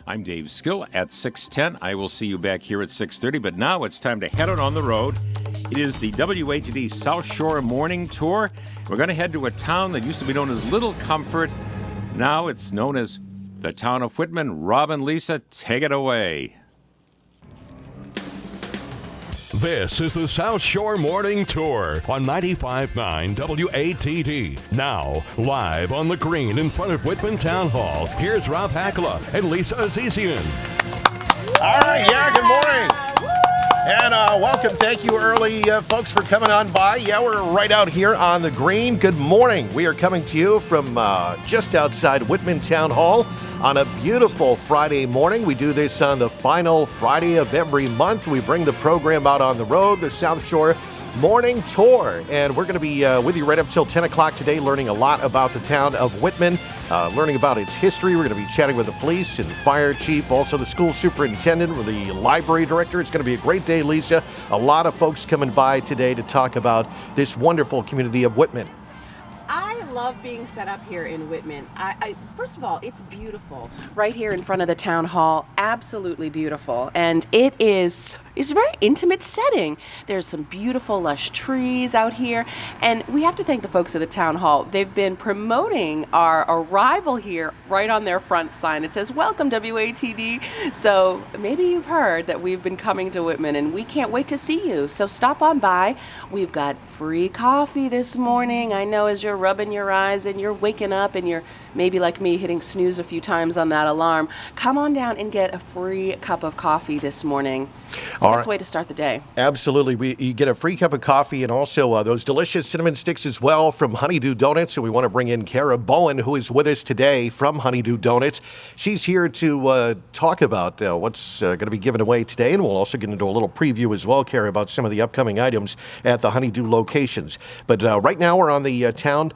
I'm Dave Skill at 6:10. I will see you back here at 6:30, but now it's time to head out on the road. It is the WATD South Shore Morning Tour. We're going to head to a town that used to be known as Little Comfort. Now it's known as the town of Whitman. Rob and Lisa, take it away. This is the South Shore Morning Tour on 95.9 WATD. Now, live on the green in front of Whitman Town Hall, here's Rob Hakala and Lisa Azizian. All right, good morning. And welcome. Thank you early, folks, for coming on by. Yeah, we're right out here on the green. Good morning. We are coming to you from just outside Whitman Town Hall on a beautiful Friday morning. We do this on the final Friday of every month. We bring the program out on the road, the South Shore Morning Tour. And we're going to be with you right up till 10 o'clock today, learning a lot about the town of Whitman, learning about its history. We're going to be chatting with the police and fire chief, also the school superintendent, with the library director. It's going to be a great day, Lisa. A lot of folks coming by today to talk about this wonderful community of Whitman. I love being set up here in Whitman. First of all, it's beautiful. Right here in front of the town hall, absolutely beautiful. And it's a very intimate setting. There's some beautiful lush trees out here. And we have to thank the folks at the town hall. They've been promoting our arrival here right on their front sign. It says, "Welcome WATD." So maybe you've heard that we've been coming to Whitman and we can't wait to see you. So stop on by. We've got free coffee this morning. I know as you're rubbing your eyes and you're waking up and you're maybe like me hitting snooze a few times on that alarm, come on down and get a free cup of coffee this morning. It's the best way to start the day. Absolutely. You get a free cup of coffee and also those delicious cinnamon sticks as well from Honeydew Donuts. And we want to bring in Kara Bowen, who is with us today from Honeydew Donuts. She's here to talk about what's going to be given away today. And we'll also get into a little preview as well, Kara, about some of the upcoming items at the Honeydew locations. But right now we're on the town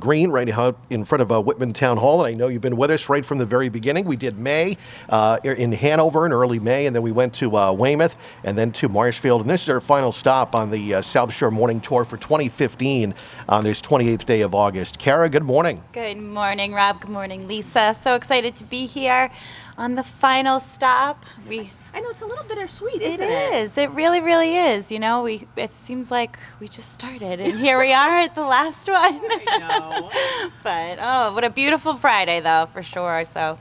green right out in front of Whitman Town Hall. And I know you've been with us right from the very beginning. We did May in Hanover in early May, and then we went to Weymouth and then to Marshfield. And this is our final stop on the South Shore Morning Tour for 2015 on this 28th day of August. Kara, good morning. Good morning, Rob. Good morning, Lisa. So excited to be here on the final stop. I know it's a little bittersweet, isn't it? It is. It really, really is. You know, it seems like we just started, and here we are at the last one. I know. But, what a beautiful Friday, though, for sure. So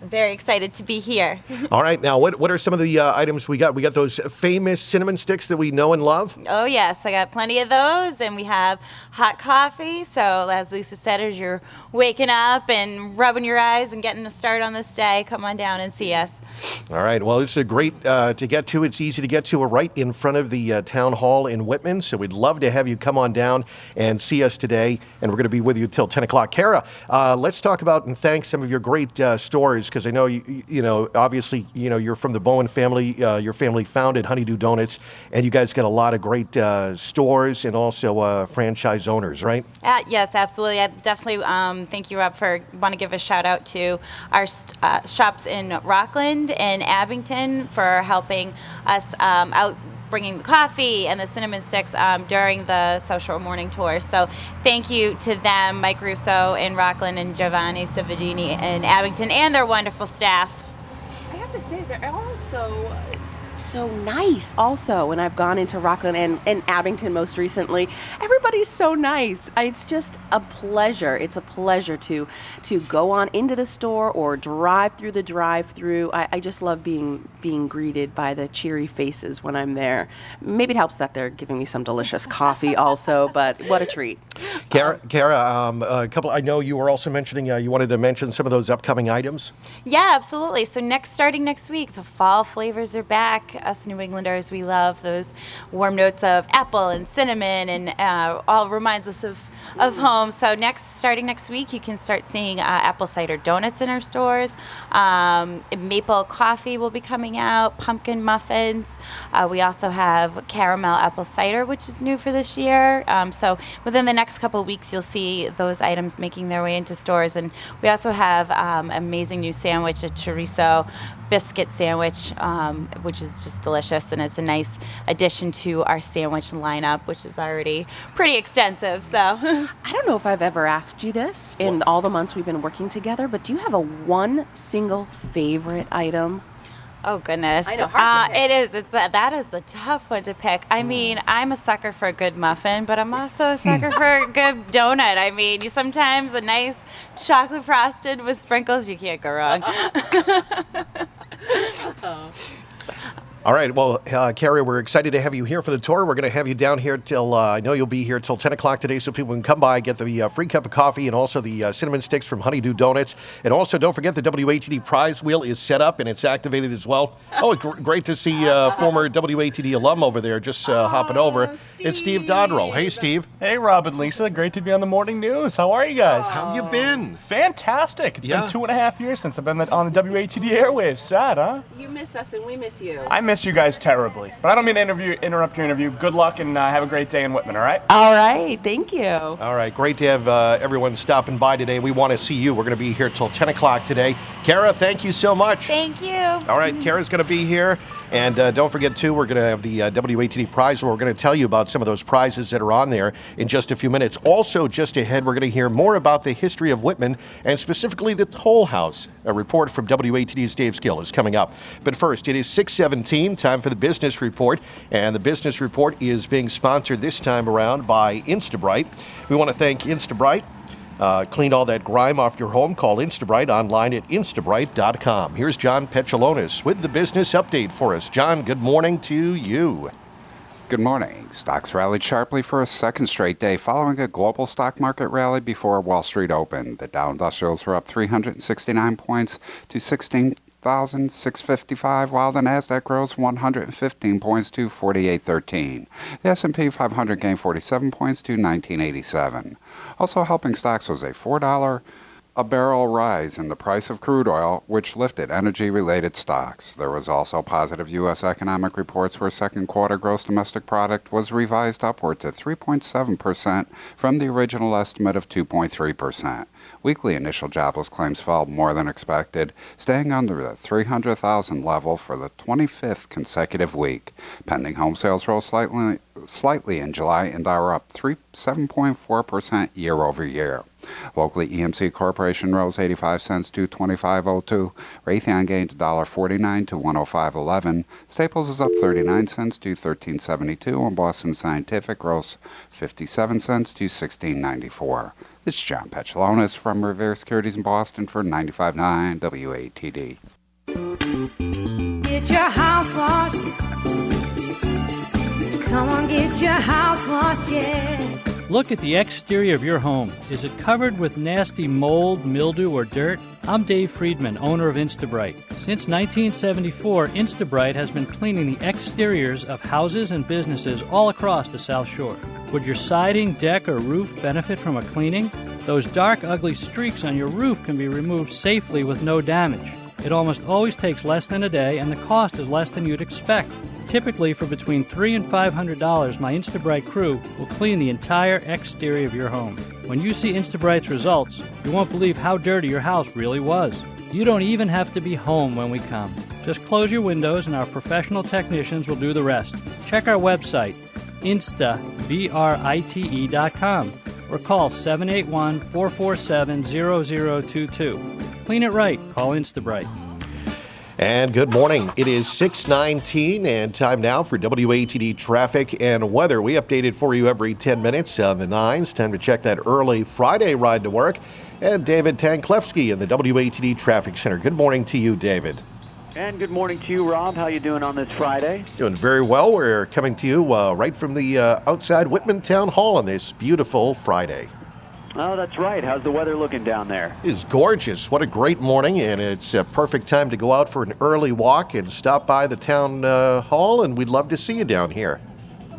I'm very excited to be here. All right. Now, what are some of the items we got? We got those famous cinnamon sticks that we know and love. Oh, yes. I got plenty of those. And we have hot coffee. So as Lisa said, as you're waking up and rubbing your eyes and getting a start on this day, come on down and see us. All right. Well, it's a great to get to. It's easy to get to. We're right in front of the town hall in Whitman. So we'd love to have you come on down and see us today. And we're going to be with you till 10 o'clock. Kara, let's talk about and thank some of your great stores, because I know, you know, obviously, you know, you're from the Bowen family. Your family founded Honeydew Donuts, and you guys got a lot of great stores and also franchise owners, right? Yes, absolutely. I definitely thank you, Rob, want to give a shout out to our shops in Rockland and Abington for helping us out bringing the coffee and the cinnamon sticks during the South Shore Morning Tour. So thank you to them, Mike Russo in Rockland and Giovanni Savadini in Abington, and their wonderful staff. I have to say, they're also so nice also. When I've gone into Rockland and Abington most recently, everybody's so nice. It's just a pleasure. It's a pleasure to go on into the store or drive through the drive-through. I just love being greeted by the cheery faces when I'm there. Maybe it helps that they're giving me some delicious coffee also, but what a treat. Kara, a couple. I know you were also mentioning you wanted to mention some of those upcoming items. Yeah, absolutely. So starting next week, the fall flavors are back. Us New Englanders, we love those warm notes of apple and cinnamon, and all reminds us of home. So starting next week, you can start seeing apple cider donuts in our stores. Maple coffee will be coming out. Pumpkin muffins. We also have caramel apple cider, which is new for this year. So within the next couple of weeks, you'll see those items making their way into stores. And we also have amazing new sandwich, a chorizo biscuit sandwich, which is just delicious, and it's a nice addition to our sandwich lineup, which is already pretty extensive. So I don't know if I've ever asked you this in all the months we've been working together, but do you have one single favorite item? Oh, goodness. I know, hard to pick. It is. That is the tough one to pick. I mean, I'm a sucker for a good muffin, but I'm also a sucker for a good donut. I mean, sometimes a nice chocolate frosted with sprinkles, you can't go wrong. All right. Well, Carrie, we're excited to have you here for the tour. We're going to have you down here till, I know you'll be here till 10 o'clock today so people can come by, get the free cup of coffee and also the cinnamon sticks from Honeydew Donuts. And also, don't forget the WATD prize wheel is set up and it's activated as well. Oh, great to see former WATD alum over there just hopping over. Steve. It's Steve Dodrell. Hey, Steve. Hey, Rob and Lisa. Great to be on the morning news. How are you guys? How have you been? Fantastic. It's been 2.5 years since I've been on the WATD airwaves. Sad, huh? You miss us and we miss you. I miss you guys terribly. But I don't mean to interrupt your interview. Good luck and have a great day in Whitman, all right? All right. Thank you. All right. Great to have everyone stopping by today. We want to see you. We're going to be here till 10 o'clock today. Kara, thank you so much. Thank you. All right, Kara's going to be here. And don't forget, too, we're going to have the WATD prize. We're going to tell you about some of those prizes that are on there in just a few minutes. Also, just ahead, we're going to hear more about the history of Whitman and specifically the Toll House. A report from WATD's Dave Skill is coming up. But first, it is 6:17, time for the business report. And the business report is being sponsored this time around by Instabright. We want to thank Instabright. Clean all that grime off your home. Call Instabright online at instabright.com. Here's John Petrolonis with the business update for us. John, good morning to you. Good morning. Stocks rallied sharply for a second straight day following a global stock market rally before Wall Street opened. The Dow Industrials were up 369 points to 16,655, while the Nasdaq rose 115 points to 4813. The S&P 500 gained 47 points to 1987. Also helping stocks was a $4 a barrel rise in the price of crude oil, which lifted energy-related stocks. There was also positive U.S. economic reports where second quarter gross domestic product was revised upward to 3.7% from the original estimate of 2.3%. Weekly initial jobless claims fell more than expected, staying under the 300,000 level for the 25th consecutive week. Pending home sales rose slightly in July and are up 7.4% year over year. Locally, EMC Corporation rose 85 cents to $25.02. Raytheon gained $1.49 to $105.11. Staples is up 39 cents to $13.72, and Boston Scientific rose 57 cents to $16.94. This is John Petrolonis from Revere Securities in Boston for 95.9 WATD. Get your house washed. Come on, get your house washed, yeah. Look at the exterior of your home. Is it covered with nasty mold, mildew, or dirt? I'm Dave Friedman, owner of Instabright. Since 1974, Instabright has been cleaning the exteriors of houses and businesses all across the South Shore. Would your siding, deck, or roof benefit from a cleaning? Those dark, ugly streaks on your roof can be removed safely with no damage. It almost always takes less than a day, and the cost is less than you'd expect. Typically, for between $300 and $500, my Instabright crew will clean the entire exterior of your home. When you see Instabright's results, you won't believe how dirty your house really was. You don't even have to be home when we come. Just close your windows and our professional technicians will do the rest. Check our website, instabrite.com, or call 781-447-0022. Clean it right. Call Instabright. And good morning. It is 6:19 and time now for WATD traffic and weather. We update it for you every 10 minutes on the 9s. Time to check that early Friday ride to work. And David Tanklevsky in the WATD Traffic Center. Good morning to you, David. And good morning to you, Rob. How you doing on this Friday? Doing very well. We're coming to you right from the outside Whitman Town Hall on this beautiful Friday. Oh, that's right. How's the weather looking down there? It's gorgeous. What a great morning, and it's a perfect time to go out for an early walk and stop by the town hall, and we'd love to see you down here.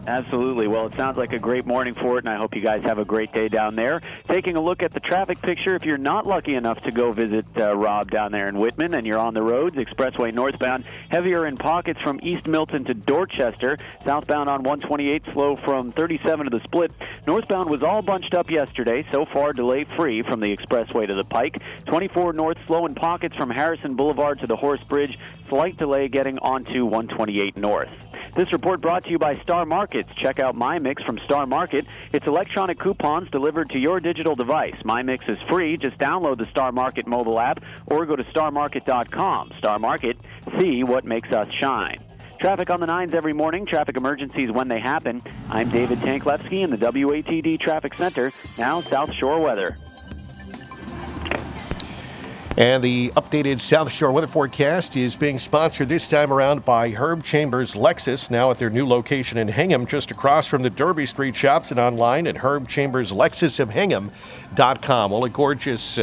Absolutely. Well, it sounds like a great morning for it, and I hope you guys have a great day down there. Taking a look at the traffic picture, if you're not lucky enough to go visit Rob down there in Whitman and you're on the roads, Expressway northbound, heavier in pockets from East Milton to Dorchester. Southbound on 128, slow from 37 to the Split. Northbound was all bunched up yesterday, so far delay-free from the Expressway to the Pike. 24 north, slow in pockets from Harrison Boulevard to the Horse Bridge. Slight delay getting onto 128 north. This report brought to you by Star Market. Markets. Check out MyMix from Star Market. It's electronic coupons delivered to your digital device. MyMix is free. Just download the Star Market mobile app or go to starmarket.com. Star Market, see what makes us shine. Traffic on the 9s every morning, traffic emergencies when they happen. I'm David Tanklevsky in the WATD Traffic Center. Now, South Shore weather. And the updated South Shore weather forecast is being sponsored this time around by Herb Chambers Lexus, now at their new location in Hingham, just across from the Derby Street shops, and online at herbchamberslexusofhingham.com. Well, a gorgeous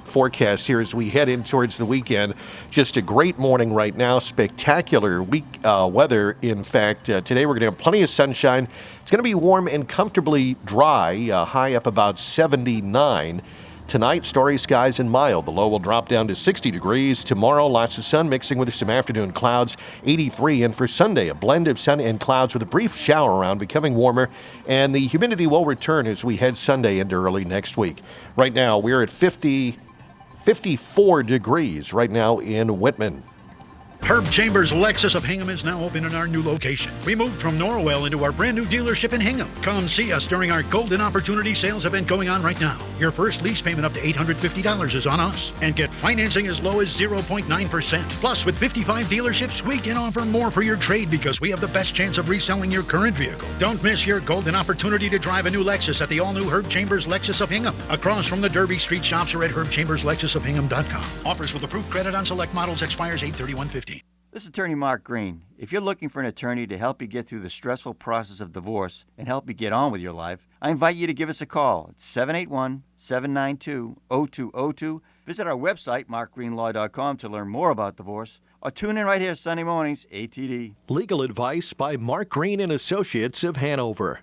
forecast here as we head in towards the weekend. Just a great morning right now. Spectacular weather. In fact, today we're going to have plenty of sunshine. It's going to be warm and comfortably dry, high up about 79. Tonight, starry skies and mild. The low will drop down to 60 degrees. Tomorrow, lots of sun mixing with some afternoon clouds, 83. And for Sunday, a blend of sun and clouds with a brief shower around, becoming warmer. And the humidity will return as we head Sunday into early next week. Right now, we're at 54 degrees right now in Whitman. Herb Chambers Lexus of Hingham is now open in our new location. We moved from Norwell into our brand new dealership in Hingham. Come see us during our Golden Opportunity sales event going on right now. Your first lease payment up to $850 is on us. And get financing as low as 0.9%. Plus, with 55 dealerships, we can offer more for your trade because we have the best chance of reselling your current vehicle. Don't miss your Golden Opportunity to drive a new Lexus at the all-new Herb Chambers Lexus of Hingham. Across from the Derby Street shops or at herbchamberslexusofhingham.com. Offers with approved credit on select models expires 8/31/15. This is Attorney Mark Green. If you're looking for an attorney to help you get through the stressful process of divorce and help you get on with your life, I invite you to give us a call at 781-792-0202. Visit our website, markgreenlaw.com, to learn more about divorce, or tune in right here Sunday mornings, ATD. Legal advice by Mark Green and Associates of Hanover.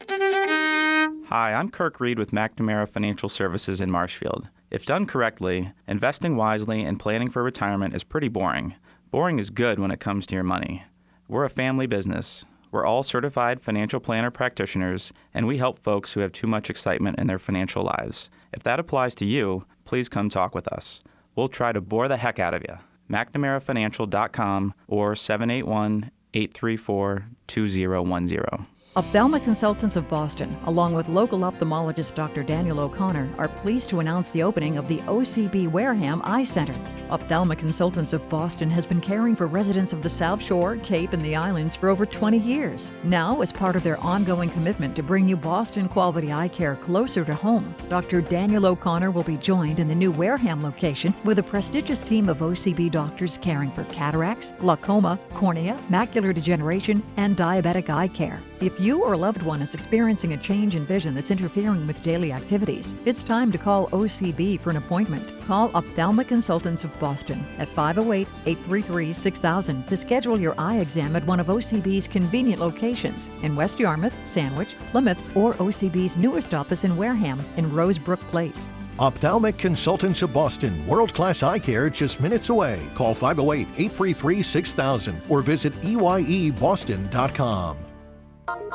Hi, I'm Kirk Reed with McNamara Financial Services in Marshfield. If done correctly, investing wisely and planning for retirement is pretty boring. Boring is good when it comes to your money. We're a family business. We're all certified financial planner practitioners, and we help folks who have too much excitement in their financial lives. If that applies to you, please come talk with us. We'll try to bore the heck out of you. McNamaraFinancial.com or 781-834-2010. Ophthalmic Consultants of Boston, along with local ophthalmologist Dr. Daniel O'Connor, are pleased to announce the opening of the OCB Wareham Eye Center. Ophthalmic Consultants of Boston has been caring for residents of the South Shore, Cape, and the Islands for over 20 years. Now, as part of their ongoing commitment to bring you Boston quality eye care closer to home, Dr. Daniel O'Connor will be joined in the new Wareham location with a prestigious team of OCB doctors caring for cataracts, glaucoma, cornea, macular degeneration, and diabetic eye care. If you or a loved one is experiencing a change in vision that's interfering with daily activities, it's time to call OCB for an appointment. Call Ophthalmic Consultants of Boston at 508-833-6000 to schedule your eye exam at one of OCB's convenient locations in West Yarmouth, Sandwich, Plymouth, or OCB's newest office in Wareham in Rosebrook Place. Ophthalmic Consultants of Boston, world-class eye care just minutes away. Call 508-833-6000 or visit EYEBoston.com.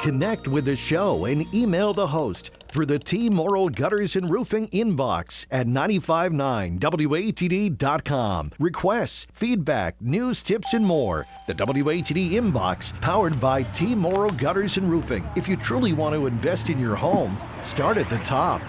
Connect with the show and email the host through the T. Morrill Gutters and Roofing inbox at 959WATD.com. Requests, feedback, news, tips, and more. The WATD inbox, powered by T. Morrill Gutters and Roofing. If you truly want to invest in your home, start at the top.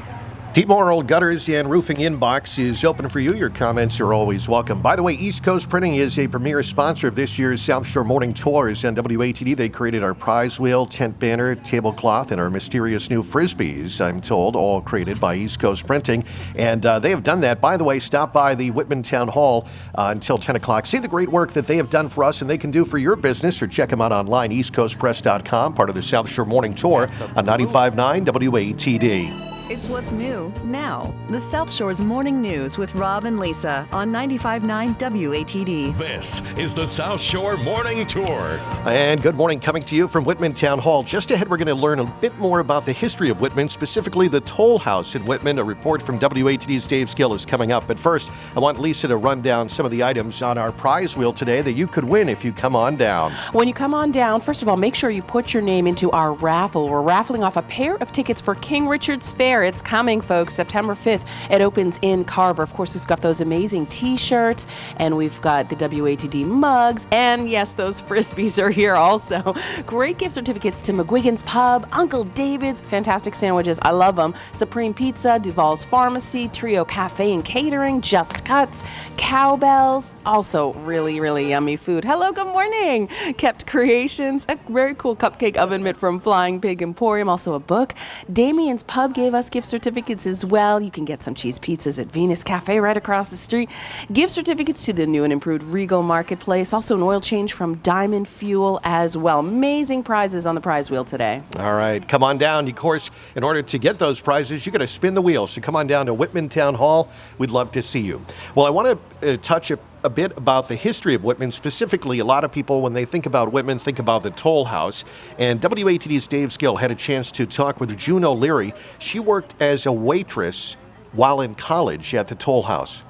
T. Morrill Gutters and Roofing inbox is open for you. Your comments are always welcome. By the way, East Coast Printing is a premier sponsor of this year's South Shore Morning Tours on WATD. They created our prize wheel, tent banner, tablecloth, and our mysterious new Frisbees, I'm told, all created by East Coast Printing. And they have done that. By the way, stop by the Whitman Town Hall until 10 o'clock. See the great work that they have done for us and they can do for your business, or check them out online, eastcoastpress.com, part of the South Shore Morning Tour on 95.9 WATD. It's what's new now. The South Shore's Morning News with Rob and Lisa on 95.9 WATD. This is the South Shore Morning Tour. And good morning, coming to you from Whitman Town Hall. Just ahead, we're going to learn a bit more about the history of Whitman, specifically the Toll House in Whitman. A report from WATD's Dave Skill is coming up. But first, I want Lisa to run down some of the items on our prize wheel today that you could win if you come on down. When you come on down, first of all, make sure you put your name into our raffle. We're raffling off a pair of tickets for King Richard's Fair Fair. It's coming, folks, September 5th. It opens in Carver. Of course, we've got those amazing T-shirts, and we've got the WATD mugs, and yes, those Frisbees are here also. Great gift certificates to McGuigan's Pub, Uncle David's, fantastic sandwiches, I love them, Supreme Pizza, Duval's Pharmacy, Trio Cafe and Catering, Just Cuts, Cowbells, also really, really yummy food. Hello, good morning. Kept Creations, a very cool cupcake oven mitt from Flying Pig Emporium, also a book. Damien's Pub gave us gift certificates as well. You can get some cheese pizzas at Venus Cafe right across the street. Gift certificates to the new and improved Regal Marketplace, also an oil change from Diamond Fuel as well. Amazing prizes on the prize wheel today. All right, come on down. Of course, in order to get those prizes, you got to spin the wheel. So come on down to Whitman Town Hall. We'd love to see you. Well, I want to touch a bit about the history of Whitman. Specifically, a lot of people, when they think about Whitman, think about the Toll House. And WATD's Dave Skill had a chance to talk with June O'Leary. She worked as a waitress while in college at the Toll House.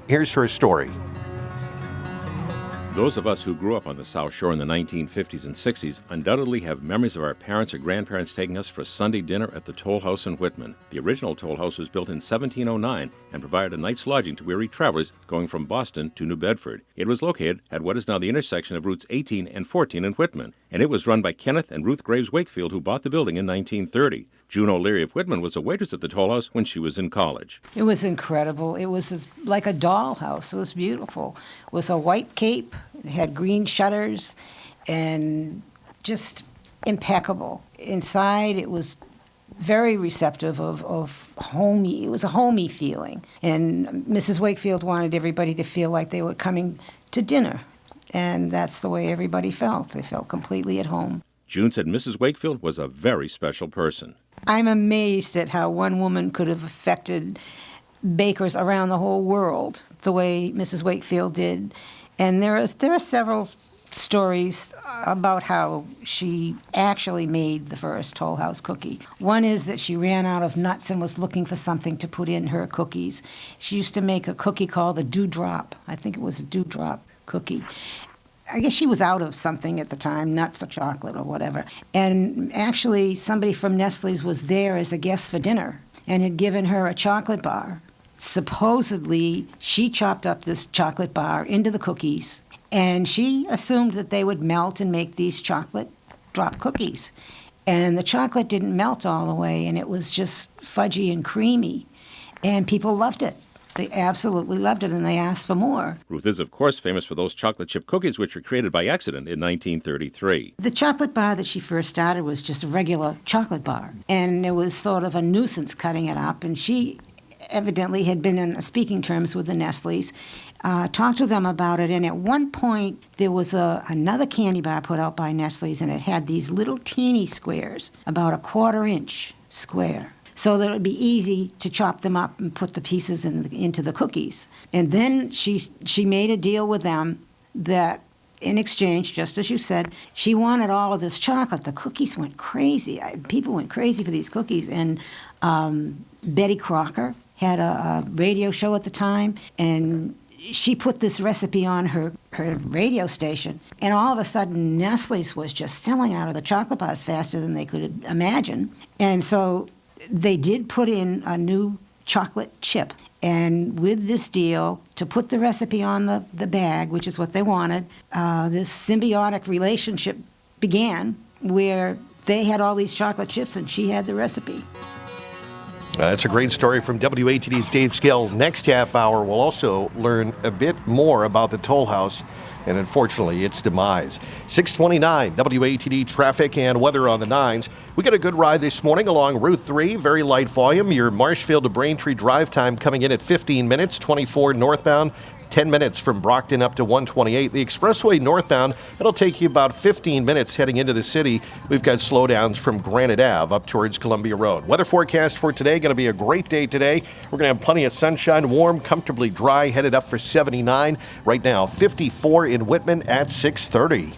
Here's her story. Those of us who grew up on the South Shore in the 1950s and 60s undoubtedly have memories of our parents or grandparents taking us for Sunday dinner at the Toll House in Whitman. The original Toll House was built in 1709 and provided a night's lodging to weary travelers going from Boston to New Bedford. It was located at what is now the intersection of routes 18 and 14 in Whitman, and it was run by Kenneth and Ruth Graves Wakefield, who bought the building in 1930. June O'Leary of Whitman was a waitress at the Toll House when she was in college. It was incredible. It was like a dollhouse. It was beautiful. It was a white cape. It had green shutters and just impeccable. Inside, it was very receptive of homey. It was a homey feeling. And Mrs. Wakefield wanted everybody to feel like they were coming to dinner. And that's the way everybody felt. They felt completely at home. June said Mrs. Wakefield was a very special person. I'm amazed at how one woman could have affected bakers around the whole world the way Mrs. Wakefield did. And there are several stories about how she actually made the first Toll House cookie. One is that she ran out of nuts and was looking for something to put in her cookies. She used to make a cookie called a dewdrop. I think it was a dewdrop cookie. I guess she was out of something at the time, nuts or chocolate or whatever. And actually, somebody from Nestle's was there as a guest for dinner and had given her a chocolate bar. Supposedly, she chopped up this chocolate bar into the cookies, and she assumed that they would melt and make these chocolate drop cookies. And the chocolate didn't melt all the way, and it was just fudgy and creamy. And people loved it. They absolutely loved it, and they asked for more. Ruth is, of course, famous for those chocolate chip cookies which were created by accident in 1933. The chocolate bar that she first started was just a regular chocolate bar, and it was sort of a nuisance cutting it up, and she evidently had been in speaking terms with the Nestle's, talked to them about it, and at one point there was another candy bar put out by Nestle's, and it had these little teeny squares, about a 1/4 inch square, so that it would be easy to chop them up and put the pieces into the cookies. And then she made a deal with them that in exchange, just as you said, she wanted all of this chocolate. The cookies went crazy. People went crazy for these cookies. And Betty Crocker had a radio show at the time, and she put this recipe on her radio station, and all of a sudden Nestle's was just selling out of the chocolate bars faster than they could imagine. And so they did put in a new chocolate chip, and with this deal, to put the recipe on the bag, which is what they wanted, this symbiotic relationship began where they had all these chocolate chips and she had the recipe. That's a great story from WATD's Dave Skill. Next half hour, we'll also learn a bit more about the Toll House and, unfortunately, its demise. 6:29, WATD traffic and weather on the 9s. We got a good ride this morning along Route 3, very light volume. Your Marshfield to Braintree drive time coming in at 15 minutes, 24 northbound. 10 minutes from Brockton up to 128. The expressway northbound, it'll take you about 15 minutes heading into the city. We've got slowdowns from Granite Ave up towards Columbia Road. Weather forecast for today, going to be a great day today. We're going to have plenty of sunshine, warm, comfortably dry, headed up for 79. Right now, 54 in Whitman at 6:30.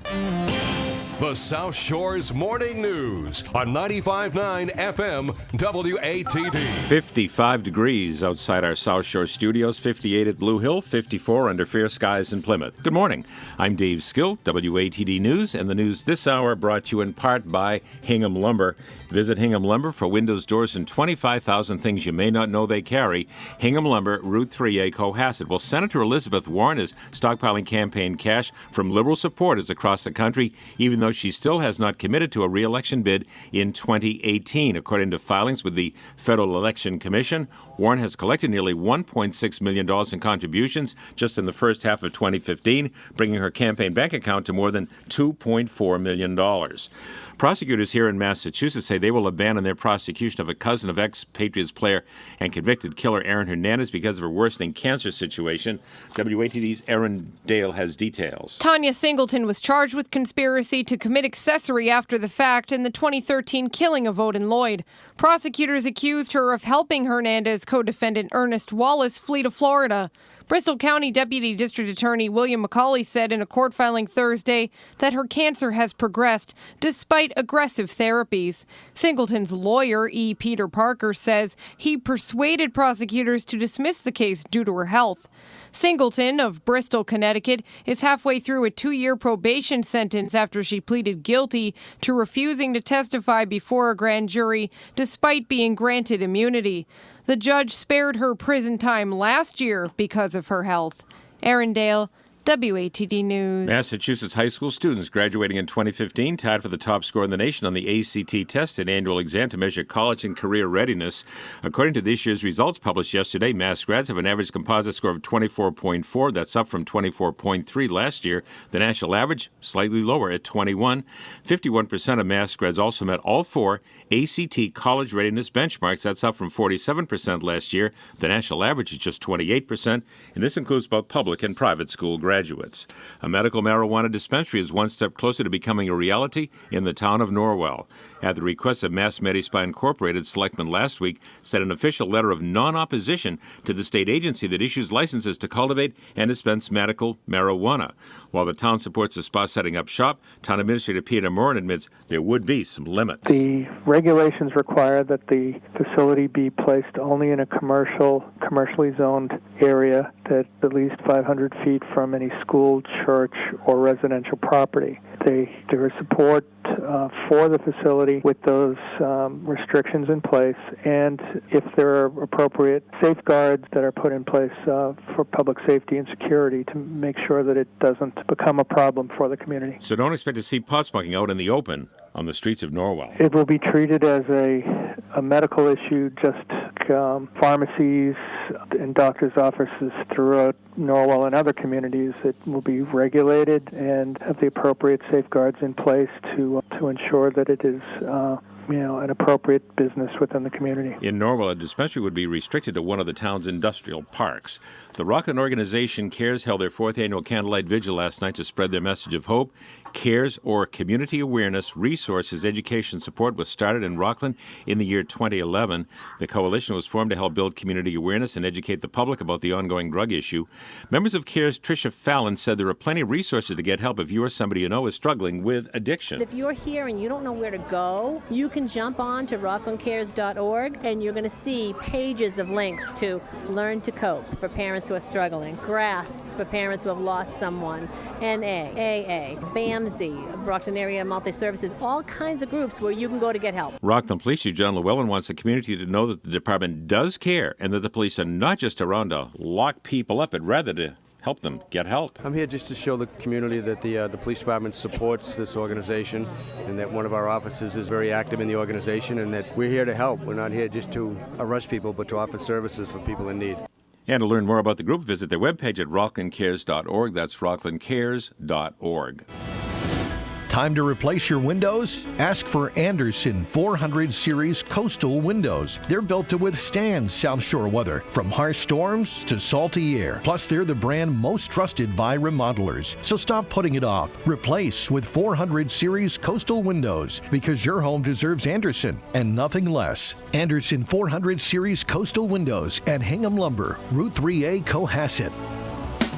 The South Shore's Morning News on 95.9 FM WATD. 55 degrees outside our South Shore studios, 58 at Blue Hill, 54 under fair skies in Plymouth. Good morning. I'm Dave Skill, WATD News, and the news this hour brought to you in part by Hingham Lumber. Visit Hingham Lumber for windows, doors, and 25,000 things you may not know they carry. Hingham Lumber, Route 3A, Cohasset. Well, Senator Elizabeth Warren is stockpiling campaign cash from liberal supporters across the country, even though she still has not committed to a re-election bid in 2018. According to filings with the Federal Election Commission, Warren has collected nearly $1.6 million in contributions just in the first half of 2015, bringing her campaign bank account to more than $2.4 million. Prosecutors here in Massachusetts say they will abandon their prosecution of a cousin of ex-Patriots player and convicted killer Aaron Hernandez because of her worsening cancer situation. WATD's Erin Dale has details. Tanya Singleton was charged with conspiracy to commit accessory after the fact in the 2013 killing of Odin Lloyd. Prosecutors accused her of helping Hernandez co-defendant Ernest Wallace flee to Florida. Bristol County Deputy District Attorney William McCauley said in a court filing Thursday that her cancer has progressed despite aggressive therapies. Singleton's lawyer, E. Peter Parker, says he persuaded prosecutors to dismiss the case due to her health. Singleton of Bristol, Connecticut, is halfway through a 2-year probation sentence after she pleaded guilty to refusing to testify before a grand jury despite being granted immunity. The judge spared her prison time last year because of her health. Erin Dale, WATD News. Massachusetts high school students graduating in 2015 tied for the top score in the nation on the ACT test and annual exam to measure college and career readiness. According to this year's results published yesterday, Mass grads have an average composite score of 24.4. That's up from 24.3 last year. The national average, slightly lower at 21. 51% of Mass grads also met all 4 ACT college readiness benchmarks. That's up from 47% last year. The national average is just 28%, and this includes both public and private school graduates. A medical marijuana dispensary is one step closer to becoming a reality in the town of Norwell. At the request of Mass Medispa Incorporated, selectmen last week sent an official letter of non-opposition to the state agency that issues licenses to cultivate and dispense medical marijuana. While the town supports the spa setting up shop, Town Administrator Peter Moran admits there would be some limits. The regulations require that the facility be placed only in a commercially zoned area that's at least 500 feet from any school, church, or residential property. There is support for the facility with those restrictions in place, and if there are appropriate safeguards that are put in place for public safety and security to make sure that it doesn't become a problem for the community. So don't expect to see pot smoking out in the open on the streets of Norwell. It will be treated as a medical issue, just pharmacies and doctors' offices throughout Norwell and other communities. It will be regulated and have the appropriate safeguards in place to ensure that it is an appropriate business within the community. In Norwell, a dispensary would be restricted to one of the town's industrial parks. The Rockland organization CARES held their 4th annual candlelight vigil last night to spread their message of hope. CARES, or Community Awareness Resources Education Support, was started in Rockland in the year 2011. The coalition was formed to help build community awareness and educate the public about the ongoing drug issue. Members of CARES, Tricia Fallon, said there are plenty of resources to get help if you or somebody you know is struggling with addiction. If you're here and you don't know where to go, you can jump on to rocklandcares.org and you're going to see pages of links to Learn to Cope for parents who are struggling, GRASP for parents who have lost someone, NA, AA, BAMSI, Rockland Area Multi-Services, all kinds of groups where you can go to get help. Rockland Police Chief John Llewellyn wants the community to know that the department does care and that the police are not just around to lock people up, but rather to help them get help. I'm here just to show the community that the police department supports this organization and that one of our officers is very active in the organization and that we're here to help. We're not here just to arrest people, but to offer services for people in need. And to learn more about the group, visit their webpage at rocklandcares.org. That's rocklandcares.org. Time to replace your windows? Ask for Andersen 400 Series Coastal Windows. They're built to withstand South Shore weather, from harsh storms to salty air. Plus, they're the brand most trusted by remodelers. So stop putting it off. Replace with 400 Series Coastal Windows, because your home deserves Andersen and nothing less. Andersen 400 Series Coastal Windows at Hingham Lumber, Route 3A, Cohasset.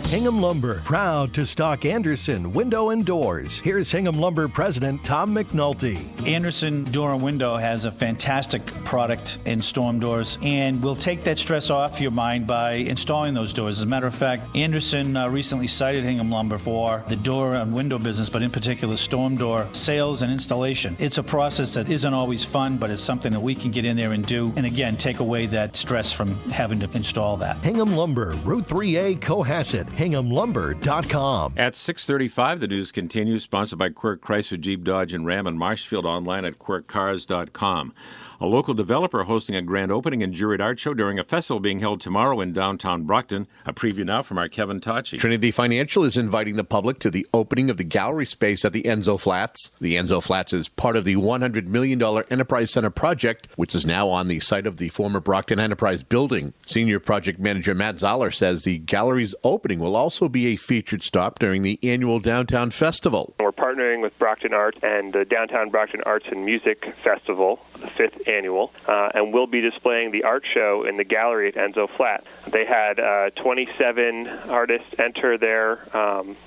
Hingham Lumber, proud to stock Anderson Window and Doors. Here's Hingham Lumber President Tom McNulty. Anderson Door and Window has a fantastic product in storm doors, and we'll take that stress off your mind by installing those doors. As a matter of fact, Anderson recently cited Hingham Lumber for the door and window business, but in particular storm door sales and installation. It's a process that isn't always fun, but it's something that we can get in there and do, and again, take away that stress from having to install that. Hingham Lumber, Route 3A, Cohasset, HinghamLumber.com. At 6:35, the news continues, sponsored by Quirk Chrysler, Jeep, Dodge, and Ram in Marshfield, online at QuirkCars.com. A local developer hosting a grand opening and juried art show during a festival being held tomorrow in downtown Brockton. A preview now from our Kevin Tachi. Trinity Financial is inviting the public to the opening of the gallery space at the Enzo Flats. The Enzo Flats is part of the $100 million Enterprise Center project, which is now on the site of the former Brockton Enterprise building. Senior project manager Matt Zoller says the gallery's opening will also be a featured stop during the annual Downtown Festival. We're partnering with Brockton Arts and the Downtown Brockton Arts and Music Festival, the 5th annual, and we'll be displaying the art show in the gallery at Enzo Flat. They had 27 artists enter their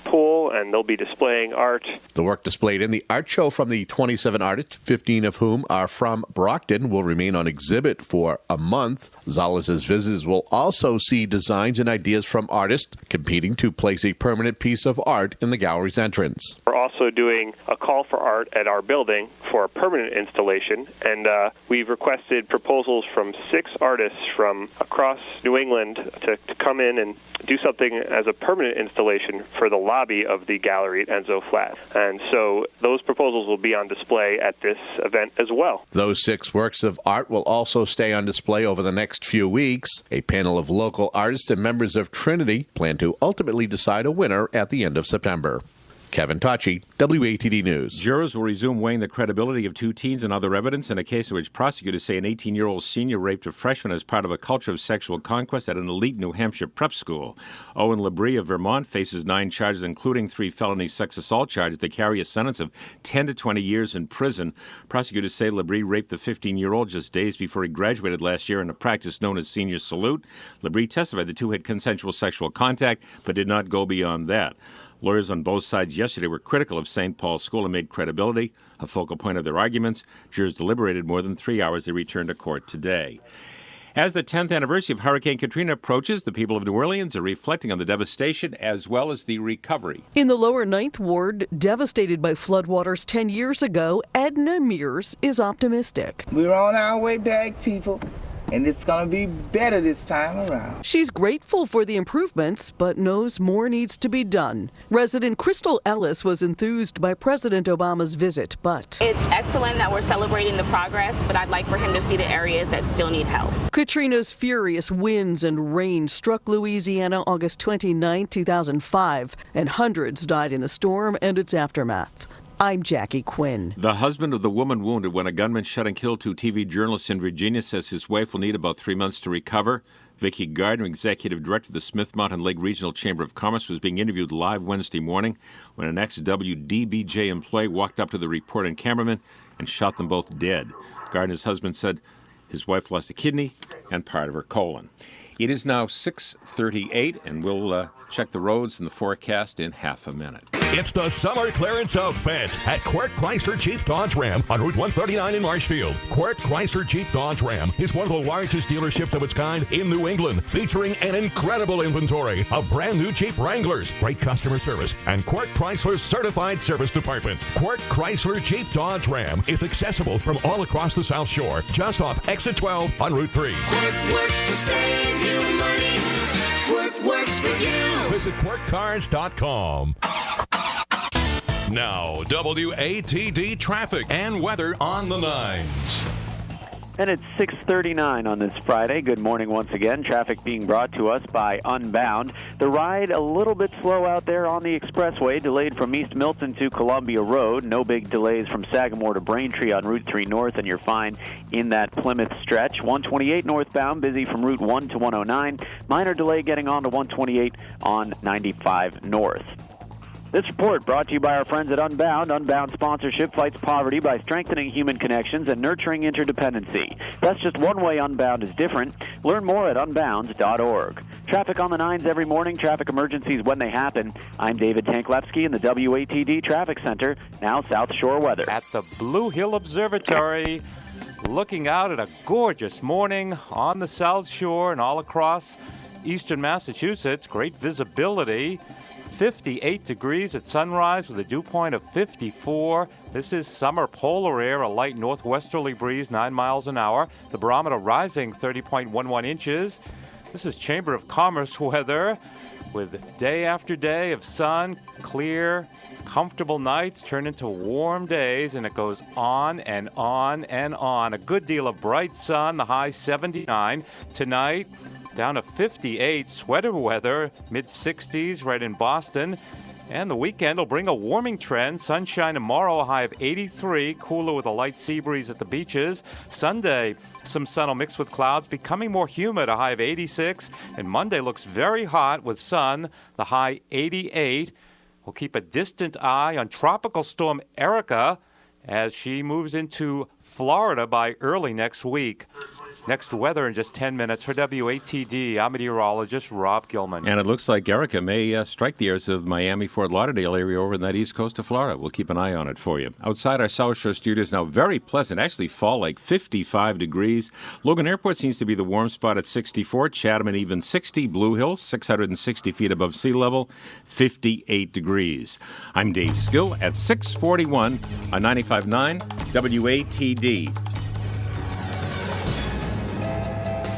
pool, and they'll be displaying art. The work displayed in the art show from the 27 artists, 15 of whom are from Brockton, will remain on exhibit for a month. Zoller says visitors will also see designs and ideas from artists competing to place a permanent piece of art in the gallery's entrance. We're also doing a call for art at our building for a permanent installation, and we've requested proposals from 6 artists from across New England to come in and do something as a permanent installation for the lobby of the gallery at Enzo Flat. And so those proposals will be on display at this event as well. Those 6 works of art will also stay on display over the next few weeks. A panel of local artists and members of Trinity plan to ultimately decide a winner at the end of September. Kevin Tachi, WATD News. Jurors will resume weighing the credibility of 2 teens and other evidence in a case in which prosecutors say an 18-year-old senior raped a freshman as part of a culture of sexual conquest at an elite New Hampshire prep school. Owen Labrie of Vermont faces 9 charges, including 3 felony sex assault charges that carry a sentence of 10 to 20 years in prison. Prosecutors say Labrie raped the 15-year-old just days before he graduated last year in a practice known as Senior Salute. Labrie testified the 2 had consensual sexual contact but did not go beyond that. Lawyers on both sides yesterday were critical of St. Paul's School and made credibility a focal point of their arguments. Jurors deliberated more than 3 hours. They returned to court today. As the 10th anniversary of Hurricane Katrina approaches, the people of New Orleans are reflecting on the devastation as well as the recovery. In the lower 9th Ward, devastated by floodwaters 10 years ago, Edna Mears is optimistic. We're on our way back, people, and it's going to be better this time around. She's grateful for the improvements, but knows more needs to be done. Resident Crystal Ellis was enthused by President Obama's visit, but it's excellent that we're celebrating the progress, but I'd like for him to see the areas that still need help. Katrina's furious winds and rain struck Louisiana August 29, 2005, and hundreds died in the storm and its aftermath. I'm Jackie Quinn. The husband of the woman wounded when a gunman shot and killed 2 TV journalists in Virginia says his wife will need about 3 months to recover. Vicki Gardner, executive director of the Smith Mountain Lake Regional Chamber of Commerce, was being interviewed live Wednesday morning when an ex-WDBJ employee walked up to the reporter and cameraman and shot them both dead. Gardner's husband said his wife lost a kidney and part of her colon. It is now 6:38, and we'll check the roads and the forecast in half a minute. It's the summer clearance event at Quirk Chrysler Jeep Dodge Ram on Route 139 in Marshfield. Quirk Chrysler Jeep Dodge Ram is one of the largest dealerships of its kind in New England, featuring an incredible inventory of brand new Jeep Wranglers, great customer service, and Quirk Chrysler's certified service department. Quirk Chrysler Jeep Dodge Ram is accessible from all across the South Shore, just off exit 12 on Route 3. Quirk works to save you money. Quirk works for you. Visit QuirkCars.com. Now, WATD traffic and weather on the 9s. And it's 6:39 on this Friday. Good morning once again. Traffic being brought to us by Unbound. The ride a little bit slow out there on the expressway, delayed from East Milton to Columbia Road. No big delays from Sagamore to Braintree on Route 3 North, and you're fine in that Plymouth stretch. 128 northbound, busy from Route 1 to 109. Minor delay getting on to 128 on 95 North. This report brought to you by our friends at Unbound. Unbound sponsorship fights poverty by strengthening human connections and nurturing interdependency. That's just one way Unbound is different. Learn more at unbound.org. Traffic on the 9s every morning, traffic emergencies when they happen. I'm David Tanklepsky in the WATD Traffic Center. Now South Shore weather. At the Blue Hill Observatory, looking out at a gorgeous morning on the South Shore and all across eastern Massachusetts. Great visibility. 58 degrees at sunrise with a dew point of 54. This is summer polar air, a light northwesterly breeze, 9 miles an hour. The barometer rising 30.11 inches. This is Chamber of Commerce weather with day after day of sun, clear, comfortable nights turn into warm days, and it goes on and on and on. A good deal of bright sun, the high 79. Tonight, down to 58, sweater weather, mid-60s right in Boston. And the weekend will bring a warming trend. Sunshine tomorrow, a high of 83, cooler with a light sea breeze at the beaches. Sunday, some sun will mix with clouds, becoming more humid, a high of 86. And Monday looks very hot with sun, the high 88. We'll keep a distant eye on Tropical Storm Erica as she moves into Florida by early next week. Next weather in just 10 minutes. For WATD, I'm meteorologist Rob Gilman. And it looks like Erica may strike the airs of Miami, Fort Lauderdale area over in that east coast of Florida. We'll keep an eye on it for you. Outside our South Shore studios now, very pleasant. Actually, fall like 55 degrees. Logan Airport seems to be the warm spot at 64. Chatham and even 60. Blue Hill, 660 feet above sea level, 58 degrees. I'm Dave Skill at 641 on 95.9 WATD.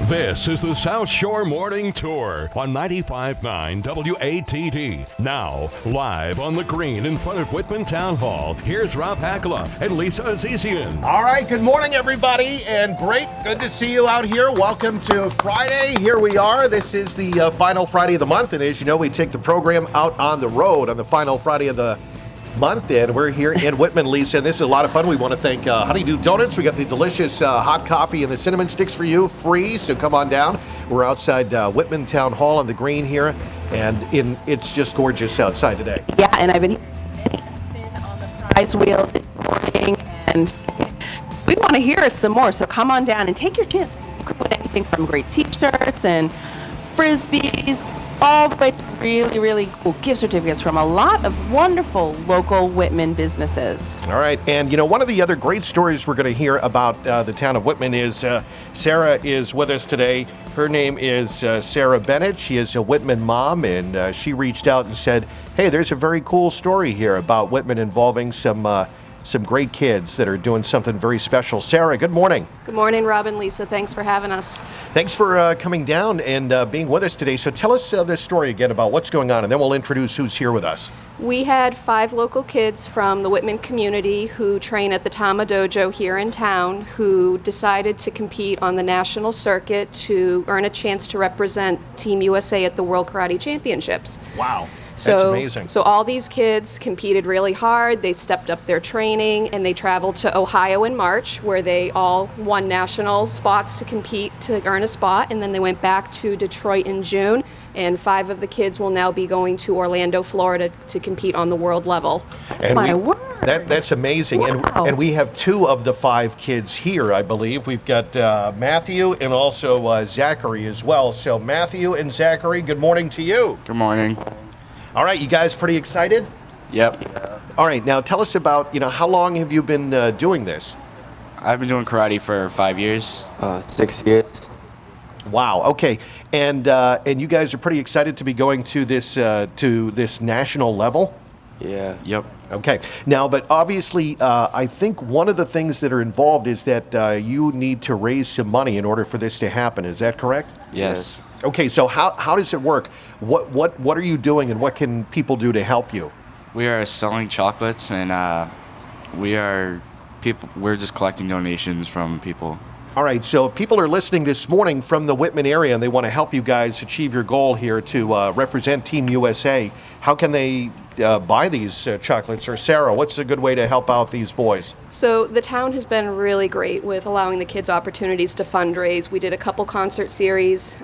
This is the South Shore Morning Tour on 95.9 WATD. Now, live on the green in front of Whitman Town Hall, here's Rob Hakala and Lisa Azizian. All right, good morning, everybody, and good to see you out here. Welcome to Friday. Here we are. This is the final Friday of the month, and as you know, we take the program out on the road on the final Friday of the month, and we're here in Whitman, Lisa, and this is a lot of fun. We want to thank Honeydew Donuts. We got the delicious hot coffee and the cinnamon sticks for you, free, so come on down. We're outside Whitman Town Hall on the green here, and it's just gorgeous outside today. Yeah, and I've been on the prize wheel this morning, and we want to hear some more, so come on down and take your chance. You could win anything from great t-shirts and Frisbees, all the way to really, really cool gift certificates from a lot of wonderful local Whitman businesses. All right, and one of the other great stories we're going to hear about the town of Whitman is Sarah is with us today. Her name is Sarah Bennett. She is a Whitman mom, and she reached out and said, hey, there's a very cool story here about Whitman involving some great kids that are doing something very special. Sarah, good morning. Good morning, Rob and Lisa. Thanks for having us. Thanks for coming down and being with us today. So tell us this story again about what's going on, and then we'll introduce who's here with us. We had 5 local kids from the Whitman community who train at the Tama Dojo here in town who decided to compete on the national circuit to earn a chance to represent Team USA at the World Karate Championships. Wow. That's amazing. So all these kids competed really hard. They stepped up their training, and they traveled to Ohio in March, where they all won national spots to compete to earn a spot, and then they went back to Detroit in June, and 5 of the kids will now be going to Orlando, Florida to compete on the world level. And My word. That's amazing. Wow. And we have 2 of the 5 kids here, I believe. We've got Matthew and also Zachary as well. So Matthew and Zachary, good morning to you. Good morning. All right, you guys pretty excited? Yep. All right, now tell us about, how long have you been doing this? I've been doing karate for 5 years. 6 years. Wow, okay. And you guys are pretty excited to be going to this national level? Yeah. Yep. Okay. Now, but obviously, I think one of the things that are involved is that you need to raise some money in order for this to happen. Is that correct? Yes. Okay, so how does it work? What are you doing, and what can people do to help you? We are selling chocolates, and we're just collecting donations from people. All All right, so if people are listening this morning from the Whitman area and they want to help you guys achieve your goal here to represent Team USA, how can they buy these chocolates? Or Sarah, what's a good way to help out these boys? So the town has been really great with allowing the kids opportunities to fundraise. We did a couple concert series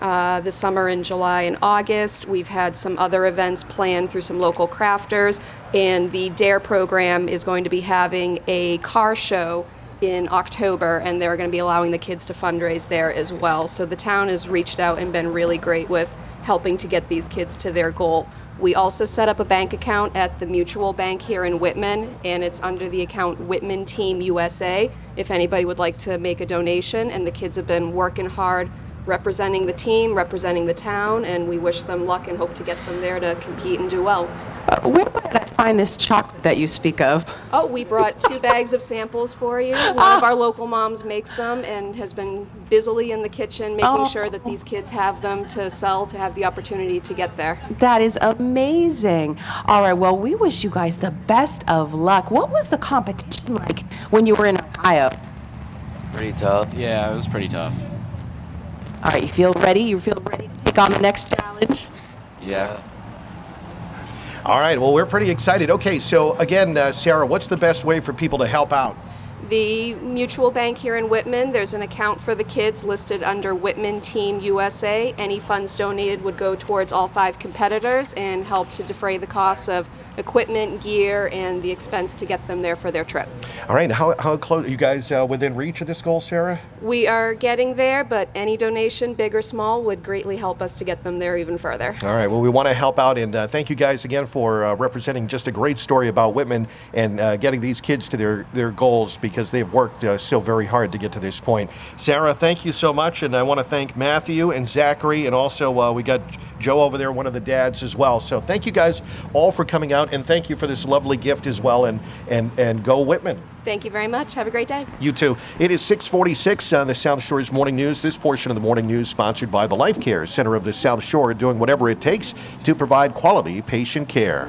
this summer in July and August. We've had some other events planned through some local crafters, and the DARE program is going to be having a car show in October, and they're going to be allowing the kids to fundraise there as well. So the town has reached out and been really great with helping to get these kids to their goal. We also set up a bank account at the Mutual Bank here in Whitman, and it's under the account Whitman Team USA if anybody would like to make a donation. And the kids have been working hard representing the team, representing the town, and we wish them luck and hope to get them there to compete and do well. Where might I find this chocolate that you speak of? Oh, we brought 2 bags of samples for you. One of our local moms makes them and has been busily in the kitchen making sure that these kids have them to sell, to have the opportunity to get there. That is amazing. All right, well, we wish you guys the best of luck. What was the competition like when you were in Ohio? Pretty tough. Yeah, it was pretty tough. All right, you feel ready? You feel ready to take on the next challenge? Yeah. All right, well, we're pretty excited. Okay, so again, Sarah, what's the best way for people to help out? The Mutual Bank here in Whitman, there's an account for the kids listed under Whitman Team USA. Any funds donated would go towards all 5 competitors and help to defray the costs of equipment, gear, and the expense to get them there for their trip. All right, how close are you guys within reach of this goal, Sarah? We are getting there, but any donation, big or small, would greatly help us to get them there even further. All right, well, we want to help out, and thank you guys again for representing just a great story about Whitman and getting these kids to their goals, because they've worked so very hard to get to this point. Sarah, thank you so much, and I want to thank Matthew and Zachary, and also we got Joe over there, one of the dads as well. So thank you guys all for coming out, and thank you for this lovely gift as well, and go Whitman. Thank you very much. Have a great day. You too. It is 6:46 on the South Shore's Morning News. This portion of the Morning News sponsored by the Life Care Center of the South Shore, doing whatever it takes to provide quality patient care.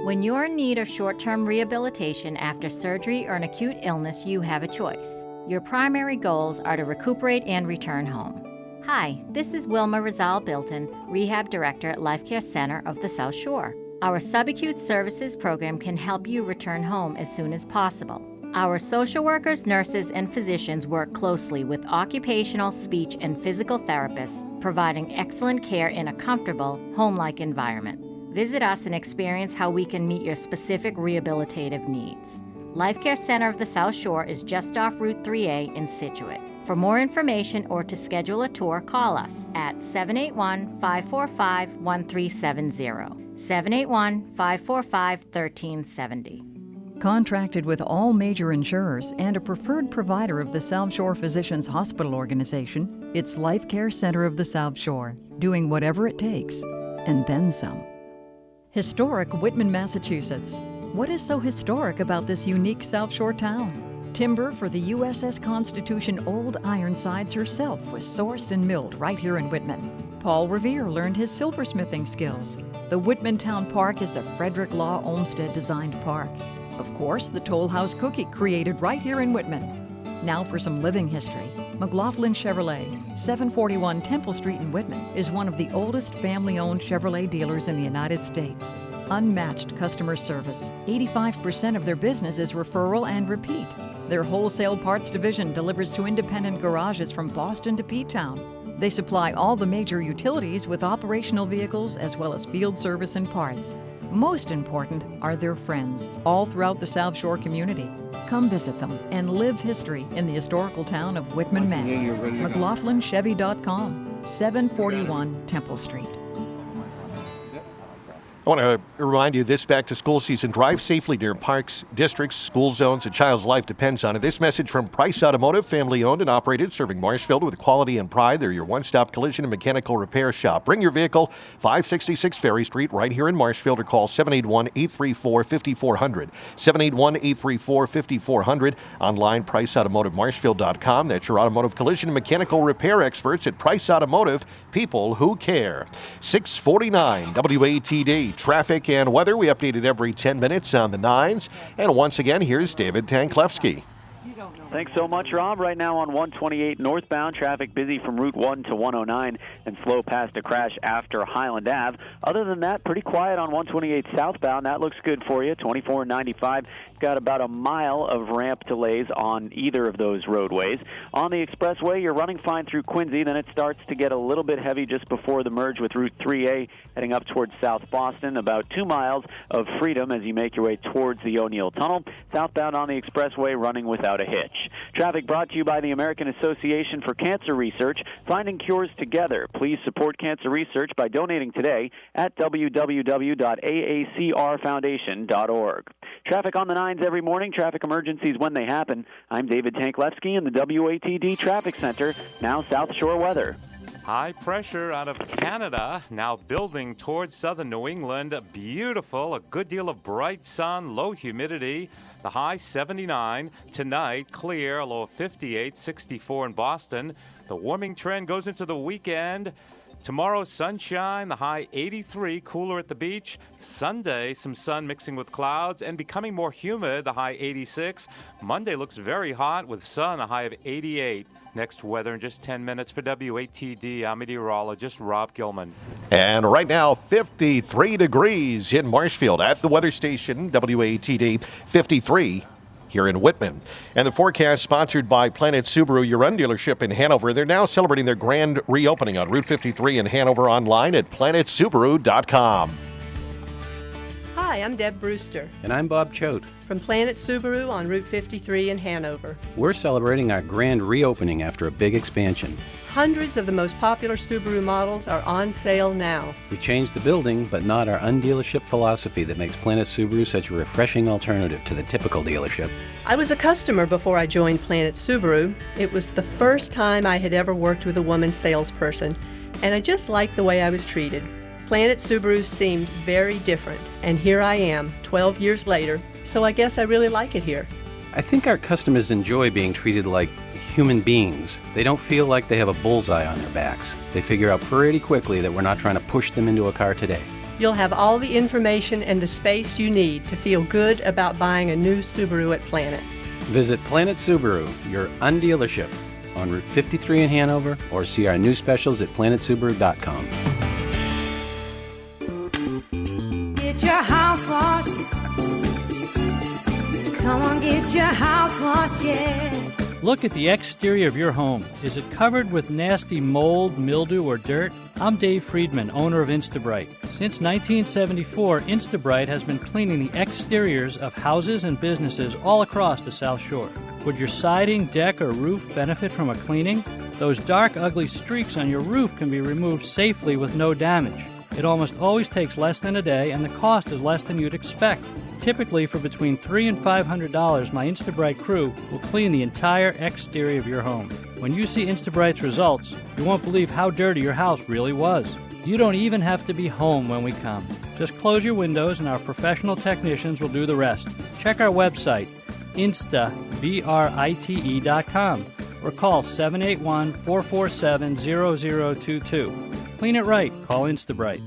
When you're in need of short-term rehabilitation after surgery or an acute illness, you have a choice. Your primary goals are to recuperate and return home. Hi, this is Wilma Rizal-Bilton, Rehab Director at Life Care Center of the South Shore. Our subacute services program can help you return home as soon as possible. Our social workers, nurses, and physicians work closely with occupational, speech, and physical therapists, providing excellent care in a comfortable, home-like environment. Visit us and experience how we can meet your specific rehabilitative needs. Life Care Center of the South Shore is just off Route 3A in Scituate. For more information or to schedule a tour, call us at 781-545-1370. 781-545-1370. Contracted with all major insurers and a preferred provider of the South Shore Physicians Hospital Organization, it's Life Care Center of the South Shore, doing whatever it takes, and then some. Historic Whitman, Massachusetts. What is so historic about this unique South Shore town? Timber for the USS Constitution Old Ironsides herself was sourced and milled right here in Whitman. Paul Revere learned his silversmithing skills. The Whitman Town Park is a Frederick Law Olmsted designed park. Of course, the Toll House Cookie created right here in Whitman. Now for some living history. McLaughlin Chevrolet, 741 Temple Street in Whitman, is one of the oldest family-owned Chevrolet dealers in the United States. Unmatched customer service. 85% of their business is referral and repeat. Their wholesale parts division delivers to independent garages from Boston to P-Town. They supply all the major utilities with operational vehicles as well as field service and parts. Most important are their friends all throughout the South Shore community. Come visit them and live history in the historical town of Whitman, Mass. McLaughlinChevy.com, 741 Temple Street. I want to remind you this back-to-school season, drive safely near parks, districts, school zones. A child's life depends on it. This message from Price Automotive, family-owned and operated, serving Marshfield with quality and pride. They're your one-stop collision and mechanical repair shop. Bring your vehicle, 566 Ferry Street, right here in Marshfield, or call 781-834-5400. 781-834-5400. Online, PriceAutomotiveMarshfield.com. That's your automotive collision and mechanical repair experts at Price Automotive, people who care. 649 WATD. Traffic and weather, we updated every 10 minutes on the 9s. And once again, here's David Tanklevsky. Thanks so much, Rob. Right now on 128 northbound, traffic busy from Route 1 to 109 and slow past a crash after Highland Ave. Other than that, pretty quiet on 128 southbound. That looks good for you. 24 and 95. Got about a mile of ramp delays on either of those roadways. On the expressway, you're running fine through Quincy. Then it starts to get a little bit heavy just before the merge with Route 3A, heading up towards South Boston. About 2 miles of freedom as you make your way towards the O'Neill Tunnel. Southbound on the expressway, running without a hitch. Traffic brought to you by the American Association for Cancer Research, finding cures together. Please support cancer research by donating today at www.aacrfoundation.org. Traffic on the 9s every morning, traffic emergencies when they happen. I'm David Tanklevsky in the WATD Traffic Center, now South Shore weather. High pressure out of Canada, now building towards southern New England. Beautiful, a good deal of bright sun, low humidity. The high 79. Tonight, clear, a low of 58, 64 in Boston. The warming trend goes into the weekend. Tomorrow, sunshine, the high 83, cooler at the beach. Sunday, some sun mixing with clouds and becoming more humid, the high 86. Monday looks very hot with sun, a high of 88. Next weather in just 10 minutes for WATD. I'm meteorologist Rob Gilman. And right now, 53 degrees in Marshfield at the weather station, WATD 53 here in Whitman. And the forecast sponsored by Planet Subaru, your Run dealership in Hanover. They're now celebrating their grand reopening on Route 53 in Hanover, online at planetsubaru.com. Hi, I'm Deb Brewster And I'm Bob Choate. from Planet Subaru on Route 53 in Hanover. We're celebrating our grand reopening after a big expansion. Hundreds of the most popular Subaru models are on sale now. We changed the building, but not our undealership philosophy that makes Planet Subaru such a refreshing alternative to the typical dealership. I was a customer before I joined Planet Subaru. It was the first time I had ever worked with a woman salesperson, and I just liked the way I was treated. Planet Subaru seemed very different, and here I am, 12 years later, so I guess I really like it here. I think our customers enjoy being treated like human beings. They don't feel like they have a bullseye on their backs. They figure out pretty quickly that we're not trying to push them into a car today. You'll have all the information and the space you need to feel good about buying a new Subaru at Planet. Visit Planet Subaru, your undealership, on Route 53 in Hanover, or see our new specials at planetsubaru.com. Get your house washed. Come on, get your house washed, yeah. Look at the exterior of your home. Is it covered with nasty mold, mildew, or dirt? I'm Dave Friedman, owner of Instabright. Since 1974, Instabright has been cleaning the exteriors of houses and businesses all across the South Shore. Would your siding, deck, or roof benefit from a cleaning? Those dark, ugly streaks on your roof can be removed safely with no damage. It almost always takes less than a day, and the cost is less than you'd expect. Typically, for between $300 and $500, my Instabright crew will clean the entire exterior of your home. When you see Instabright's results, you won't believe how dirty your house really was. You don't even have to be home when we come. Just close your windows and our professional technicians will do the rest. Check our website, instabrite.com, or call 781-447-0022. Clean it right. Call Instabright.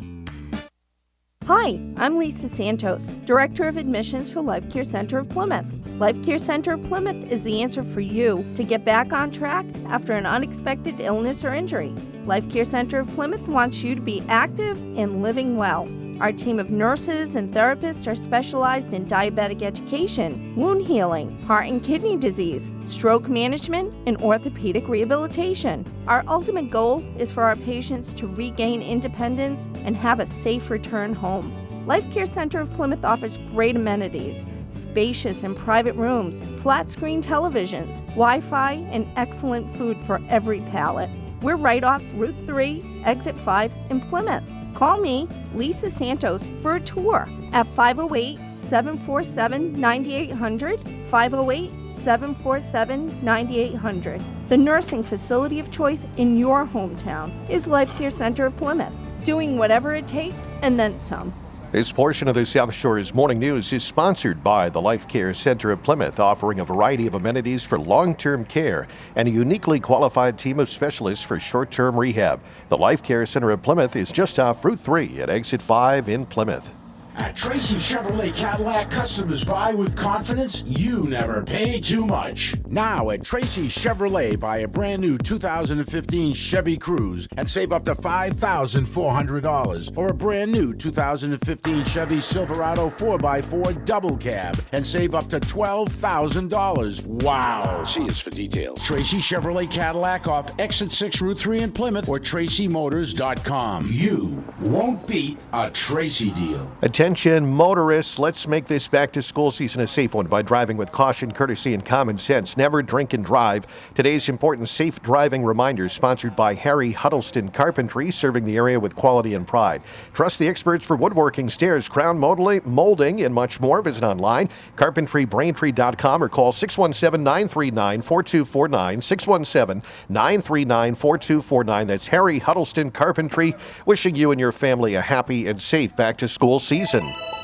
Hi, I'm Lisa Santos, Director of Admissions for Life Care Center of Plymouth. Life Care Center of Plymouth is the answer for you to get back on track after an unexpected illness or injury. Life Care Center of Plymouth wants you to be active and living well. Our team of nurses and therapists are specialized in diabetic education, wound healing, heart and kidney disease, stroke management, and orthopedic rehabilitation. Our ultimate goal is for our patients to regain independence and have a safe return home. Life Care Center of Plymouth offers great amenities, spacious and private rooms, flat-screen televisions, Wi-Fi, and excellent food for every palate. We're right off Route 3, Exit 5 in Plymouth. Call me, Lisa Santos, for a tour at 508-747-9800, 508-747-9800. The nursing facility of choice in your hometown is Life Care Center of Plymouth, doing whatever it takes and then some. This portion of the South Shore's Morning News is sponsored by the Life Care Center of Plymouth, offering a variety of amenities for long-term care and a uniquely qualified team of specialists for short-term rehab. The Life Care Center of Plymouth is just off Route 3 at Exit 5 in Plymouth. At Tracy Chevrolet Cadillac, customers buy with confidence. You never pay too much. Now at Tracy Chevrolet, buy a brand new 2015 Chevy Cruze and save up to $5,400. Or a brand new 2015 Chevy Silverado 4x4 Double Cab and save up to $12,000. Wow. See us for details. Tracy Chevrolet Cadillac off Exit 6 Route 3 in Plymouth or TracyMotors.com. You won't beat a Tracy deal. Attention motorists, let's make this back to school season a safe one by driving with caution, courtesy, and common sense. Never drink and drive. Today's important safe driving reminders sponsored by Harry Huddleston Carpentry, serving the area with quality and pride. Trust the experts for woodworking, stairs, crown molding, and much more. Visit online, carpentrybraintree.com, or call 617-939-4249, 617-939-4249. That's Harry Huddleston Carpentry, wishing you and your family a happy and safe back to school season.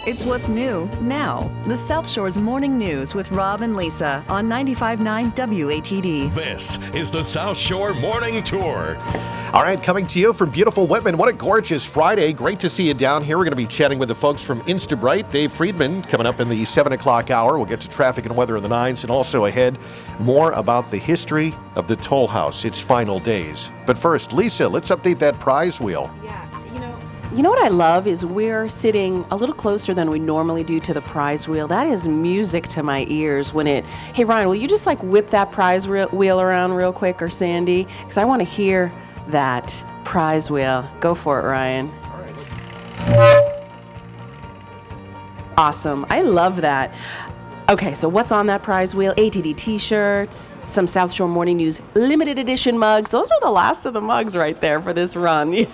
It's what's new now. The South Shore's Morning News with Rob and Lisa on 95.9 WATD. This is the South Shore Morning Tour. All right, coming to you from beautiful Whitman. What a gorgeous Friday. Great to see you down here. We're going to be chatting with the folks from InstaBrite. Dave Friedman coming up in the 7 o'clock hour. We'll get to traffic and weather in the 9s, and also ahead, more about the history of the Toll House, its final days. But first, Lisa, let's update that prize wheel. You know what I love is we're sitting a little closer than we normally do to the prize wheel. That is music to my ears when it, hey Ryan, will you just like whip that prize wheel around real quick, or Sandy? Because I want to hear that prize wheel. Go for it, Ryan. Awesome. I love that. Okay, so what's on that prize wheel? ATD t-shirts, some South Shore Morning News limited edition mugs. Those are the last of the mugs right there for this run.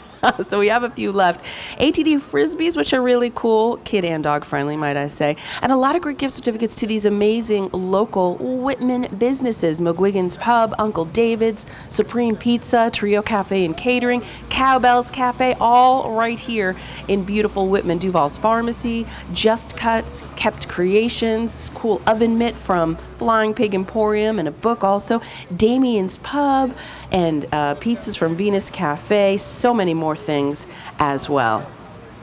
So we have a few left. ATD Frisbees, which are really cool, kid and dog friendly, might I say. And a lot of great gift certificates to these amazing local Whitman businesses. McGuigan's Pub, Uncle David's, Supreme Pizza, Trio Cafe and Catering, Cowbell's Cafe, all right here in beautiful Whitman. Duval's Pharmacy, Just Cuts, Kept Creations, cool oven mitt from Flying Pig Emporium, and a book also. Damien's Pub, and pizzas from Venus Cafe. So many more things as well.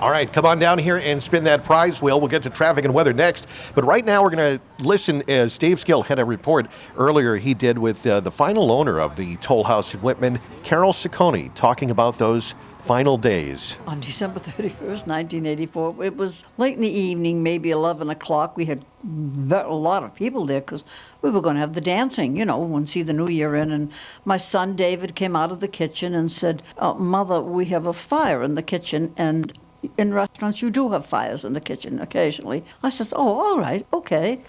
All right, come on down here and spin that prize wheel. We'll get to traffic and weather next. But right now we're going to listen, as Dave Skill had a report earlier he did with the final owner of the Toll House in Whitman, Carol Ciccone, talking about those final days. On December 31st, 1984, it was late in the evening, maybe 11 o'clock. We had a lot of people there because we were going to have the dancing, and see the new year in. And my son David came out of the kitchen and said, Mother, we have a fire in the kitchen, and in restaurants you do have fires in the kitchen occasionally. I said, oh, all right, okay.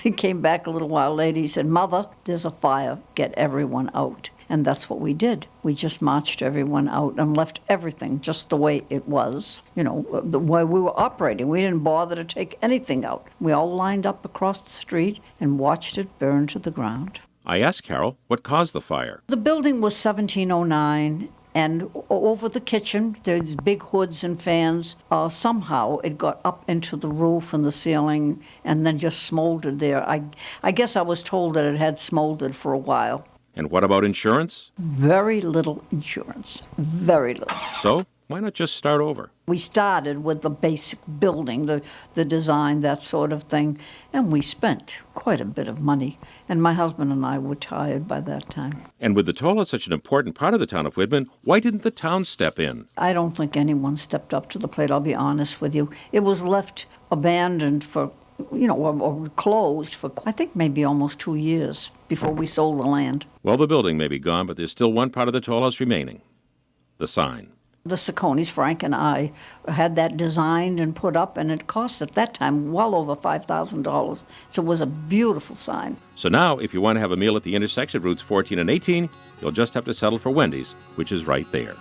He came back a little while later. He said, Mother, there's a fire. Get everyone out. And that's what we did. We just marched everyone out and left everything just the way it was, the way we were operating. We didn't bother to take anything out. We all lined up across the street and watched it burn to the ground. I asked Carol what caused the fire. The building was 1709, and over the kitchen, there's big hoods and fans. Somehow it got up into the roof and the ceiling and then just smoldered there. I guess I was told that it had smoldered for a while. And what about insurance? Very little insurance. Very little. So, why not just start over? We started with the basic building, the design, that sort of thing, and we spent quite a bit of money. And my husband and I were tired by that time. And with the toll as such an important part of the town of Whitman, why didn't the town step in? I don't think anyone stepped up to the plate, I'll be honest with you. It was left abandoned for, or closed for, I think, maybe almost 2 years before we sold the land. Well, the building may be gone, but there's still one part of the toll house remaining. The sign. The Ciccones, Frank and I, had that designed and put up, and it cost at that time well over $5,000. So it was a beautiful sign. So now, if you want to have a meal at the intersection of routes 14 and 18, you'll just have to settle for Wendy's, which is right there.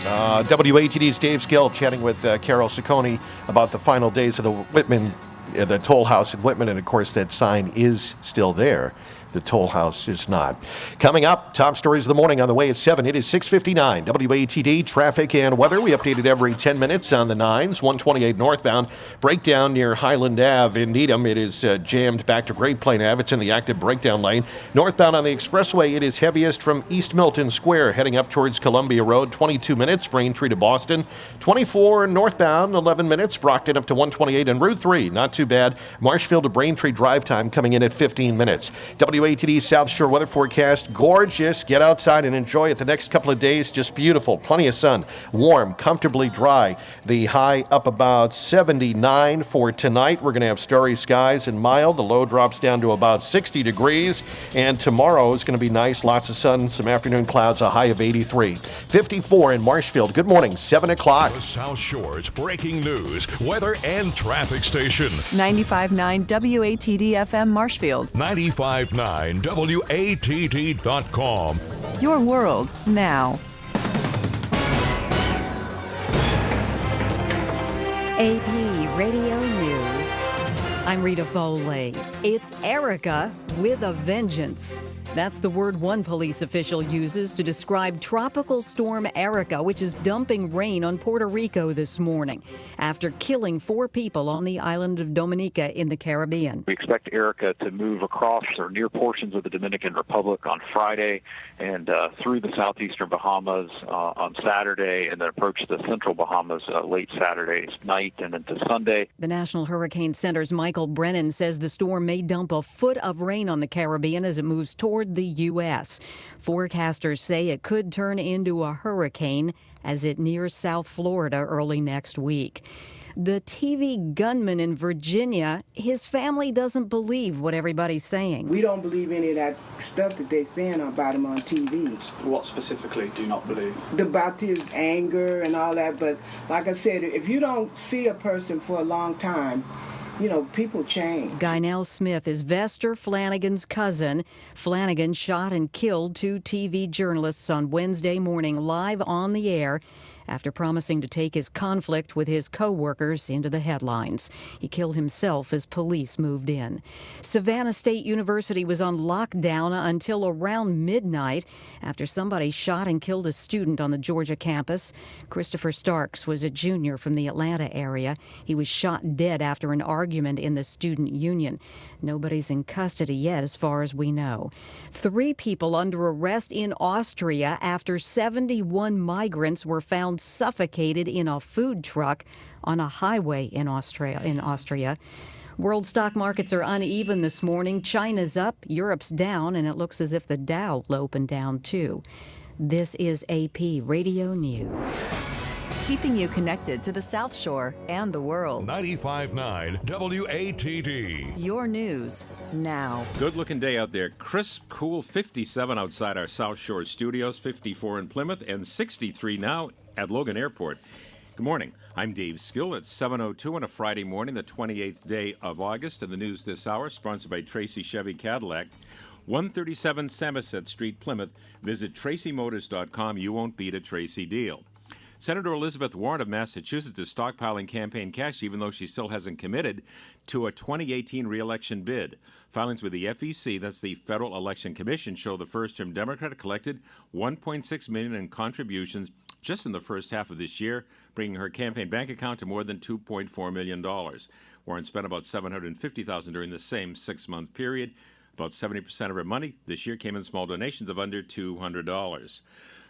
WATD's Dave Skill chatting with Carol Ciccone about the final days of the Whitman, the Toll House in Whitman, and of course that sign is still there. The toll house is not. Coming up, top stories of the morning on the way at 7. It is 6:59. WATD traffic and weather. We update it every 10 minutes on the 9s. 128 northbound. Breakdown near Highland Ave in Needham. It is jammed back to Great Plain Ave. It's in the active breakdown lane. Northbound on the expressway, it is heaviest from East Milton Square heading up towards Columbia Road. 22 minutes. Braintree to Boston. 24 northbound. 11 minutes. Brockton up to 128 and Route 3. Not too bad. Marshfield to Braintree drive time coming in at 15 minutes. WATD South Shore weather forecast. Gorgeous. Get outside and enjoy it the next couple of days. Just beautiful. Plenty of sun. Warm. Comfortably dry. The high up about 79 for tonight. We're going to have starry skies and mild. The low drops down to about 60 degrees. And tomorrow is going to be nice. Lots of sun. Some afternoon clouds. A high of 83. 54 in Marshfield. Good morning. 7 o'clock. The South Shore's breaking news, weather, and traffic station. 95.9 WATD-FM Marshfield. 95.9 WATD.com. Your world now. AP Radio News. I'm Rita Foley. It's Erica with a vengeance. That's the word one police official uses to describe Tropical Storm Erica, which is dumping rain on Puerto Rico this morning after killing 4 people on the island of Dominica in the Caribbean. We expect Erica to move across or near portions of the Dominican Republic on Friday and through the southeastern Bahamas on Saturday, and then approach the central Bahamas late Saturday night and into Sunday. The National Hurricane Center's Michael Brennan says the storm may dump a foot of rain on the Caribbean as it moves toward the U.S. Forecasters say it could turn into a hurricane as it nears South Florida early next week. The TV gunman in Virginia, his family doesn't believe what everybody's saying. We don't believe any of that stuff that they're saying about him on TV. What specifically do you not believe? About his anger and all that, but like I said, if you don't see a person for a long time, you know, people change. Guynell Smith is Vester Flanagan's cousin. Flanagan shot and killed 2 TV journalists on Wednesday morning live on the air after promising to take his conflict with his co-workers into the headlines. He killed himself as police moved in. Savannah State University was on lockdown until around midnight after somebody shot and killed a student on the Georgia campus. Christopher Starks was a junior from the Atlanta area. He was shot dead after an argument in the student union. Nobody's in custody yet, as far as we know. 3 people under arrest in Austria after 71 migrants were found suffocated in a food truck on a highway in Austria. World stock markets are uneven this morning. China's up, Europe's down, and it looks as if the Dow will open down too. This is AP Radio News. Keeping you connected to the South Shore and the world. 95.9 WATD. Your news now. Good looking day out there. Crisp, cool 57 outside our South Shore studios, 54 in Plymouth, and 63 now at Logan Airport. Good morning. I'm Dave Skill. It's 7:02 on a Friday morning, the 28th day of August. And the news this hour, sponsored by Tracy Chevy Cadillac. 137 Samoset Street, Plymouth. Visit tracymotors.com. You won't beat a Tracy deal. Senator Elizabeth Warren of Massachusetts is stockpiling campaign cash, even though she still hasn't committed to a 2018 re-election bid. Filings with the FEC, that's the Federal Election Commission, show the first-term Democrat collected $1.6 million in contributions just in the first half of this year, bringing her campaign bank account to more than $2.4 million. Warren spent about $750,000 during the same 6-month period. About 70% of her money this year came in small donations of under $200.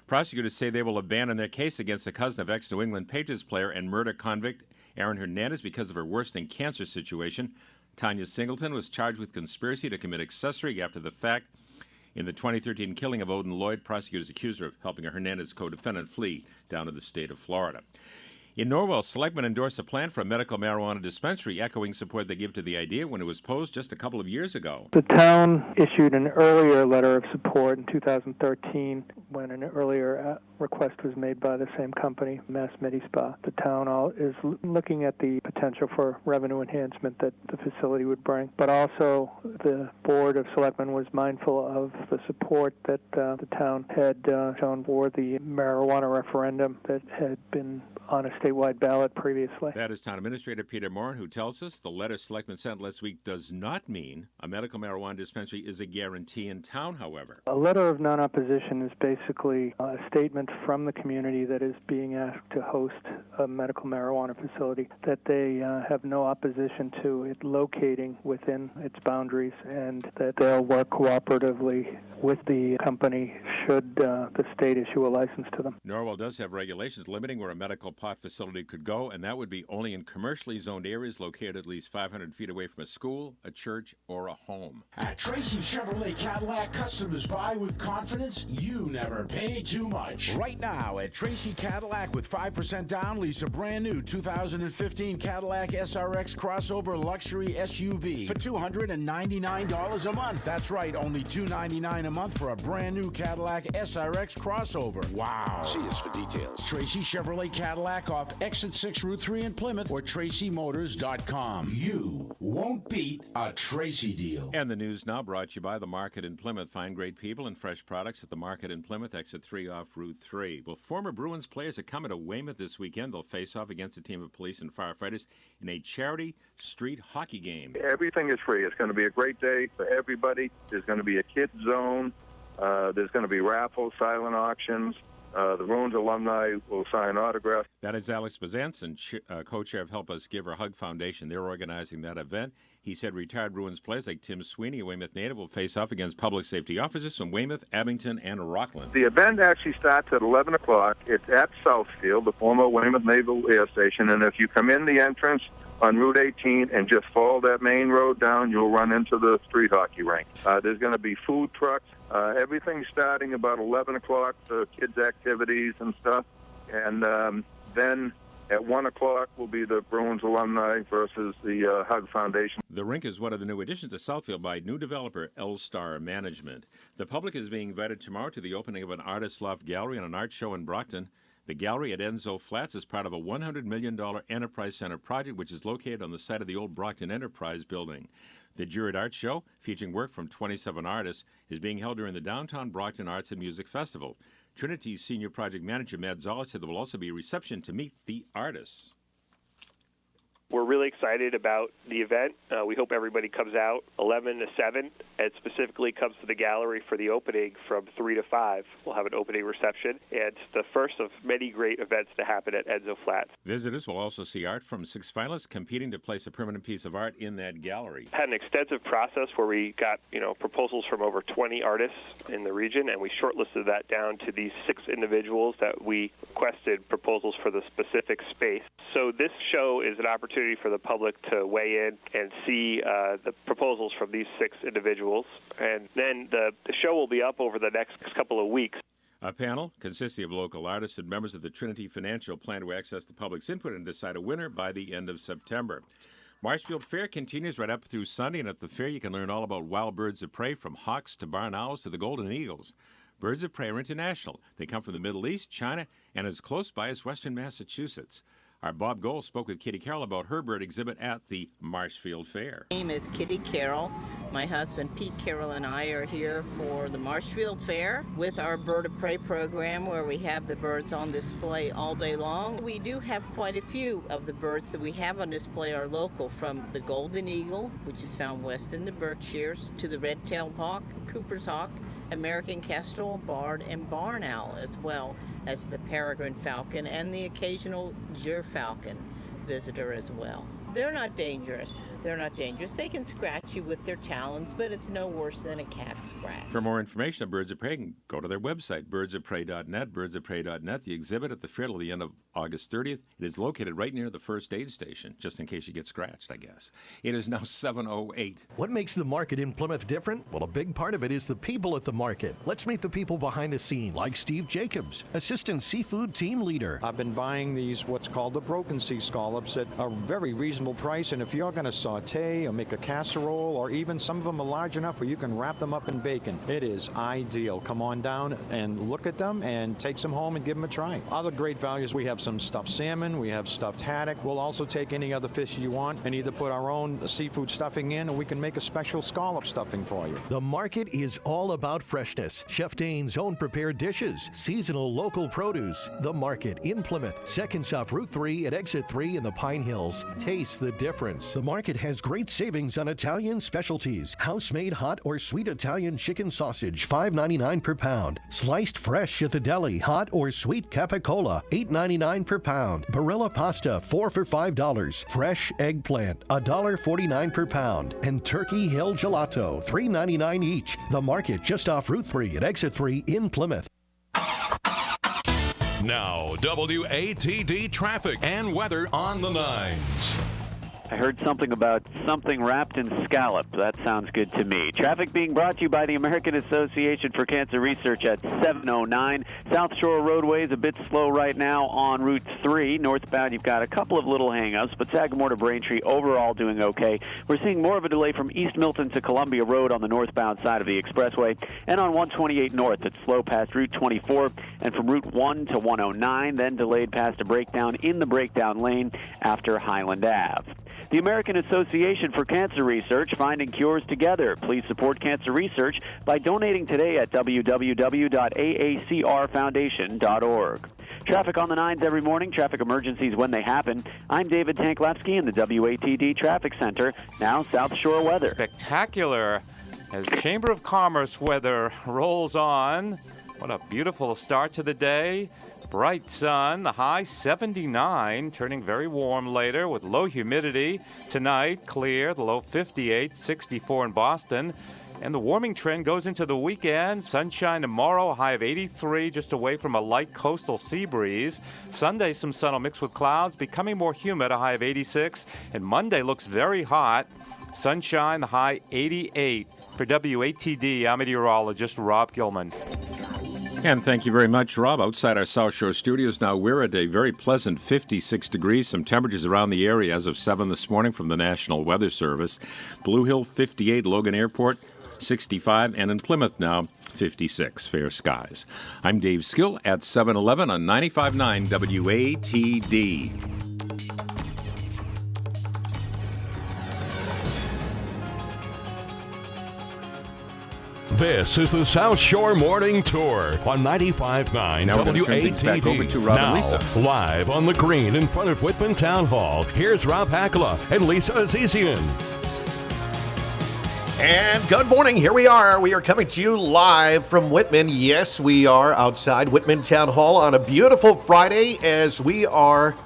Prosecutors say they will abandon their case against the cousin of ex-New England Patriots player and murder convict Aaron Hernandez because of her worsening cancer situation. Tanya Singleton was charged with conspiracy to commit accessory after the fact in the 2013 killing of Odin Lloyd. Prosecutors accused her of helping a Hernandez co-defendant flee down to the state of Florida. In Norwell, selectmen endorsed a plan for a medical marijuana dispensary, echoing support they give to the idea when it was posed just a couple of years ago. The town issued an earlier letter of support in 2013 when an earlier request was made by the same company, Mass Medispa. The town is looking at the potential for revenue enhancement that the facility would bring, but also the Board of Selectmen was mindful of the support that the town had shown for the marijuana referendum that had been on a state statewide ballot previously. That is Town Administrator Peter Moran, who tells us the letter Selectmen sent last week does not mean a medical marijuana dispensary is a guarantee in town, however. A letter of non-opposition is basically a statement from the community that is being asked to host a medical marijuana facility, that they have no opposition to it locating within its boundaries, and that they'll work cooperatively with the company should the state issue a license to them. Norwell does have regulations limiting where a medical pot facility could go, and that would be only in commercially zoned areas located at least 500 feet away from a school, a church, or a home. At Tracy Chevrolet Cadillac, customers buy with confidence. You never pay too much. Right now at Tracy Cadillac with 5% down, lease a brand new 2015 Cadillac SRX crossover luxury SUV for $299 a month. That's right, only $299 a month for a brand new Cadillac SRX crossover. Wow. See us for details. Tracy Chevrolet Cadillac off Exit 6 Route 3 in Plymouth or TracyMotors.com. You won't beat a Tracy deal. And the news now brought to you by the Market in Plymouth. Find great people and fresh products at the Market in Plymouth, Exit 3 off Route 3. Well, former Bruins players are coming to Weymouth this weekend. They'll face off against a team of police and firefighters in a charity street hockey game. Everything is free. It's going to be a great day for everybody. There's going to be a kids zone. There's going to be raffles, silent auctions. The Bruins alumni will sign autographs. That is Alex Bazanson, co-chair of Help Us Give Her Hug Foundation. They're organizing that event. He said retired Bruins players like Tim Sweeney, a Weymouth native, will face off against public safety officers from Weymouth, Abington, and Rockland. The event actually starts at 11 o'clock. It's at Southfield, the former Weymouth Naval Air Station, and if you come in the entrance on Route 18 and just follow that main road down, you'll run into the street hockey rink. There's going to be food trucks. Everything starting about 11 o'clock, the kids' activities and stuff. And then at 1 o'clock will be the Bruins alumni versus the Hug Foundation. The rink is one of the new additions to Southfield by new developer L-Star Management. The public is being invited tomorrow to the opening of an Artist Loft Gallery and an art show in Brockton. The gallery at Enzo Flats is part of a $100 million Enterprise Center project, which is located on the site of the old Brockton Enterprise building. The Juried Art Show, featuring work from 27 artists, is being held during the Downtown Brockton Arts and Music Festival. Trinity's senior project manager, Matt Zolla, said there will also be a reception to meet the artists. We're really excited about the event. We hope everybody comes out 11 to 7 and specifically comes to the gallery for the opening from 3 to 5. We'll have an opening reception, and it's the first of many great events to happen at Enzo Flats. Visitors will also see art from 6 finalists competing to place a permanent piece of art in that gallery. Had an extensive process where we got proposals from over 20 artists in the region, and we shortlisted that down to these 6 individuals that we requested proposals for the specific space. So this show is an opportunity for the public to weigh in and see the proposals from these 6 individuals. And then the show will be up over the next couple of weeks. A panel consisting of local artists and members of the Trinity Financial plan to access the public's input and decide a winner by the end of September. Marshfield Fair continues right up through Sunday, and at the fair you can learn all about wild birds of prey, from hawks to barn owls to the golden eagles. Birds of prey are international. They come from the Middle East, China, and as close by as Western Massachusetts. Our Bob Gold spoke with Kitty Carroll about her bird exhibit at the Marshfield Fair. My name is Kitty Carroll. My husband Pete Carroll and I are here for the Marshfield Fair with our Bird of Prey program, where we have the birds on display all day long. We do have quite a few of the birds that we have on display are local, from the golden eagle, which is found west in the Berkshires, to the red-tailed hawk, Cooper's hawk, American kestrel, barred, and barn owl, as well as the peregrine falcon and the occasional gerfalcon visitor as well. They're not dangerous. They're not dangerous. They can scratch you with their talons, but it's no worse than a cat scratch. For more information on Birds of Prey, go to their website, birdsofprey.net, birdsofprey.net. The exhibit at the fair till the end of August 30th. It is located right near the first aid station, just in case you get scratched, I guess. It is now 7:08. What makes the market in Plymouth different? Well, a big part of it is the people at the market. Let's meet the people behind the scenes, like Steve Jacobs, Assistant Seafood Team Leader. I've been buying these, what's called the broken sea scallops, at a very reasonable reasonable price. And if you're going to saute or make a casserole, or even some of them are large enough where you can wrap them up in bacon, it is ideal. Come on down and look at them and take some home and give them a try. Other great values, we have some stuffed salmon, we have stuffed haddock. We'll also take any other fish you want and either put our own seafood stuffing in, or we can make a special scallop stuffing for you. The market is all about freshness. Chef Dane's own prepared dishes, seasonal local produce. The Market in Plymouth, seconds off Route 3 at Exit 3 in the Pine Hills. Taste the difference. The Market has great savings on Italian specialties. House-made hot or sweet Italian chicken sausage, $5.99 per pound. Sliced fresh at the deli, hot or sweet capicola, $8.99 per pound. Barilla pasta, 4 for $5. Fresh eggplant, $1.49 per pound. And Turkey Hill gelato, $3.99 each. The Market just off Route 3 at Exit 3 in Plymouth. Now, WATD traffic and weather on the 9s. I heard something about something wrapped in scallop. That sounds good to me. Traffic being brought to you by the American Association for Cancer Research at 709. South Shore roadway is a bit slow right now on Route 3. Northbound, you've got a couple of little hang-ups, but Sagamore to Braintree overall doing okay. We're seeing more of a delay from East Milton to Columbia Road on the northbound side of the expressway, and on 128 North, it's slow past Route 24, and from Route 1 to 109, then delayed past a breakdown in the breakdown lane after Highland Ave. The American Association for Cancer Research, finding cures together. Please support cancer research by donating today at www.aacrfoundation.org. Traffic on the 9s every morning, traffic emergencies when they happen. I'm David Tanklapsky in the WATD Traffic Center. Now, South Shore weather. Spectacular as Chamber of Commerce weather rolls on. What a beautiful start to the day. Bright sun, the high 79, turning very warm later with low humidity. Tonight, clear, the low 58, 64 in Boston. And the warming trend goes into the weekend. Sunshine tomorrow, a high of 83, just away from a light coastal sea breeze. Sunday, some sun will mix with clouds, becoming more humid, a high of 86. And Monday looks very hot. Sunshine, the high 88. For WATD, I'm meteorologist Rob Gilman. And thank you very much, Rob. Outside our South Shore studios now, we're at a very pleasant 56 degrees. Some temperatures around the area as of 7 this morning from the National Weather Service. Blue Hill, 58. Logan Airport, 65. And in Plymouth now, 56. Fair skies. I'm Dave Skill at 7-Eleven on 95.9 WATD. This is the South Shore Morning Tour on 95.9 WATD. Now, live on the green in front of Whitman Town Hall, here's Rob Hakala and Lisa Azizian. And good morning. Here we are. We are coming to you live from Whitman. Yes, we are outside Whitman Town Hall on a beautiful Friday as we are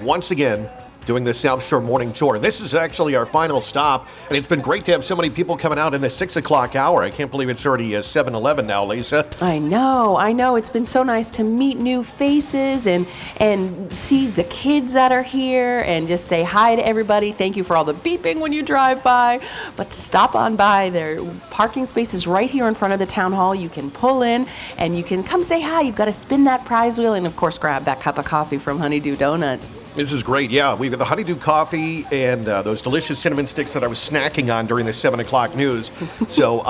once again doing the South Shore Morning Tour. This is actually our final stop, and it's been great to have so many people coming out in the 6 o'clock hour. I can't believe it's already 7-Eleven now, Lisa. I know. It's been so nice to meet new faces and see the kids that are here and just say hi to everybody. Thank you for all the beeping when you drive by, but stop on by. There are parking spaces right here in front of the town hall. You can pull in and you can come say hi. You've got to spin that prize wheel and, of course, grab that cup of coffee from Honeydew Donuts. This is great. Yeah, we've got the Honeydew coffee and those delicious cinnamon sticks that I was snacking on during the 7 o'clock news. So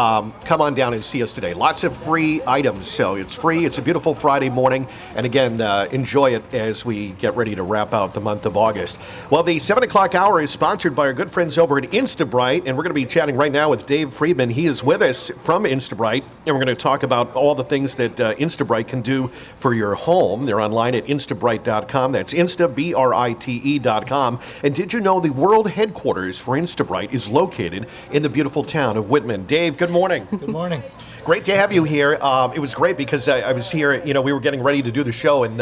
come on down and see us today. Lots of free items. So it's free. It's a beautiful Friday morning. And again, enjoy it as we get ready to wrap out the month of August. Well, the 7 o'clock hour is sponsored by our good friends over at Instabright. And we're going to be chatting right now with Dave Friedman. He is with us from Instabright. And we're going to talk about all the things that Instabright can do for your home. They're online at instabright.com. That's instabrite.com. And did you know the world headquarters for Instabright is located in the beautiful town of Whitman? Dave, good morning. Good morning. Great to have you here. It was great because I was here, we were getting ready to do the show, and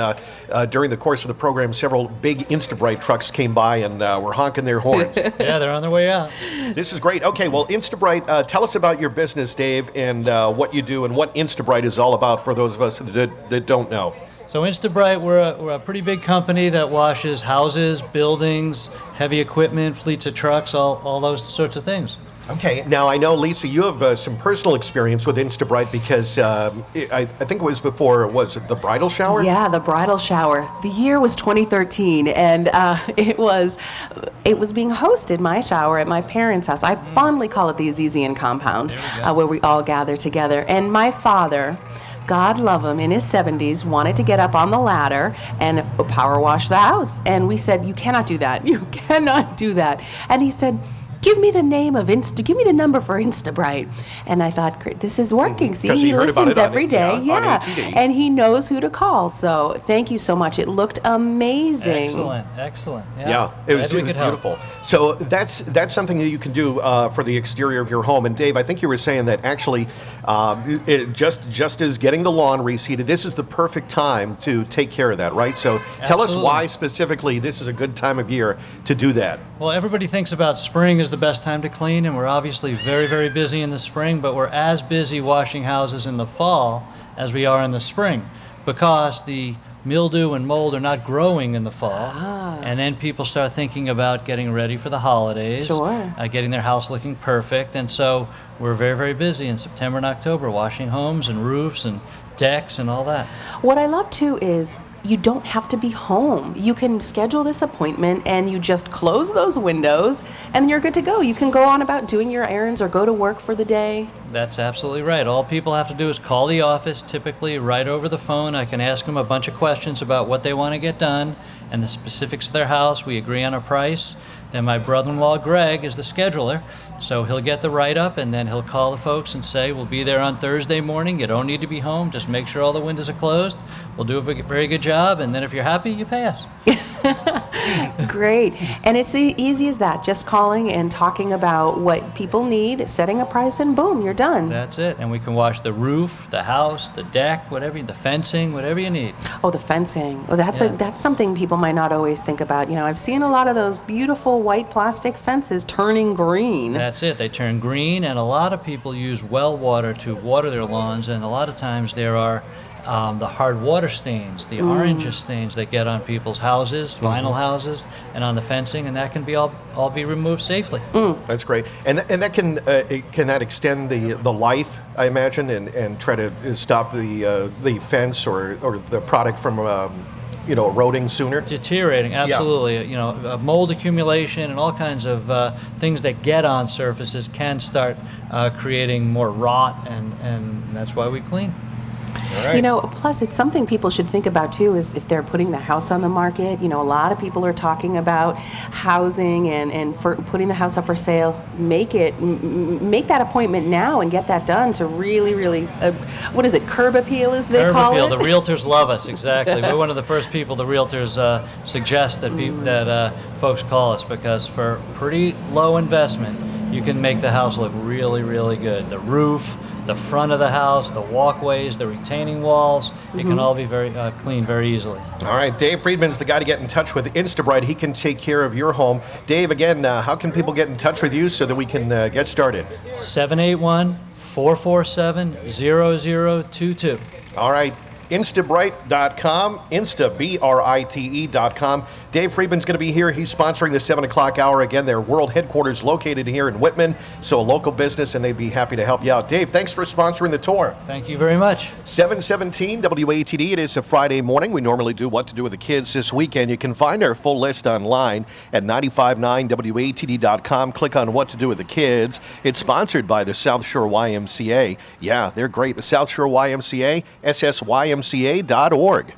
during the course of the program, several big Instabright trucks came by and were honking their horns. Yeah, they're on their way out. This is great. Okay, well, Instabright, tell us about your business, Dave, and what you do and what Instabright is all about for those of us that don't know. So Instabright, we're a pretty big company that washes houses, buildings, heavy equipment, fleets of trucks, all those sorts of things. Okay, now I know, Lisa, you have some personal experience with InstaBright because I think it was the bridal shower? Yeah, the bridal shower. The year was 2013, and it was being hosted, my shower, at my parents' house. I fondly call it the Azizian compound, where we all gather together. And my father, God love him, in his 70s, wanted to get up on the ladder and power wash the house. And we said, you cannot do that. You cannot do that. And he said, give me the number for InstaBright. And I thought, great, this is working. See, he listens every day. On WATD. And he knows who to call. So thank you so much. It looked amazing. Excellent. Yeah, it was beautiful. So that's something that you can do for the exterior of your home. And Dave, I think you were saying that actually, just as getting the lawn reseeded, this is the perfect time to take care of that, right? So tell us why specifically this is a good time of year to do that. Well, everybody thinks about spring is the best time to clean, and we're obviously very, very busy in the spring, but we're as busy washing houses in the fall as we are in the spring, because the mildew and mold are not growing in the fall, and then people start thinking about getting ready for the holidays, getting their house looking perfect, and so we're very, very busy in September and October washing homes and roofs and decks and all that. What I love too is you don't have to be home. You can schedule this appointment and you just close those windows and you're good to go. You can go on about doing your errands or go to work for the day. That's absolutely right. All people have to do is call the office, typically right over the phone. I can ask them a bunch of questions about what they want to get done and the specifics of their house. We agree on a price. Then my brother-in-law, Greg, is the scheduler, so he'll get the write-up, and then he'll call the folks and say, we'll be there on Thursday morning. You don't need to be home. Just make sure all the windows are closed. We'll do a very good job, and then if you're happy, you pay us. Great. And it's easy as that, just calling and talking about what people need, setting a price, and boom, you're done. That's it. And we can wash the roof, the house, the deck, the fencing, whatever you need. Oh, the fencing. Oh, that's something people might not always think about. You know, I've seen a lot of those beautiful white plastic fences turning green. That's it. They turn green, and a lot of people use well water to water their lawns, and a lot of times there are the hard water stains, the orange stains that get on people's houses, vinyl houses, and on the fencing, and that can be all be removed safely. That's great. And that can that extend the life, I imagine, and try to stop the fence or the product from eroding sooner? Deteriorating, absolutely. Yeah. Mold accumulation and all kinds of things that get on surfaces can start creating more rot, and that's why we clean. Right. Plus it's something people should think about too, is if they're putting the house on the market. A lot of people are talking about housing and for putting the house up for sale. Make that appointment now and get that done to really, what is it, curb appeal as they call it? Curb appeal, the realtors love us, exactly. We're one of the first people the realtors suggest that folks call us, because for pretty low investment, you can make the house look really, really good. The roof, the front of the house, the walkways, the retaining walls, it can all be very clean very easily. All right, Dave Friedman's the guy to get in touch with InstaBright. He can take care of your home. Dave, again, how can people get in touch with you so that we can get started? 781-447-0022. All right. Instabright.com, Insta-B-R-I-T-E.com. Dave Friedman's going to be here. He's sponsoring the 7 o'clock hour. Again, their world headquarters located here in Whitman, so a local business, and they'd be happy to help you out. Dave, thanks for sponsoring the tour. Thank you very much. 7:17 WATD. It is a Friday morning. We normally do What to Do with the Kids this weekend. You can find our full list online at 959WATD.com. Click on What to Do with the Kids. It's sponsored by the South Shore YMCA. Yeah, they're great. The South Shore YMCA, SSYMCA.org.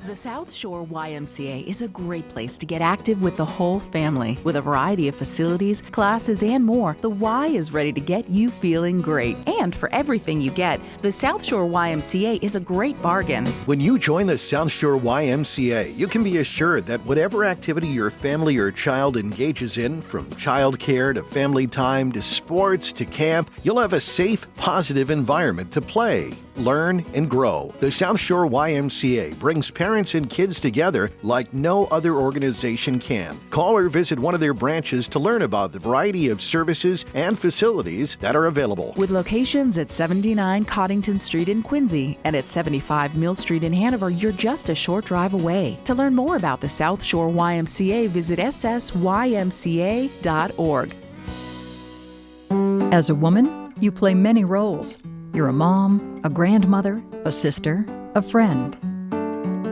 The South Shore YMCA is a great place to get active with the whole family. With a variety of facilities, classes, and more, the Y is ready to get you feeling great. And for everything you get, the South Shore YMCA is a great bargain. When you join the South Shore YMCA, you can be assured that whatever activity your family or child engages in, from childcare to family time to sports to camp, you'll have a safe, positive environment to play, learn, and grow. The South Shore YMCA brings parents and kids together like no other organization can. Call or visit one of their branches to learn about the variety of services and facilities that are available. With locations at 79 Coddington Street in Quincy and at 75 Mill Street in Hanover, you're just a short drive away. To learn more about the South Shore YMCA, visit ssymca.org. As a woman, you play many roles. You're a mom, a grandmother, a sister, a friend.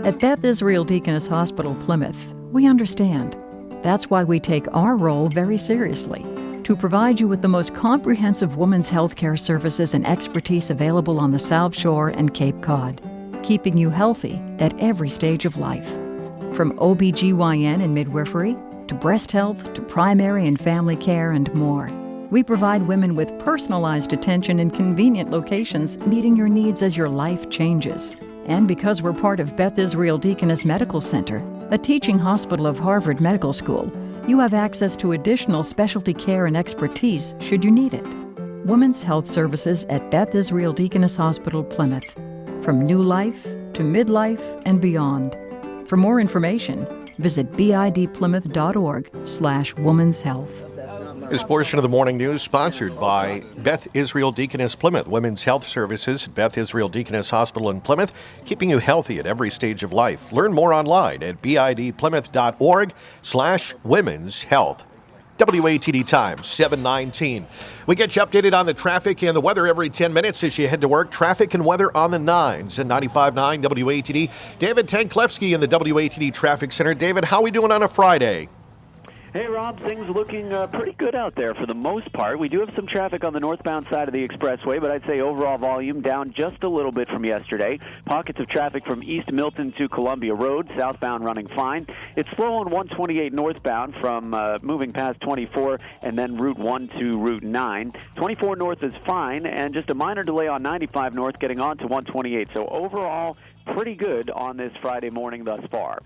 At Beth Israel Deaconess Hospital, Plymouth, we understand. That's why we take our role very seriously, to provide you with the most comprehensive women's health care services and expertise available on the South Shore and Cape Cod, keeping you healthy at every stage of life. From OBGYN and midwifery, to breast health, to primary and family care, and more. We provide women with personalized attention in convenient locations, meeting your needs as your life changes. And because we're part of Beth Israel Deaconess Medical Center, a teaching hospital of Harvard Medical School, you have access to additional specialty care and expertise should you need it. Women's health services at Beth Israel Deaconess Hospital, Plymouth. From new life to midlife and beyond. For more information, visit bidplymouth.org/women's health. This portion of the morning news sponsored by Beth Israel Deaconess Plymouth, Women's Health Services at Beth Israel Deaconess Hospital in Plymouth, keeping you healthy at every stage of life. Learn more online at bidplymouth.org/women's health. WATD time, 7:19. We get you updated on the traffic and the weather every 10 minutes as you head to work. Traffic and weather on the 9s and 95.9 WATD. David Tanklevsky in the WATD Traffic Center. David, how are we doing on a Friday? Hey, Rob, things looking pretty good out there for the most part. We do have some traffic on the northbound side of the expressway, but I'd say overall volume down just a little bit from yesterday. Pockets of traffic from East Milton to Columbia Road, southbound running fine. It's slow on 128 northbound from moving past 24 and then Route 1 to Route 9. 24 north is fine, and just a minor delay on 95 north getting on to 128. So overall, pretty good on this Friday morning thus far.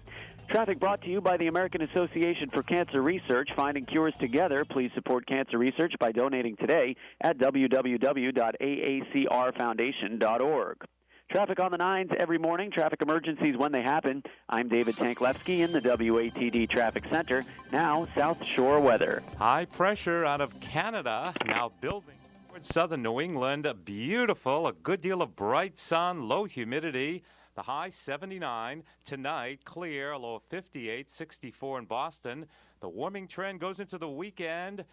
Traffic brought to you by the American Association for Cancer Research. Finding cures together. Please support cancer research by donating today at www.aacrfoundation.org. Traffic on the 9s every morning. Traffic emergencies when they happen. I'm David Tanklevsky in the WATD Traffic Center. Now, South Shore weather. High pressure out of Canada, now building towards southern New England. Beautiful, a good deal of bright sun, low humidity. The high 79 tonight, clear, a low of 58, 64 in Boston. The warming trend goes into the weekend.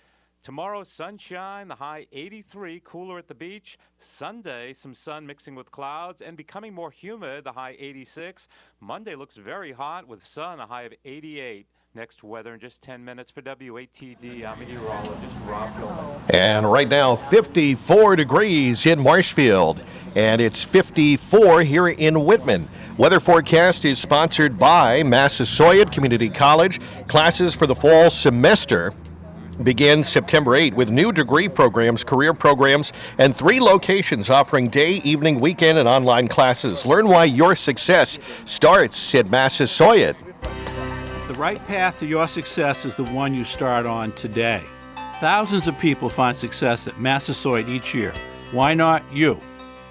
Tomorrow, sunshine, the high 83, cooler at the beach. Sunday, some sun mixing with clouds and becoming more humid, the high 86. Monday looks very hot with sun, a high of 88. Next weather in just 10 minutes for WATD. I'm meteorologist Rob Hillman. And right now, 54 degrees in Marshfield. And it's 54 here in Whitman. Weather forecast is sponsored by Massasoit Community College. Classes for the fall semester begin September 8 with new degree programs, career programs, and 3 locations offering day, evening, weekend, and online classes. Learn why your success starts at Massasoit. The right path to your success is the one you start on today. Thousands of people find success at Massasoit each year. Why not you?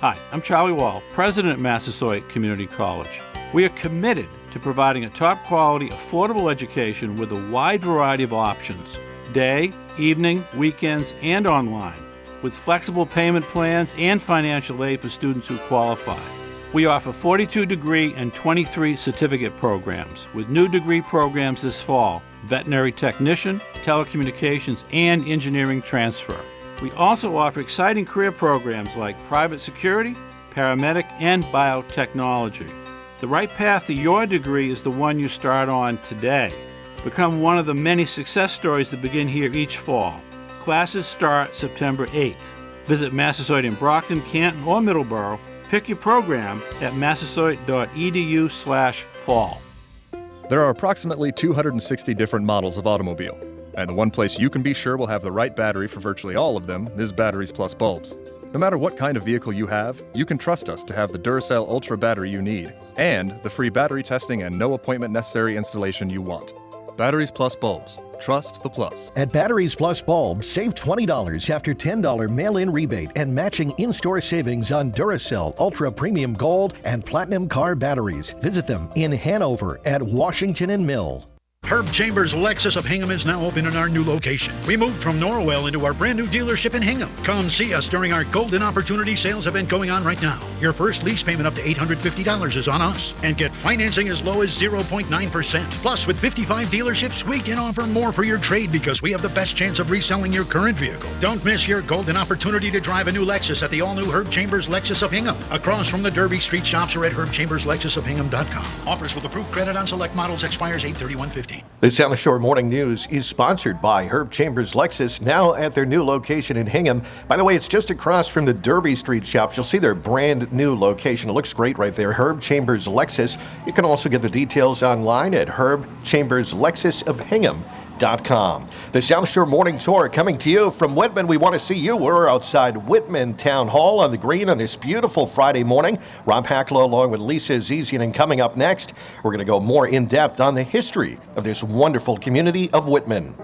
Hi, I'm Charlie Wall, president at Massasoit Community College. We are committed to providing a top-quality, affordable education with a wide variety of options, day, evening, weekends, and online, with flexible payment plans and financial aid for students who qualify. We offer 42 degree and 23 certificate programs, with new degree programs this fall, veterinary technician, telecommunications, and engineering transfer. We also offer exciting career programs like private security, paramedic, and biotechnology. The right path to your degree is the one you start on today. Become one of the many success stories that begin here each fall. Classes start September 8th. Visit Massasoit in Brockton, Canton, or Middleborough. Pick your program at massasoit.edu/fall. There are approximately 260 different models of automobile. And the one place you can be sure will have the right battery for virtually all of them is Batteries Plus Bulbs. No matter what kind of vehicle you have, you can trust us to have the Duracell Ultra battery you need and the free battery testing and no appointment necessary installation you want. Batteries Plus Bulbs. Trust the plus. At Batteries Plus Bulbs, save $20 after $10 mail-in rebate and matching in-store savings on Duracell Ultra Premium Gold and Platinum car batteries. Visit them in Hanover, at Washington and Mill. Herb Chambers Lexus of Hingham is now open in our new location. We moved from Norwell into our brand new dealership in Hingham. Come see us during our Golden Opportunity Sales event going on right now. Your first lease payment up to $850 is on us. And get financing as low as 0.9%. Plus, with 55 dealerships, we can offer more for your trade because we have the best chance of reselling your current vehicle. Don't miss your golden opportunity to drive a new Lexus at the all-new Herb Chambers Lexus of Hingham. Across from the Derby Street shops or at herbchamberslexusofhingham.com. Offers with approved credit on select models expires 8/31/15. The South Shore Morning News is sponsored by Herb Chambers Lexus, now at their new location in Hingham. By the way, it's just across from the Derby Street shops. You'll see their brand new location. It looks great right there, Herb Chambers Lexus. You can also get the details online at herbchamberslexusofhingham.com. The South Shore Morning Tour coming to you from Whitman. We want to see you. We're outside Whitman Town Hall on the green on this beautiful Friday morning. Rob Hakala along with Lisa Azizian, and coming up next, we're going to go more in depth on the history of this wonderful community of Whitman.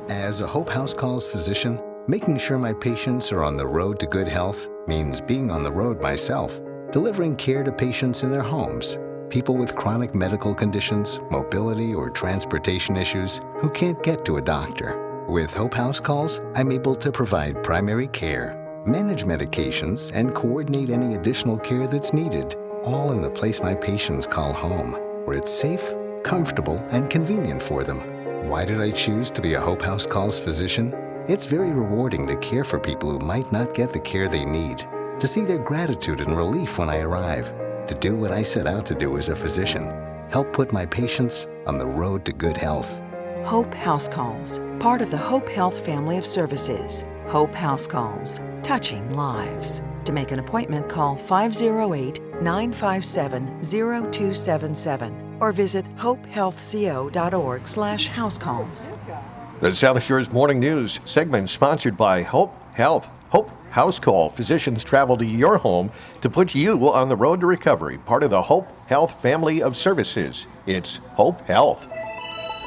As a Hope House Calls physician, making sure my patients are on the road to good health means being on the road myself, delivering care to patients in their homes. People with chronic medical conditions, mobility, or transportation issues who can't get to a doctor. With Hope House Calls, I'm able to provide primary care, manage medications, and coordinate any additional care that's needed, all in the place my patients call home, where it's safe, comfortable, and convenient for them. Why did I choose to be a Hope House Calls physician? It's very rewarding to care for people who might not get the care they need, to see their gratitude and relief when I arrive, to do what I set out to do as a physician, help put my patients on the road to good health. Hope House Calls, part of the Hope Health family of services. Hope House Calls, touching lives. To make an appointment, call 508-957-0277 or visit hopehealthco.org/housecalls. The South Shore's Morning News segment sponsored by Hope Health. Hope House Call. Physicians travel to your home to put you on the road to recovery. Part of the Hope Health family of services. It's Hope Health.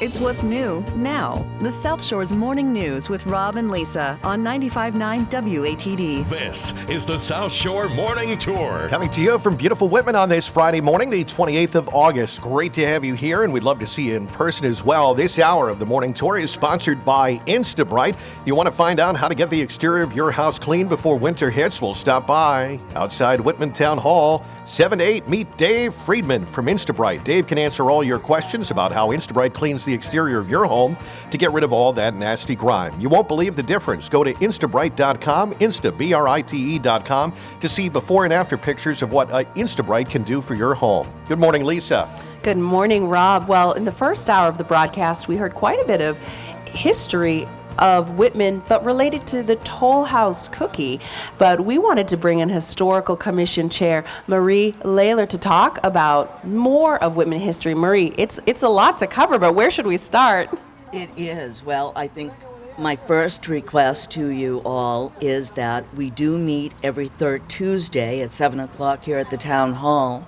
It's what's new now. The South Shore's Morning News with Rob and Lisa on 95.9 WATD. This is the South Shore Morning Tour. Coming to you from beautiful Whitman on this Friday morning, the 28th of August. Great to have you here, and we'd love to see you in person as well. This hour of the Morning Tour is sponsored by Instabright. You want to find out how to get the exterior of your house clean before winter hits? Well, stop by outside Whitman Town Hall, 7 to 8. Meet Dave Friedman from Instabright. Dave can answer all your questions about how Instabright cleans the exterior of your home to get rid of all that nasty grime. You won't believe the difference. Go to instabright.com, BRITE.com, to see before and after pictures of what Instabright can do for your home. Good morning, Lisa. Good morning, Rob. Well, in the first hour of the broadcast, we heard quite a bit of history of Whitman, but related to the Toll House cookie. But we wanted to bring in Historical Commission Chair Marie Layler to talk about more of Whitman history. Marie, it's a lot to cover, but where should we start? It is. Well, I think my first request to you all is that we do meet every third Tuesday at 7 o'clock here at the Town Hall.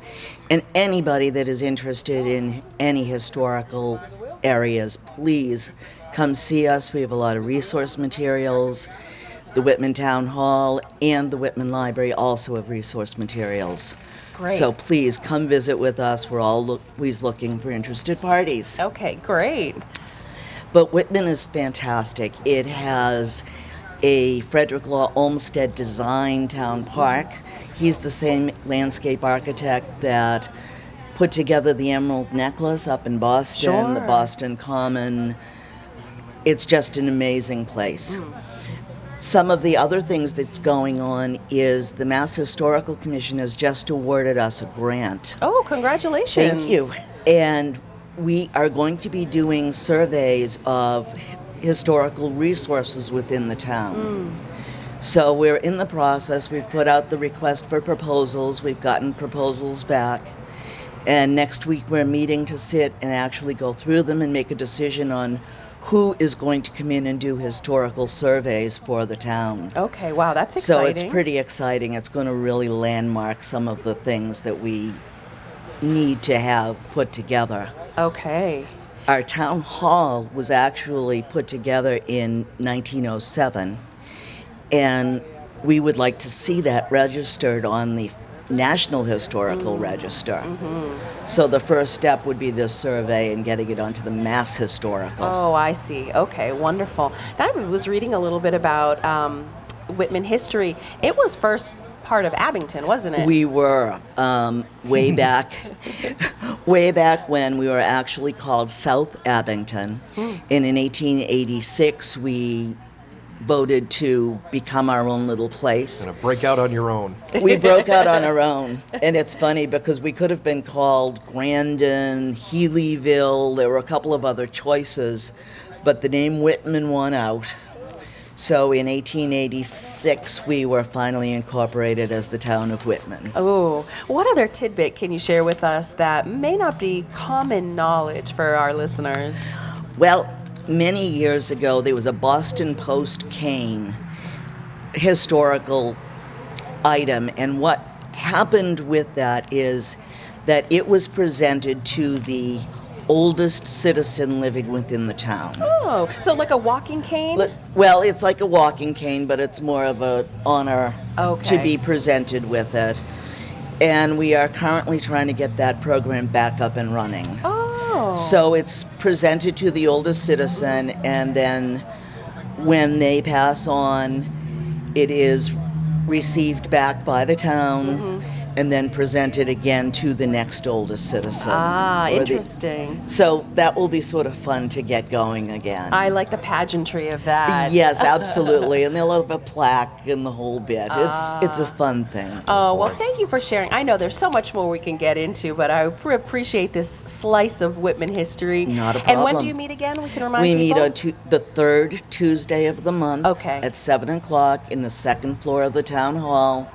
And anybody that is interested in any historical areas, please come see us. We have a lot of resource materials. The Whitman Town Hall and the Whitman Library also have resource materials. Great. So please come visit with us. We're always looking for interested parties. Okay, great. But Whitman is fantastic. It has a Frederick Law Olmsted design town park. He's the same landscape architect that put together the Emerald Necklace up in Boston, the Boston Common. It's just an amazing place. Some of the other things that's going on is the Mass Historical Commission has just awarded us a grant. Oh, congratulations. Thank you. And we are going to be doing surveys of historical resources within the town. So we're in the process. We've put out the request for proposals. We've gotten proposals back. And next week we're meeting to sit and actually go through them and make a decision on who is going to come in and do historical surveys for the town. Okay, wow, that's exciting. So it's pretty exciting. It's going to really landmark some of the things that we need to have put together. Okay. Our town hall was actually put together in 1907, and we would like to see that registered on the National Historical Register. Mm-hmm. So the first step would be this survey and getting it onto the Mass Historical. Oh, I see. Okay, wonderful. Now, I was reading a little bit about Whitman history. It was first part of Abington, wasn't it? We were way back when we were actually called South Abington. And in 1886, we voted to become our own little place. Gonna break out on your own. We broke out on our own. And it's funny because we could have been called Grandin, Healyville. There were a couple of other choices, but the name Whitman won out. So in 1886, we were finally incorporated as the town of Whitman. Oh, what other tidbit can you share with us that may not be common knowledge for our listeners? Well, many years ago, there was a Boston Post cane historical item, and what happened with that is that it was presented to the oldest citizen living within the town. Oh, so like a walking cane? Well, it's like a walking cane, but it's more of an honor to be presented with it. And we are currently trying to get that program back up and running. Oh. So it's presented to the oldest citizen, and then when they pass on, it is received back by the town and then presented again to the next oldest citizen. Ah, interesting. So that will be sort of fun to get going again. I like the pageantry of that. Yes, absolutely. And they'll have a plaque and the whole bit. It's a fun thing. Oh, well, thank you for sharing. I know there's so much more we can get into, but I appreciate this slice of Whitman history. Not a problem. And when do you meet again? We can remind We people. meet on the third Tuesday of the month at 7 o'clock in the second floor of the town hall.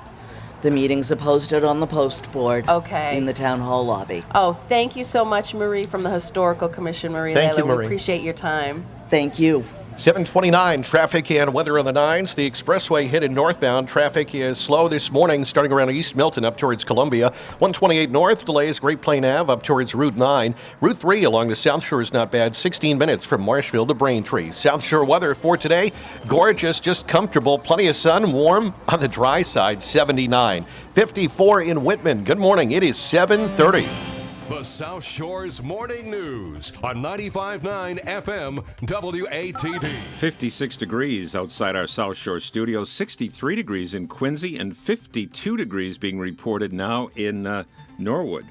The meetings are posted on the post board in the town hall lobby. Oh, thank you so much, Marie, from the Historical Commission. Marie Thank Layla, you, Marie. we appreciate your time. Thank you. 7:29, traffic and weather on the 9s. The expressway headed northbound. Traffic is slow this morning, starting around East Milton up towards Columbia. 128 north, delays Great Plain Ave up towards Route 9. Route 3 along the South Shore is not bad, 16 minutes from Marshfield to Braintree. South Shore weather for today, gorgeous, just comfortable. Plenty of sun, warm on the dry side, 79. 54 in Whitman. Good morning. It is 7:30. The South Shore's Morning News on 95.9 FM WATD. 56 degrees outside our South Shore studio, 63 degrees in Quincy, and 52 degrees being reported now in Norwood.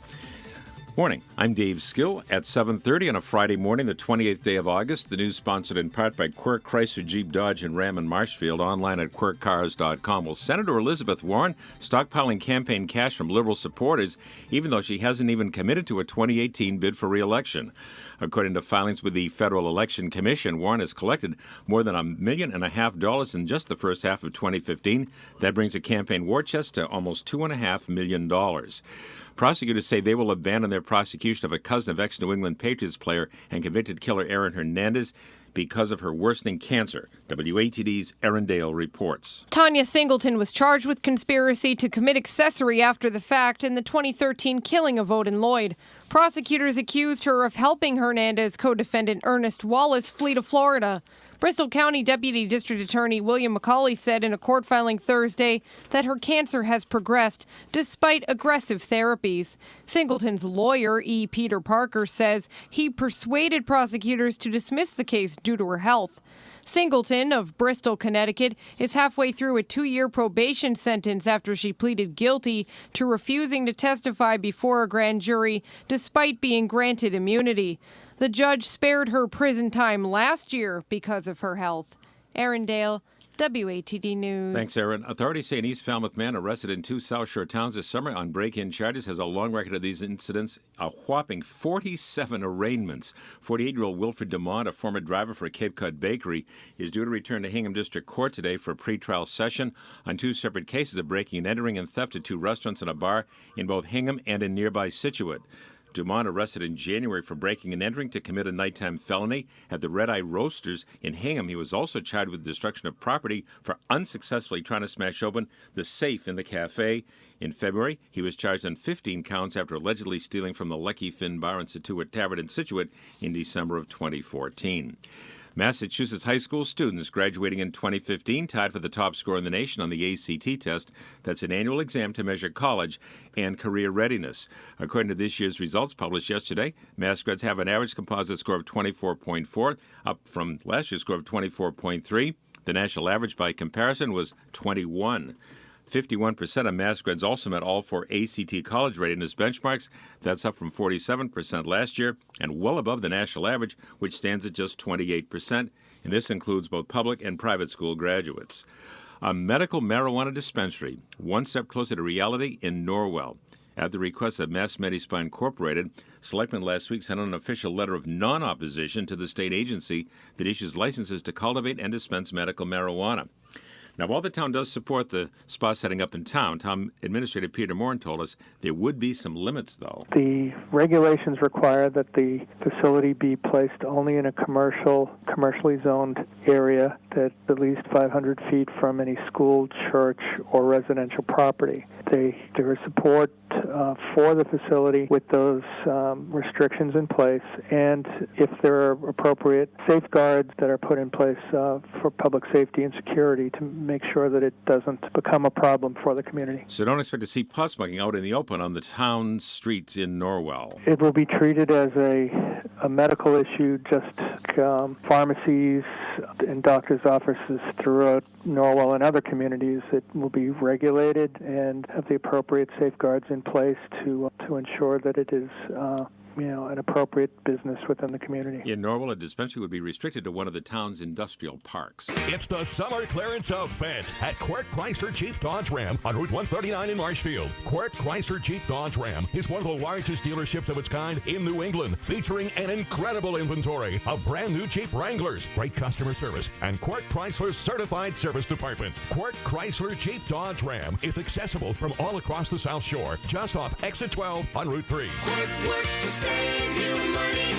Morning, I'm Dave Skill at 7:30 on a Friday morning, the 28th day of August. The news sponsored in part by Quirk Chrysler, Jeep, Dodge, and Ram in Marshfield, online at quirkcars.com. Well, Senator Elizabeth Warren stockpiling campaign cash from Liberal supporters, even though she hasn't even committed to a 2018 bid for re-election. According to filings with the Federal Election Commission, Warren has collected more than $1.5 million in just the first half of 2015. That brings a campaign war chest to almost $2.5 million. Prosecutors say they will abandon their prosecution of a cousin of ex-New England Patriots player and convicted killer Aaron Hernandez because of her worsening cancer. WATD's Erin Dale reports. Tanya Singleton was charged with conspiracy to commit accessory after the fact in the 2013 killing of Odin Lloyd. Prosecutors accused her of helping Hernandez co-defendant Ernest Wallace flee to Florida. Bristol County Deputy District Attorney William McCauley said in a court filing Thursday that her cancer has progressed despite aggressive therapies. Singleton's lawyer, E. Peter Parker, says he persuaded prosecutors to dismiss the case due to her health. Singleton of Bristol, Connecticut, is halfway through a 2-year probation sentence after she pleaded guilty to refusing to testify before a grand jury despite being granted immunity. The judge spared her prison time last year because of her health. Erin Dale, WATD News. Thanks, Aaron. Authorities say an East Falmouth man arrested in 2 South Shore towns this summer on break-in charges has a long record of these incidents, a whopping 47 arraignments. 48-year-old Wilfred DeMont, a former driver for Cape Cod Bakery, is due to return to Hingham District Court today for a pretrial session on 2 separate cases of breaking and entering and theft at 2 restaurants and a bar in both Hingham and in nearby Scituate. Dumont, arrested in January for breaking and entering to commit a nighttime felony at the Red Eye Roasters in Hingham. He was also charged with destruction of property for unsuccessfully trying to smash open the safe in the cafe. In February, he was charged on 15 counts after allegedly stealing from the Lucky Finn Bar and Scituate Tavern in Scituate in December of 2014. Massachusetts high school students graduating in 2015 tied for the top score in the nation on the ACT test. That's an annual exam to measure college and career readiness. According to this year's results published yesterday, Mass grads have an average composite score of 24.4, up from last year's score of 24.3. The national average by comparison was 21. 51% of Mass grads also met all four ACT college readiness benchmarks. That's up from 47% last year and well above the national average, which stands at just 28%. And this includes both public and private school graduates. A medical marijuana dispensary, one step closer to reality in Norwell. At the request of Mass Medispa Incorporated, Selectmen last week sent an official letter of non-opposition to the state agency that issues licenses to cultivate and dispense medical marijuana. Now, while the town does support the spa setting up in town, Town Administrator Peter Moran told us there would be some limits, though. The regulations require that the facility be placed only in a commercially zoned area that's at least 500 feet from any school, church, or residential property. There is support for the facility with those restrictions in place, and if there are appropriate safeguards that are put in place for public safety and security to make sure that it doesn't become a problem for the community. So don't expect to see pot smoking out in the open on the town streets in Norwell. It will be treated as a medical issue, just like pharmacies and doctors' offices throughout Norwell and other communities. It will be regulated and have the appropriate safeguards in place to ensure that it is an appropriate business within the community. In Norwell, a dispensary would be restricted to one of the town's industrial parks. It's the summer clearance event at Quirk Chrysler Jeep Dodge Ram on Route 139 in Marshfield. Quirk Chrysler Jeep Dodge Ram is one of the largest dealerships of its kind in New England, featuring an incredible inventory of brand new Jeep Wranglers, great customer service, and Quirk Chrysler's certified service department. Quirk Chrysler Jeep Dodge Ram is accessible from all across the South Shore, just off Exit 12 on Route 3. Quirk works to save you money.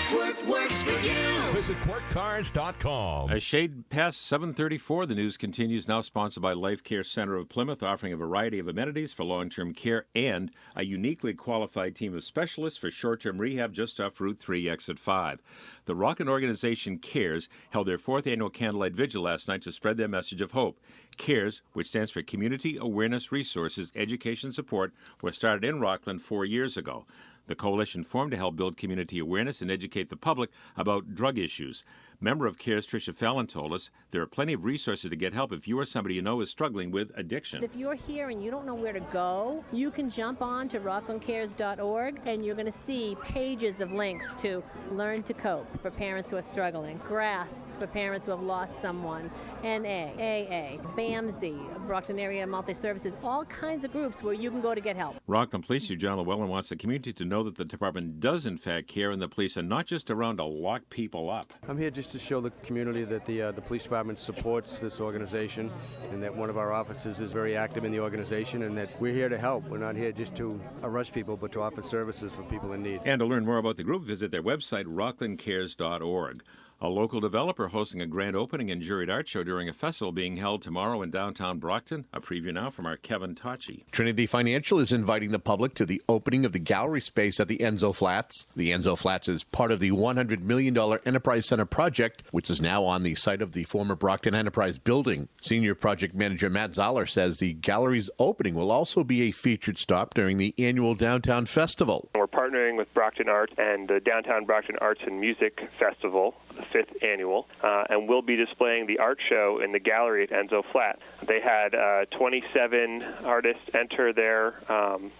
Quirk works with you. Visit QuirkCars.com. A shade past 7:34, the news continues, now sponsored by Life Care Center of Plymouth, offering a variety of amenities for long-term care and a uniquely qualified team of specialists for short-term rehab just off Route 3, Exit 5. The Rockland organization CARES held their 4th annual candlelight vigil last night to spread their message of hope. CARES, which stands for Community Awareness Resources Education Support, was started in Rockland 4 years ago. The coalition formed to help build community awareness and educate the public about drug issues. Member of CARES Tricia Fallon told us there are plenty of resources to get help if you or somebody you know is struggling with addiction. If you're here and you don't know where to go, you can jump on to rocklandcares.org and you're going to see pages of links to Learn to Cope for parents who are struggling, GRASP for parents who have lost someone, NA, AA, BAMSI, Brockton Area Multi-Services, all kinds of groups where you can go to get help. Rockland Police Chief John Llewellyn wants the community to know that the department does in fact care and the police are not just around to lock people up. I'm here just to show the community that the police department supports this organization and that one of our officers is very active in the organization and that we're here to help. We're not here just to arrest people, but to offer services for people in need. And to learn more about the group, visit their website, rocklandcares.org. A local developer hosting a grand opening and juried art show during a festival being held tomorrow in downtown Brockton. A preview now from our Kevin Tachi. Trinity Financial is inviting the public to the opening of the gallery space at the Enzo Flats. The Enzo Flats is part of the $100 million Enterprise Center project, which is now on the site of the former Brockton Enterprise building. Senior project manager Matt Zoller says the gallery's opening will also be a featured stop during the annual Downtown Festival. We're partnering with Brockton Arts and the Downtown Brockton Arts and Music Festival, the 5th annual, and we'll be displaying the art show in the gallery at Enzo Flat. They had 27 artists enter their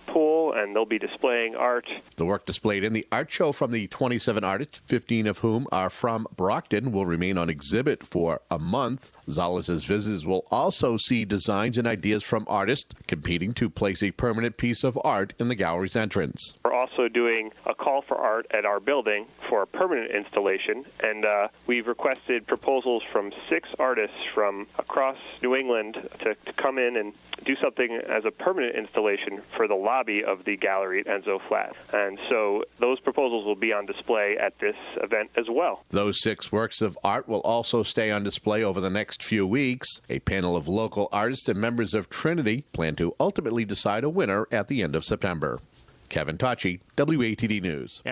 pool, and they'll be displaying art. The work displayed in the art show from the 27 artists, 15 of whom are from Brockton, will remain on exhibit for a month. Zoller says visitors will also see designs and ideas from artists competing to place a permanent piece of art in the gallery's entrance. We're also doing a call for art at our building for a permanent installation, and we've requested proposals from 6 artists from across New England to come in and do something as a permanent installation for the lobby of the gallery at Enzo Flat. And so those proposals will be on display at this event as well. Those 6 works of art will also stay on display over the next few weeks. A panel of local artists and members of Trinity plan to ultimately decide a winner at the end of September. Kevin Tocci, WATD News.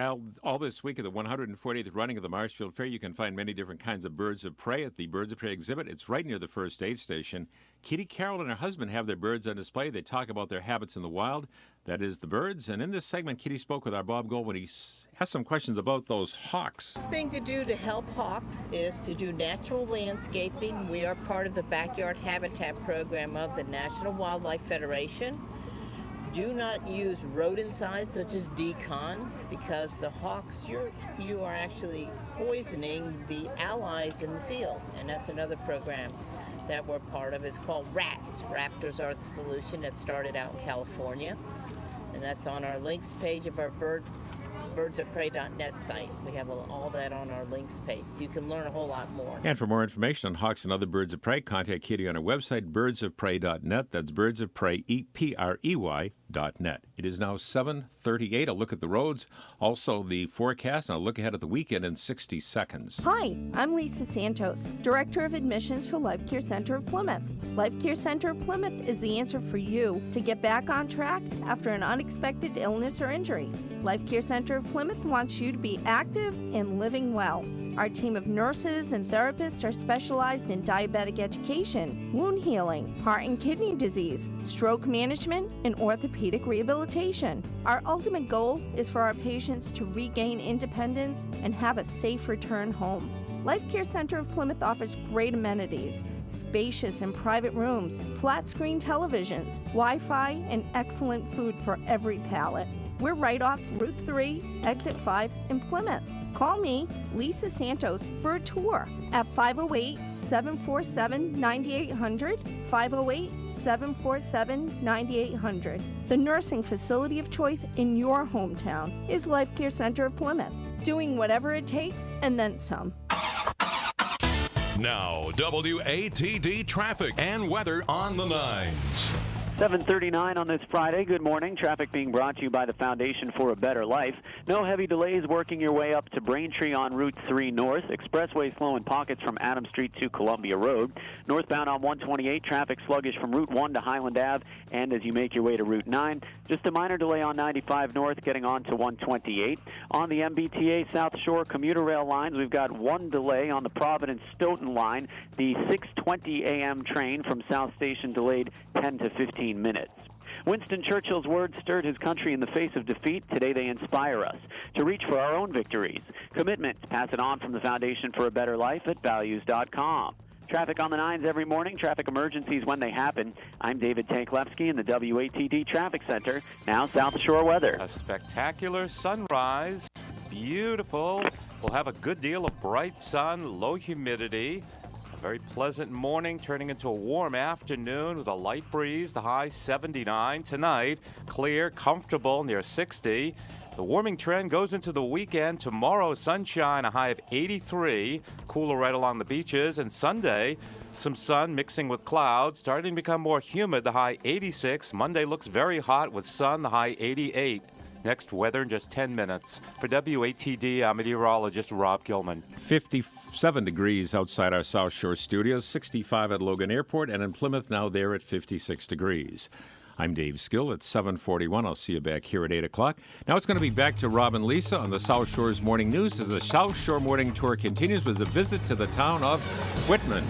All this week at the 148th running of the Marshfield Fair, you can find many different kinds of birds of prey at the Birds of Prey exhibit. It's right near the first aid station. Kitty Carroll and her husband have their birds on display. They talk about their habits in the wild. That is the birds. And in this segment, Kitty spoke with our Bob Gold. He asked some questions about those hawks. The best thing to do to help hawks is to do natural landscaping. We are part of the Backyard Habitat Program of the National Wildlife Federation. Do not use rodenticides such as decon, because the hawks, you are actually poisoning the allies in the field, and that's another program that we're part of. It's called RATS. Raptors Are the Solution. That started out in California, and that's on our links page of our birdsofprey.net site. We have all that on our links page, so you can learn a whole lot more. And for more information on hawks and other birds of prey, contact Kitty on her website, birdsofprey.net. That's birdsofprey.net. It is now 7:38. A look at the roads, also the forecast, and a look ahead at the weekend in 60 seconds. Hi, I'm Lisa Santos, Director of Admissions for Life Care Center of Plymouth. Life Care Center of Plymouth is the answer for you to get back on track after an unexpected illness or injury. Life Care Center of Plymouth wants you to be active and living well. Our team of nurses and therapists are specialized in diabetic education, wound healing, heart and kidney disease, stroke management, and orthopedic rehabilitation. Our ultimate goal is for our patients to regain independence and have a safe return home. Life Care Center of Plymouth offers great amenities, spacious and private rooms, flat-screen televisions, Wi-Fi, and excellent food for every palate. We're right off Route 3, Exit 5 in Plymouth. Call me, Lisa Santos, for a tour at 508-747-9800, 508-747-9800. The nursing facility of choice in your hometown is Life Care Center of Plymouth, doing whatever it takes and then some. Now, WATD traffic and weather on the 9s. 7:39 on this Friday. Good morning. Traffic being brought to you by the Foundation for a Better Life. No heavy delays working your way up to Braintree on Route 3 North. Expressway slow in pockets from Adams Street to Columbia Road. Northbound on 128, traffic sluggish from Route 1 to Highland Ave, and as you make your way to Route 9. Just a minor delay on 95 North getting on to 128. On the MBTA South Shore commuter rail lines, we've got one delay on the Providence-Stoughton line. The 6:20 a.m. train from South Station delayed 10 to 15 minutes. Winston Churchill's words stirred his country in the face of defeat. Today they inspire us to reach for our own victories. Commitment, pass it on from the Foundation for a Better Life at values.com. Traffic on the 9s every morning, traffic emergencies when they happen. I'm David Tanklevsky in the WATD Traffic Center. Now South Shore weather. A spectacular sunrise. Beautiful. We'll have a good deal of bright sun, low humidity. Very pleasant morning turning into a warm afternoon with a light breeze. The high 79 tonight. Clear, comfortable, near 60. The warming trend goes into the weekend. Tomorrow, sunshine, a high of 83. Cooler right along the beaches. And Sunday, some sun mixing with clouds. Starting to become more humid. The high 86. Monday looks very hot with sun. The high 88. Next, weather in just 10 minutes. For WATD, I'm meteorologist Rob Gilman. 57 degrees outside our South Shore studios, 65 at Logan Airport, and in Plymouth now there at 56 degrees. I'm Dave Skill at 7:41. I'll see you back here at 8 o'clock. Now it's going to be back to Rob and Lisa on the South Shore's Morning News as the South Shore Morning Tour continues with a visit to the town of Whitman.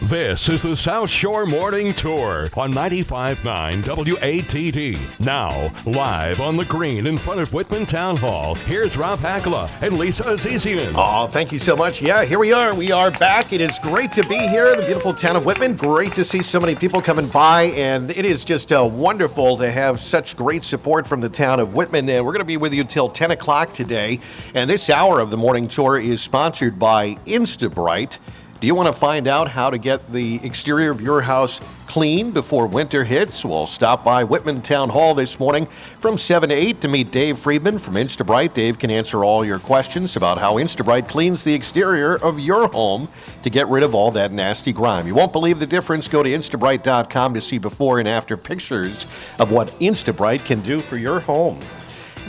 This is the South Shore Morning Tour on 95.9 WATD. Now, live on the green in front of Whitman Town Hall, here's Rob Hakala and Lisa Azizian. Oh, thank you so much. Yeah, here we are. We are back. It is great to be here in the beautiful town of Whitman. Great to see so many people coming by, and it is just wonderful to have such great support from the town of Whitman. We're going to be with you till 10 o'clock today, and this hour of the morning tour is sponsored by Instabright. Do you want to find out how to get the exterior of your house clean before winter hits? Well, stop by Whitman Town Hall this morning from 7 to 8 to meet Dave Friedman from Instabright. Dave can answer all your questions about how Instabright cleans the exterior of your home to get rid of all that nasty grime. You won't believe the difference. Go to Instabright.com to see before and after pictures of what Instabright can do for your home.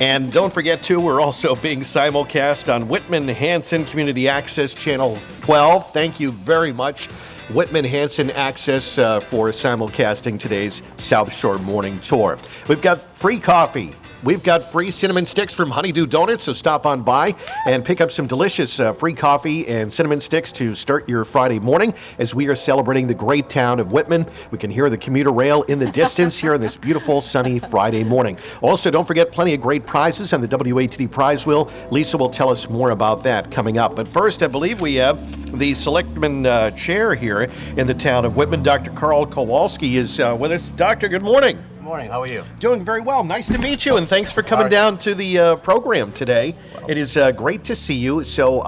And don't forget, too, we're also being simulcast on Whitman Hanson Community Access Channel 12. Thank you very much Whitman Hanson Access for simulcasting today's South Shore Morning Tour. We've got free coffee. We've got free cinnamon sticks from Honeydew Donuts, so stop on by and pick up some delicious free coffee and cinnamon sticks to start your Friday morning as we are celebrating the great town of Whitman. We can hear the commuter rail in the distance here on this beautiful sunny Friday morning. Also, don't forget plenty of great prizes on the WATD prize wheel. Lisa will tell us more about that coming up. But first, I believe we have the selectman chair here in the town of Whitman. Dr. Carl Kowalski is with us. Doctor, good morning. Good morning. How are you? Doing very well. Nice to meet you, and thanks for coming down to the program today. It is great to see you. So,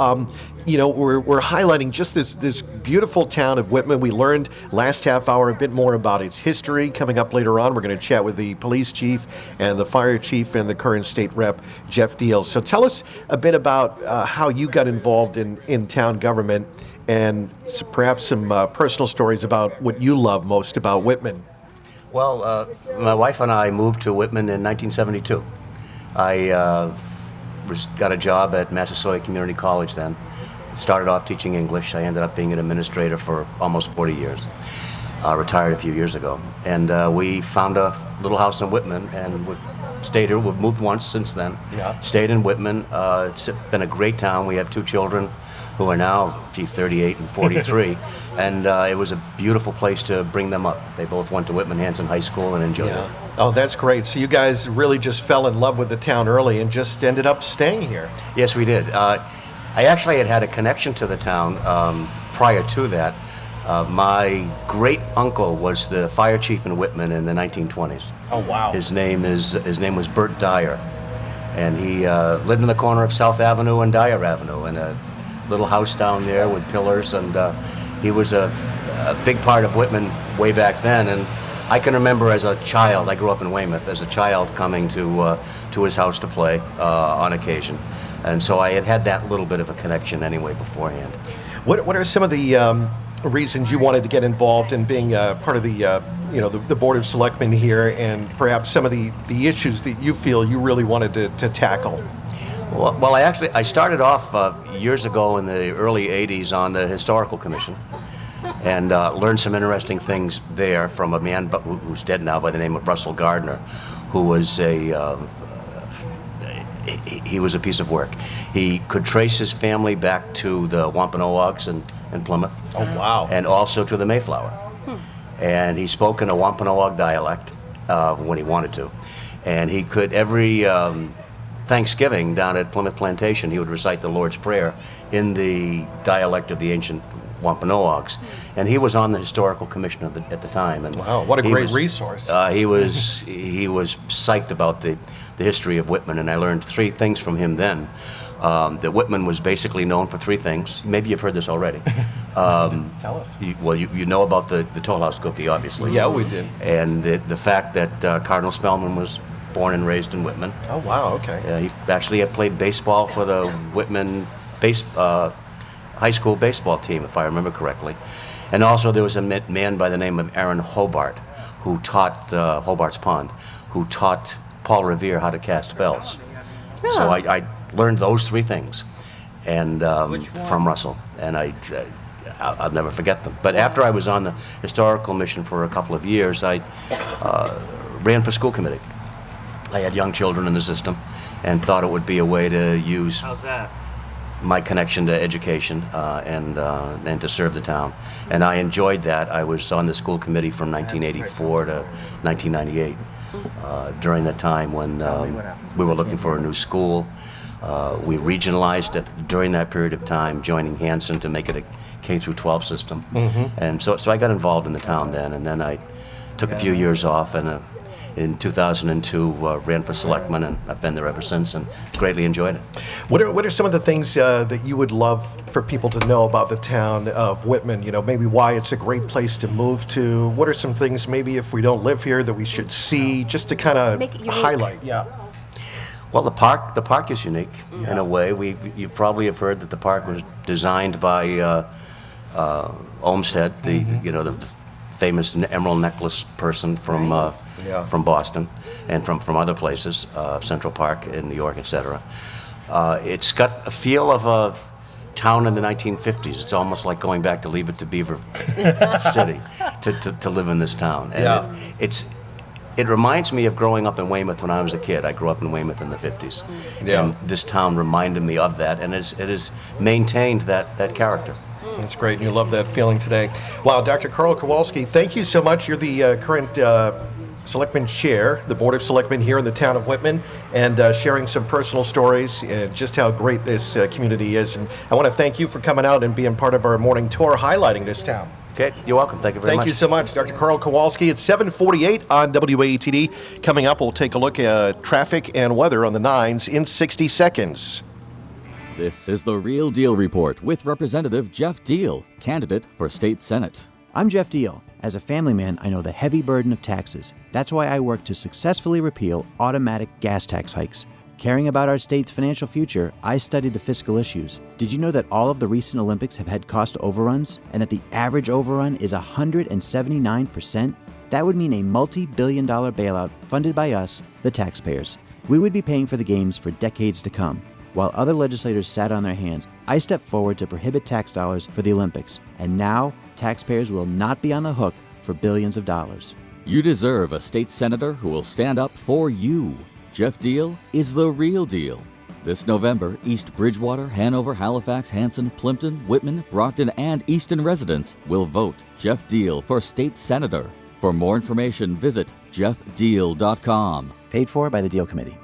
we're highlighting just this beautiful town of Whitman. We learned last half hour a bit more about its history. Coming up later on, we're going to chat with the police chief and the fire chief and the current state rep, Jeff Deal. So tell us a bit about how you got involved in town government and perhaps some personal stories about what you love most about Whitman. Well, my wife and I moved to Whitman in 1972. I got a job at Massasoit Community College then. Started off teaching English. I ended up being an administrator for almost 40 years. Retired a few years ago. And we found a little house in Whitman, and we've stayed here. We've moved once since then. Yeah. Stayed in Whitman. It's been a great town. We have 2 children who are now, 38 and 43. And it was a beautiful place to bring them up. They both went to Whitman Hanson High School and enjoyed it. Oh, that's great. So you guys really just fell in love with the town early and just ended up staying here. Yes, we did. I actually had a connection to the town prior to that. My great uncle was the fire chief in Whitman in the 1920s. Oh, wow. His name was Bert Dyer, and he lived in the corner of South Avenue and Dyer Avenue in a little house down there with pillars, and he was a big part of Whitman way back then. And I can remember as a child, I grew up in Weymouth, as a child coming to his house to play on occasion. And so I had that little bit of a connection anyway beforehand. What are some of the reasons you wanted to get involved in being part of the Board of Selectmen here, and perhaps some of the issues that you feel you really wanted to tackle? Well, I started off years ago in the early 80s on the Historical Commission, and learned some interesting things there from a man who's dead now by the name of Russell Gardner, who was he was a piece of work. He could trace his family back to the Wampanoags in Plymouth. Oh, wow. And also to the Mayflower. And he spoke in a Wampanoag dialect when he wanted to. And he could, every Thanksgiving down at Plymouth Plantation, he would recite the Lord's Prayer in the dialect of the ancient Wampanoags. And he was on the Historical Commission at the time. And wow, what a great resource. He was psyched about the history of Whitman, and I learned 3 things from him then. That Whitman was basically known for 3 things. Maybe you've heard this already. Tell us. You know about the Toll House cookie, obviously. Yeah, we did. And the fact that Cardinal Spellman was born and raised in Whitman. Oh, wow, okay. He actually had played baseball for the Whitman high school baseball team, if I remember correctly. And also there was a man by the name of Aaron Hobart, who taught Hobart's Pond, who taught Paul Revere how to cast spells. Yeah. So I learned those 3 things, and from Russell, and I'll never forget them. But after I was on the Historical Mission for a couple of years, I ran for school committee. I had young children in the system, and thought it would be a way to use my connection to education and to serve the town. And I enjoyed that. I was on the school committee from 1984 to 1998, during that time when we were looking for a new school. We regionalized it during that period of time, joining Hanson to make it a K-12 system. Mm-hmm. And so I got involved in the town then, and then I took a few years off, and in 2002 ran for selectman, and I've been there ever since and greatly enjoyed it. What are some of the things that you would love for people to know about the town of Whitman? You know, maybe why it's a great place to move to. What are some things maybe if we don't live here that we should see, just to kind of highlight? Yeah. Well, the park is unique in a way. You probably have heard that the park was designed by Olmsted, the famous emerald necklace person from Boston and from other places, Central Park in New York, etc. It's got a feel of town in the 1950s. It's almost like going back to Leave It to Beaver City to live in this town. And it reminds me of growing up in Weymouth when I was a kid. I grew up in Weymouth in the 50s. Yeah. And this town reminded me of that, and it has maintained that character. That's great, and you love that feeling today. Wow, Dr. Carl Kowalski, thank you so much. You're the current Selectman Chair, the Board of Selectmen here in the town of Whitman, and sharing some personal stories and just how great this community is. And I want to thank you for coming out and being part of our morning tour highlighting this town. Okay, you're welcome. Thank you very much. Thank you so much, Dr. Carl Kowalski. It's 7:48 on WATD. Coming up, we'll take a look at traffic and weather on the 9s in 60 seconds. This is the Real Deal Report with Representative Jeff Deal, candidate for State Senate. I'm Jeff Deal. As a family man, I know the heavy burden of taxes. That's why I work to successfully repeal automatic gas tax hikes. Caring about our state's financial future, I studied the fiscal issues. Did you know that all of the recent Olympics have had cost overruns, and that the average overrun is 179%? That would mean a multi-billion-dollar bailout funded by us, the taxpayers. We would be paying for the games for decades to come. While other legislators sat on their hands, I stepped forward to prohibit tax dollars for the Olympics. And now, taxpayers will not be on the hook for billions of dollars. You deserve a state senator who will stand up for you. Jeff Deal is the real deal. This November, East Bridgewater, Hanover, Halifax, Hanson, Plimpton, Whitman, Brockton, and Easton residents will vote Jeff Deal for state senator. For more information, visit jeffdeal.com. Paid for by the Deal Committee.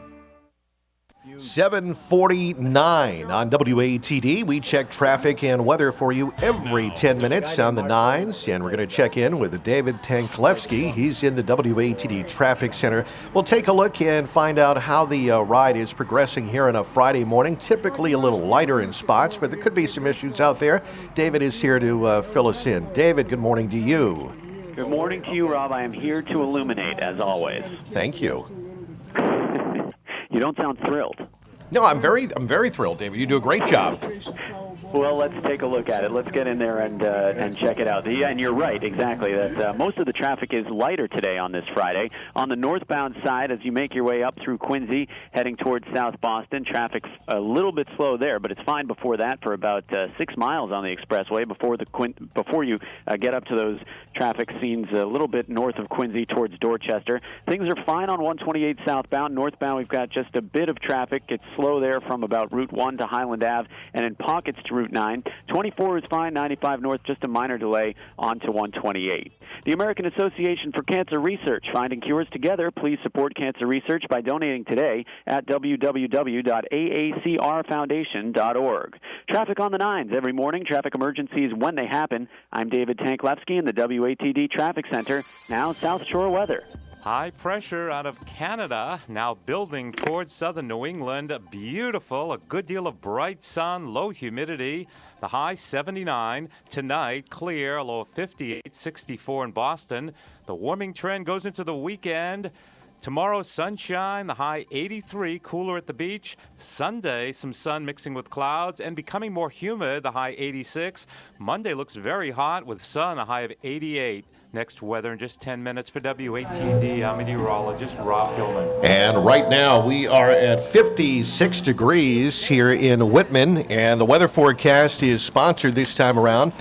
7:49 on WATD. We check traffic and weather for you every 10 minutes on the 9s, and we're going to check in with David Tanklevsky. He's in the WATD Traffic Center. We'll take a look and find out how the ride is progressing here on a Friday morning. Typically a little lighter in spots, but there could be some issues out there. David is here to fill us in. David, good morning to you. Good morning to you, Rob. I am here to illuminate, as always. Thank you. You don't sound thrilled. No, I'm very thrilled, David. You do a great job. Well, let's take a look at it. Let's get in there and check it out. And you're right, exactly. That most of the traffic is lighter today on this Friday. On the northbound side, as you make your way up through Quincy, heading towards South Boston, traffic a little bit slow there, but it's fine before that for about 6 miles on the expressway before you get up to those traffic scenes a little bit north of Quincy towards Dorchester. Things are fine on 128 southbound. Northbound, we've got just a bit of traffic. It's slow there from about Route 1 to Highland Ave, and in pockets to Route 9. 24 is fine, 95 north, just a minor delay onto 128. The American Association for Cancer Research, finding cures together. Please support cancer research by donating today at www.aacrfoundation.org. Traffic on the 9s every morning, traffic emergencies when they happen. I'm David Tanklevsky in the WATD Traffic Center. Now, South Shore weather. High pressure out of Canada, now building towards southern New England. Beautiful, a good deal of bright sun, low humidity. The high 79. Tonight, clear, low 58, 64 in Boston. The warming trend goes into the weekend. Tomorrow, sunshine, the high 83, cooler at the beach. Sunday, some sun mixing with clouds and becoming more humid, the high 86. Monday looks very hot with sun, a high of 88. Next weather in just 10 minutes for WATD. I'm meteorologist Rob Hillman. And right now we are at 56 degrees here in Whitman, and the weather forecast is sponsored this time around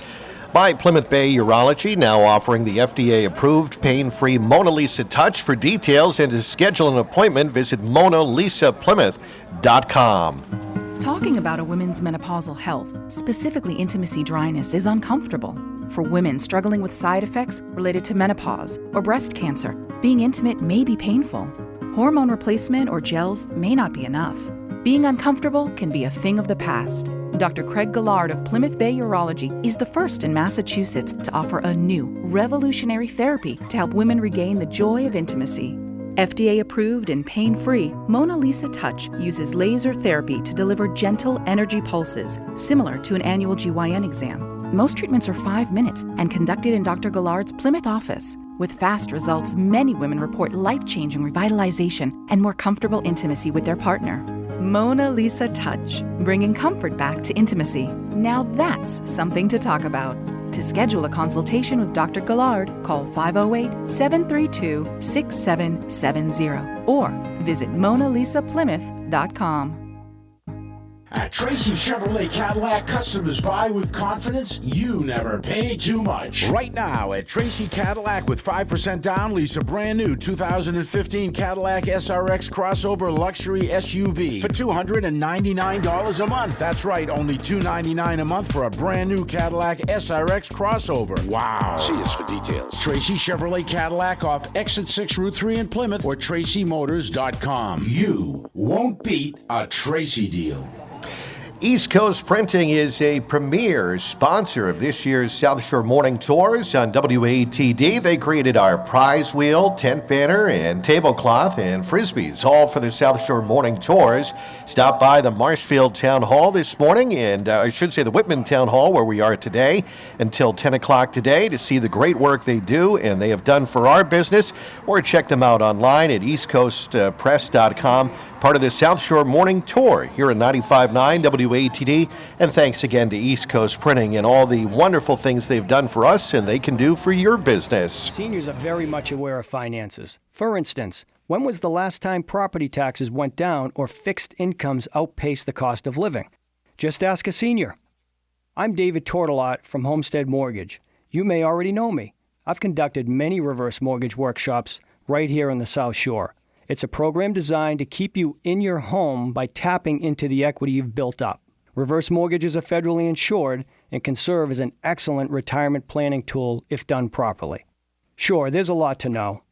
by Plymouth Bay Urology, now offering the FDA-approved pain-free Mona Lisa Touch. For details and to schedule an appointment, visit MonaLisaPlymouth.com. Talking about a woman's menopausal health, specifically intimacy dryness, is uncomfortable. For women struggling with side effects related to menopause or breast cancer, being intimate may be painful. Hormone replacement or gels may not be enough. Being uncomfortable can be a thing of the past. Dr. Craig Gallard of Plymouth Bay Urology is the first in Massachusetts to offer a new, revolutionary therapy to help women regain the joy of intimacy. FDA-approved and pain-free, Mona Lisa Touch uses laser therapy to deliver gentle energy pulses, similar to an annual GYN exam. Most treatments are 5 minutes and conducted in Dr. Gallard's Plymouth office. With fast results, many women report life-changing revitalization and more comfortable intimacy with their partner. Mona Lisa Touch, bringing comfort back to intimacy. Now that's something to talk about. To schedule a consultation with Dr. Gallard, call 508-732-6770 or visit MonaLisaPlymouth.com. At Tracy Chevrolet Cadillac, customers buy with confidence. You never pay too much. Right now at Tracy Cadillac with 5% down, lease a brand new 2015 Cadillac SRX crossover luxury SUV for $299 a month. That's right, only $299 a month for a brand new Cadillac SRX crossover. Wow. See us for details. Tracy Chevrolet Cadillac off Exit 6 Route 3 in Plymouth or tracymotors.com. You won't beat a Tracy deal. East Coast Printing is a premier sponsor of this year's South Shore Morning Tours on WATD. They created our prize wheel, tent banner, and tablecloth and frisbees, all for the South Shore Morning Tours. Stop by the Marshfield Town Hall this morning, and I should say the Whitman Town Hall, where we are today, until 10 o'clock today to see the great work they do and they have done for our business, or check them out online at eastcoastpress.com. Part of the South Shore Morning Tour here at 95.9 WATD. And thanks again to East Coast Printing and all the wonderful things they've done for us and they can do for your business. Seniors are very much aware of finances. For instance, when was the last time property taxes went down or fixed incomes outpaced the cost of living? Just ask a senior. I'm David Tortelot from Homestead Mortgage. You may already know me. I've conducted many reverse mortgage workshops right here on the South Shore. It's a program designed to keep you in your home by tapping into the equity you've built up. Reverse mortgages are federally insured and can serve as an excellent retirement planning tool if done properly. Sure, there's a lot to know.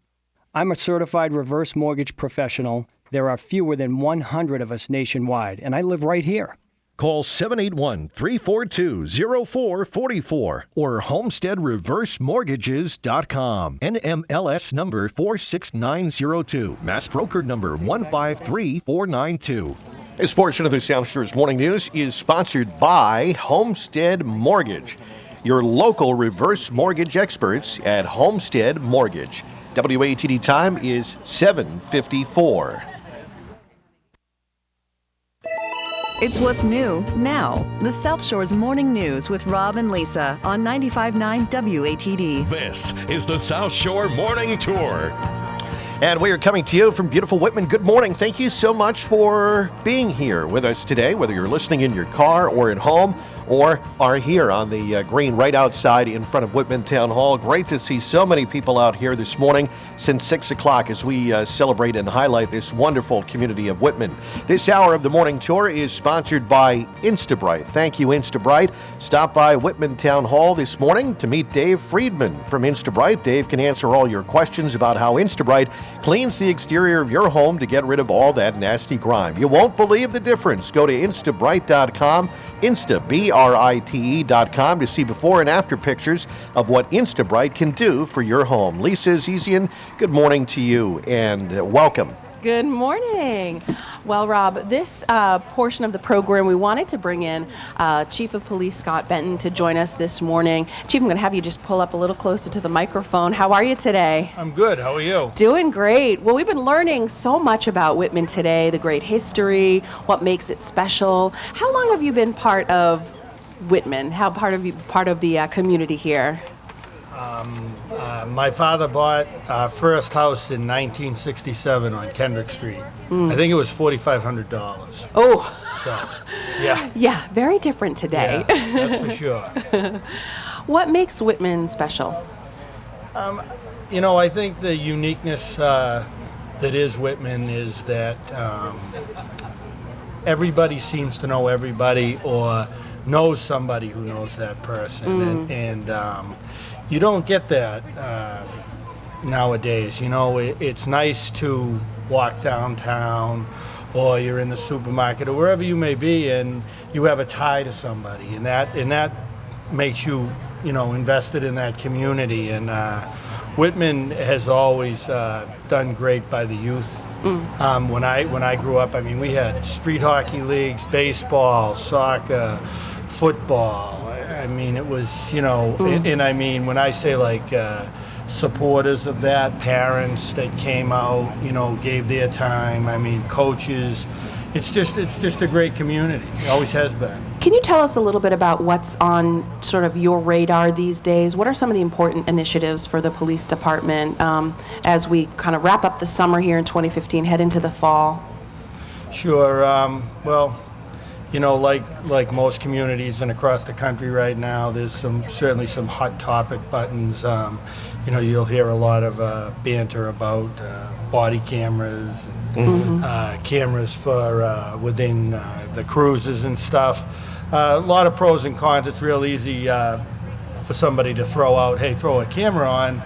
I'm a certified reverse mortgage professional. There are fewer than 100 of us nationwide, and I live right here. Call 781-342-0444 or homesteadreversemortgages.com. NMLS number 46902. Mass broker number 153492. This portion of the South Shore's Morning News is sponsored by Homestead Mortgage, your local reverse mortgage experts at Homestead Mortgage. WATD time is 7:54. It's what's new now. The South Shore's Morning News with Rob and Lisa on 95.9 WATD. This is the South Shore Morning Tour. And we are coming to you from beautiful Whitman. Good morning. Thank you so much for being here with us today, whether you're listening in your car or at home or are here on the green right outside in front of Whitman Town Hall. Great to see so many people out here this morning since 6 o'clock as we celebrate and highlight this wonderful community of Whitman. This hour of the morning tour is sponsored by Instabright. Thank you, Instabright. Stop by Whitman Town Hall this morning to meet Dave Friedman from Instabright. Dave can answer all your questions about how Instabright cleans the exterior of your home to get rid of all that nasty grime. You won't believe the difference. Go to instabright.com, BRITE.com to see before and after pictures of what Instabright can do for your home. Lisa Azizian, good morning to you and welcome. Good morning. Well, Rob, this portion of the program, we wanted to bring in Chief of Police Scott Benton to join us this morning. Chief, I'm going to have you just pull up a little closer to the microphone. How are you today? I'm good. How are you? Doing great. Well, we've been learning so much about Whitman today, the great history, what makes it special. How long have you been part of Whitman? How part of the community here? My father bought our first house in 1967 on Kendrick Street. I think it was $4,500. Oh. So, yeah. Yeah, very different today. Yeah, that's for sure. What makes Whitman special? I think the uniqueness that is Whitman is that everybody seems to know everybody or knows somebody who knows that person. And you don't get that nowadays. It's nice to walk downtown or you're in the supermarket or wherever you may be and you have a tie to somebody and that makes you, invested in that community. And Whitman has always done great by the youth. When I grew up, we had street hockey leagues, baseball, soccer, football. It was, and when I say supporters of that, parents that came out, gave their time, coaches, it's just a great community. It always has been. Can you tell us a little bit about what's on sort of your radar these days? What are some of the important initiatives for the police department as we kind of wrap up the summer here in 2015, head into the fall? Sure. Well, like most communities and across the country right now, there's certainly some hot topic buttons. You'll hear a lot of banter about body cameras, and, cameras for within the cruises and stuff. A lot of pros and cons. It's real easy for somebody to throw a camera on,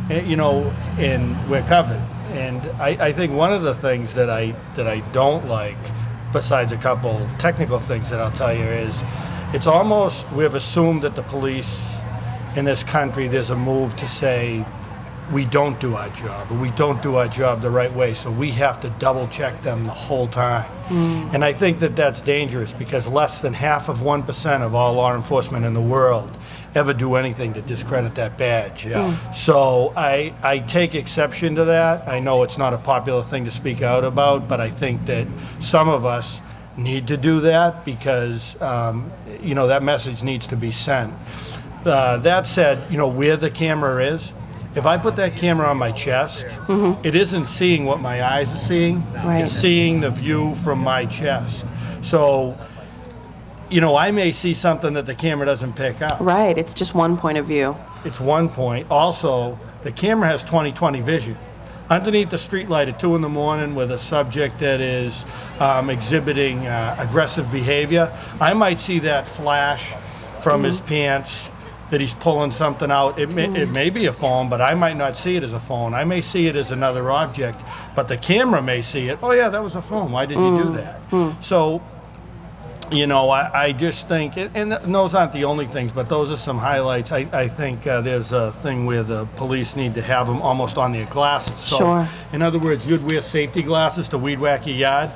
and we're covered. And I think one of the things that I don't like, besides a couple technical things that I'll tell you, is it's almost, we've assumed that the police in this country, there's a move to say we don't do our job, or we don't do our job the right way, so we have to double check them the whole time. And I think that that's dangerous, because less than 0.5% of all law enforcement in the world ever do anything to discredit that badge. So I take exception to that. I know it's not a popular thing to speak out about, but I think that some of us need to do that, because that message needs to be sent. That said, where the camera is, if I put that camera on my chest, it isn't seeing what my eyes are seeing. It's seeing the view from my chest. So, I may see something that the camera doesn't pick up. Right, it's just one point of view. It's one point. Also, the camera has 20/20 vision. Underneath the streetlight at 2 in the morning with a subject that is exhibiting aggressive behavior, I might see that flash from his pants, that he's pulling something out. It may be a phone, but I might not see it as a phone. I may see it as another object, but the camera may see it. Oh yeah, that was a phone. Why did you do that? So, I just think, and those aren't the only things, but those are some highlights. I think there's a thing where the police need to have them almost on their glasses. So, in other words, you'd wear safety glasses to weed whack your yard.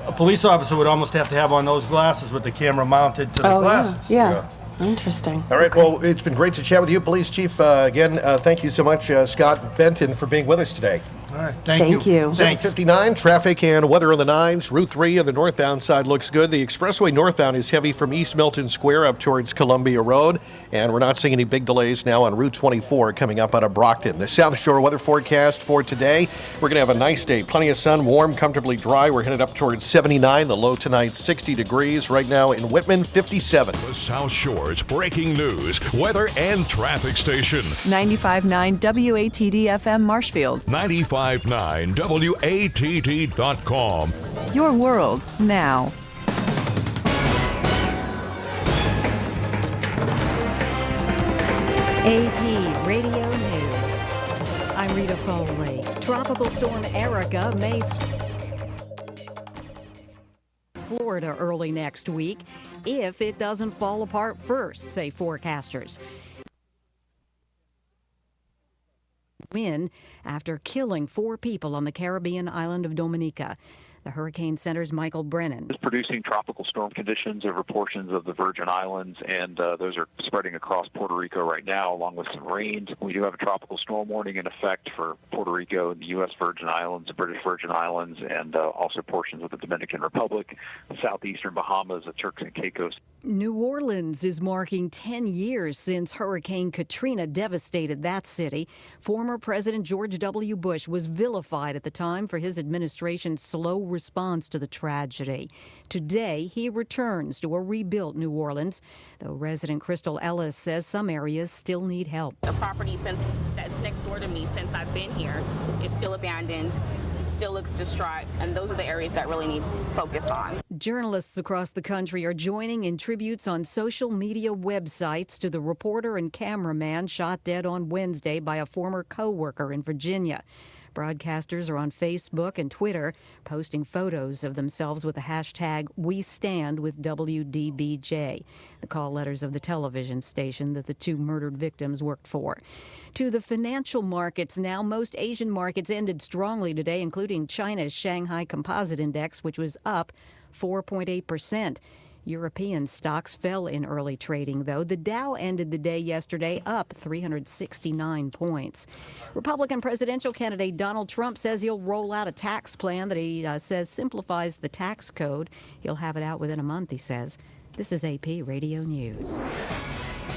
A police officer would almost have to have on those glasses with the camera mounted to the glasses. Yeah. Interesting. All right, well, it's been great to chat with you, Police Chief. Again, thank you so much, Scott Benton, for being with us today. All right, thank you. 7:59, traffic and weather on the 9s. Route 3 on the northbound side looks good. The expressway northbound is heavy from East Milton Square up towards Columbia Road. And we're not seeing any big delays now on Route 24 coming up out of Brockton. The South Shore weather forecast for today. We're going to have a nice day. Plenty of sun, warm, comfortably dry. We're headed up towards 79. The low tonight, 60 degrees. Right now in Whitman, 57. The South Shore's breaking news, weather, and traffic station. 95.9 WATD-FM Marshfield. 95.9 WATD.com. Your world now. AP Radio News. I'm Rita Foley. Tropical storm Erica may Florida early next week if it doesn't fall apart first, say forecasters. Wind after killing 4 people on the Caribbean island of Dominica. The Hurricane Center's Michael Brennan. Is producing tropical storm conditions over portions of the Virgin Islands, and those are spreading across Puerto Rico right now, along with some rains. We do have a tropical storm warning in effect for Puerto Rico, the U.S. Virgin Islands, the British Virgin Islands, and also portions of the Dominican Republic, the southeastern Bahamas, the Turks and Caicos. New Orleans is marking 10 years since Hurricane Katrina devastated that city. Former President George W. Bush was vilified at the time for his administration's slow response to the tragedy. Today, he returns to a rebuilt New Orleans, though resident Crystal Ellis says some areas still need help. The property that's next door to me since I've been here is still abandoned, still looks distraught, and those are the areas that really need to focus on. Journalists across the country are joining in tributes on social media websites to the reporter and cameraman shot dead on Wednesday by a former co-worker in Virginia. Broadcasters are on Facebook and Twitter posting photos of themselves with the hashtag #WeStandWithWDBJ, the call letters of the television station that the 2 murdered victims worked for. To the financial markets now, most Asian markets ended strongly today, including China's Shanghai Composite Index, which was up 4.8%. European stocks fell in early trading, though. The Dow ended the day yesterday up 369 points. Republican presidential candidate Donald Trump says he'll roll out a tax plan that he says simplifies the tax code. He'll have it out within a month, he says. This is AP Radio News.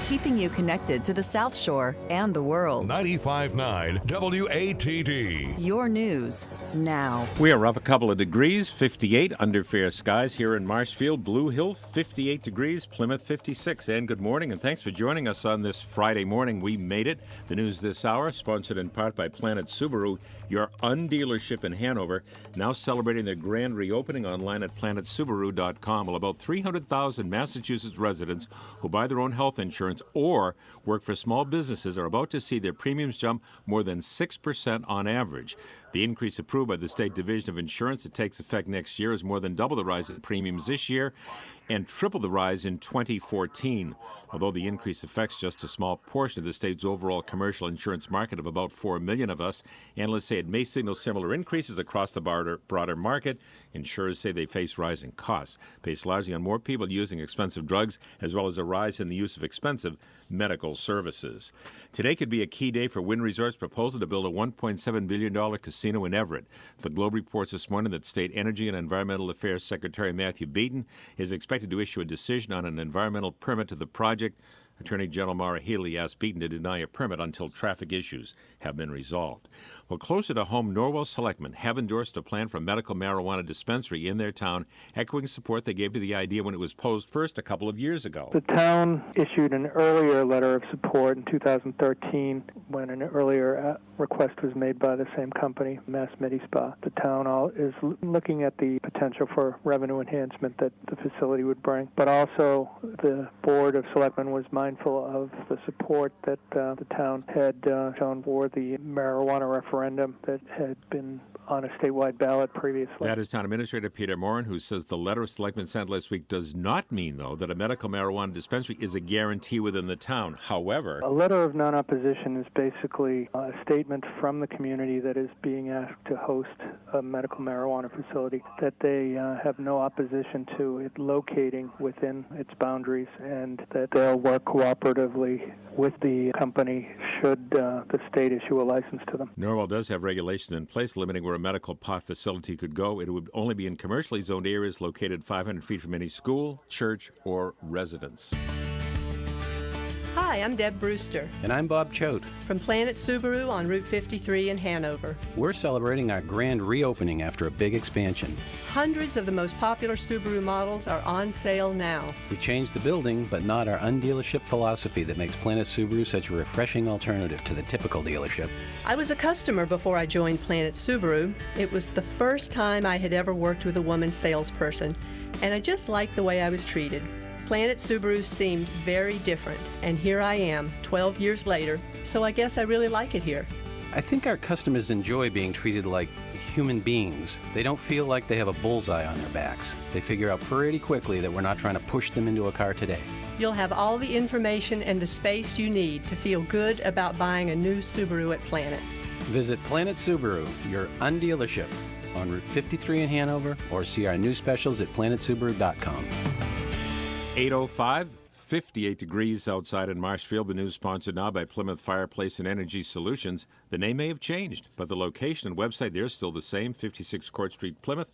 keeping you connected to the South Shore and the world. 95.9 WATD. Your news now. We are up a couple of degrees, 58 under fair skies here in Marshfield. Blue Hill, 58 degrees, Plymouth, 56. And good morning, and thanks for joining us on this Friday morning. We made it. The news this hour, sponsored in part by Planet Subaru, your undealership in Hanover, now celebrating their grand reopening online at planetsubaru.com. Well, about 300,000 Massachusetts residents who buy their own health insurance or work for small businesses are about to see their premiums jump more than 6% on average. The increase approved by the State Division of Insurance that takes effect next year is more than double the rise in premiums this year and triple the rise in 2014. Although the increase affects just a small portion of the state's overall commercial insurance market of about 4 million of us, analysts say it may signal similar increases across the broader market. Insurers say they face rising costs, based largely on more people using expensive drugs, as well as a rise in the use of expensive medical services. Today could be a key day for Wynn Resort's proposal to build a $1.7 billion casino in Everett. The Globe reports this morning that State Energy and Environmental Affairs Secretary Matthew Beaton is expected to issue a decision on an environmental permit to the project. Attorney General Maura Healey asked Beaton to deny a permit until traffic issues have been resolved. Well, closer to home, Norwell selectmen have endorsed a plan for a medical marijuana dispensary in their town, echoing support they gave to the idea when it was posed first a couple of years ago. The town issued an earlier letter of support in 2013 when an earlier request was made by the same company, Mass Medispa. The town is looking at the potential for revenue enhancement that the facility would bring, but also the Board of Selectmen was mindful of the support that the town had shown for the marijuana referendum that had been on a statewide ballot previously. That is Town Administrator Peter Moran, who says the letter selectmen sent last week does not mean, though, that a medical marijuana dispensary is a guarantee within the town. However, a letter of non-opposition is basically a statement from the community that is being asked to host a medical marijuana facility, that they have no opposition to it locating within its boundaries, and that they'll work cooperatively with the company should the state issue a license to them. Norwell does have regulations in place limiting where a medical pot facility could go. It would only be in commercially zoned areas located 500 feet from any school, church, or residence. Hi, I'm Deb Brewster And I'm Bob Choate. from Planet Subaru on Route 53 in Hanover. We're celebrating our grand reopening after a big expansion. Hundreds of the most popular Subaru models are on sale now. We changed the building, but not our undealership philosophy that makes Planet Subaru such a refreshing alternative to the typical dealership. I was a customer before I joined Planet Subaru. It was the first time I had ever worked with a woman salesperson, and I just liked the way I was treated. Planet Subaru seemed very different, and here I am, 12 years later, so I guess I really like it here. I think our customers enjoy being treated like human beings. They don't feel like they have a bullseye on their backs. They figure out pretty quickly that we're not trying to push them into a car today. You'll have all the information and the space you need to feel good about buying a new Subaru at Planet. Visit Planet Subaru, your undealership, on Route 53 in Hanover, or see our new specials at planetsubaru.com. 8:05, 58 degrees outside in Marshfield. The news sponsored now by Plymouth Fireplace and Energy Solutions. The name may have changed, but the location and website there is still the same, 56 Court Street, Plymouth,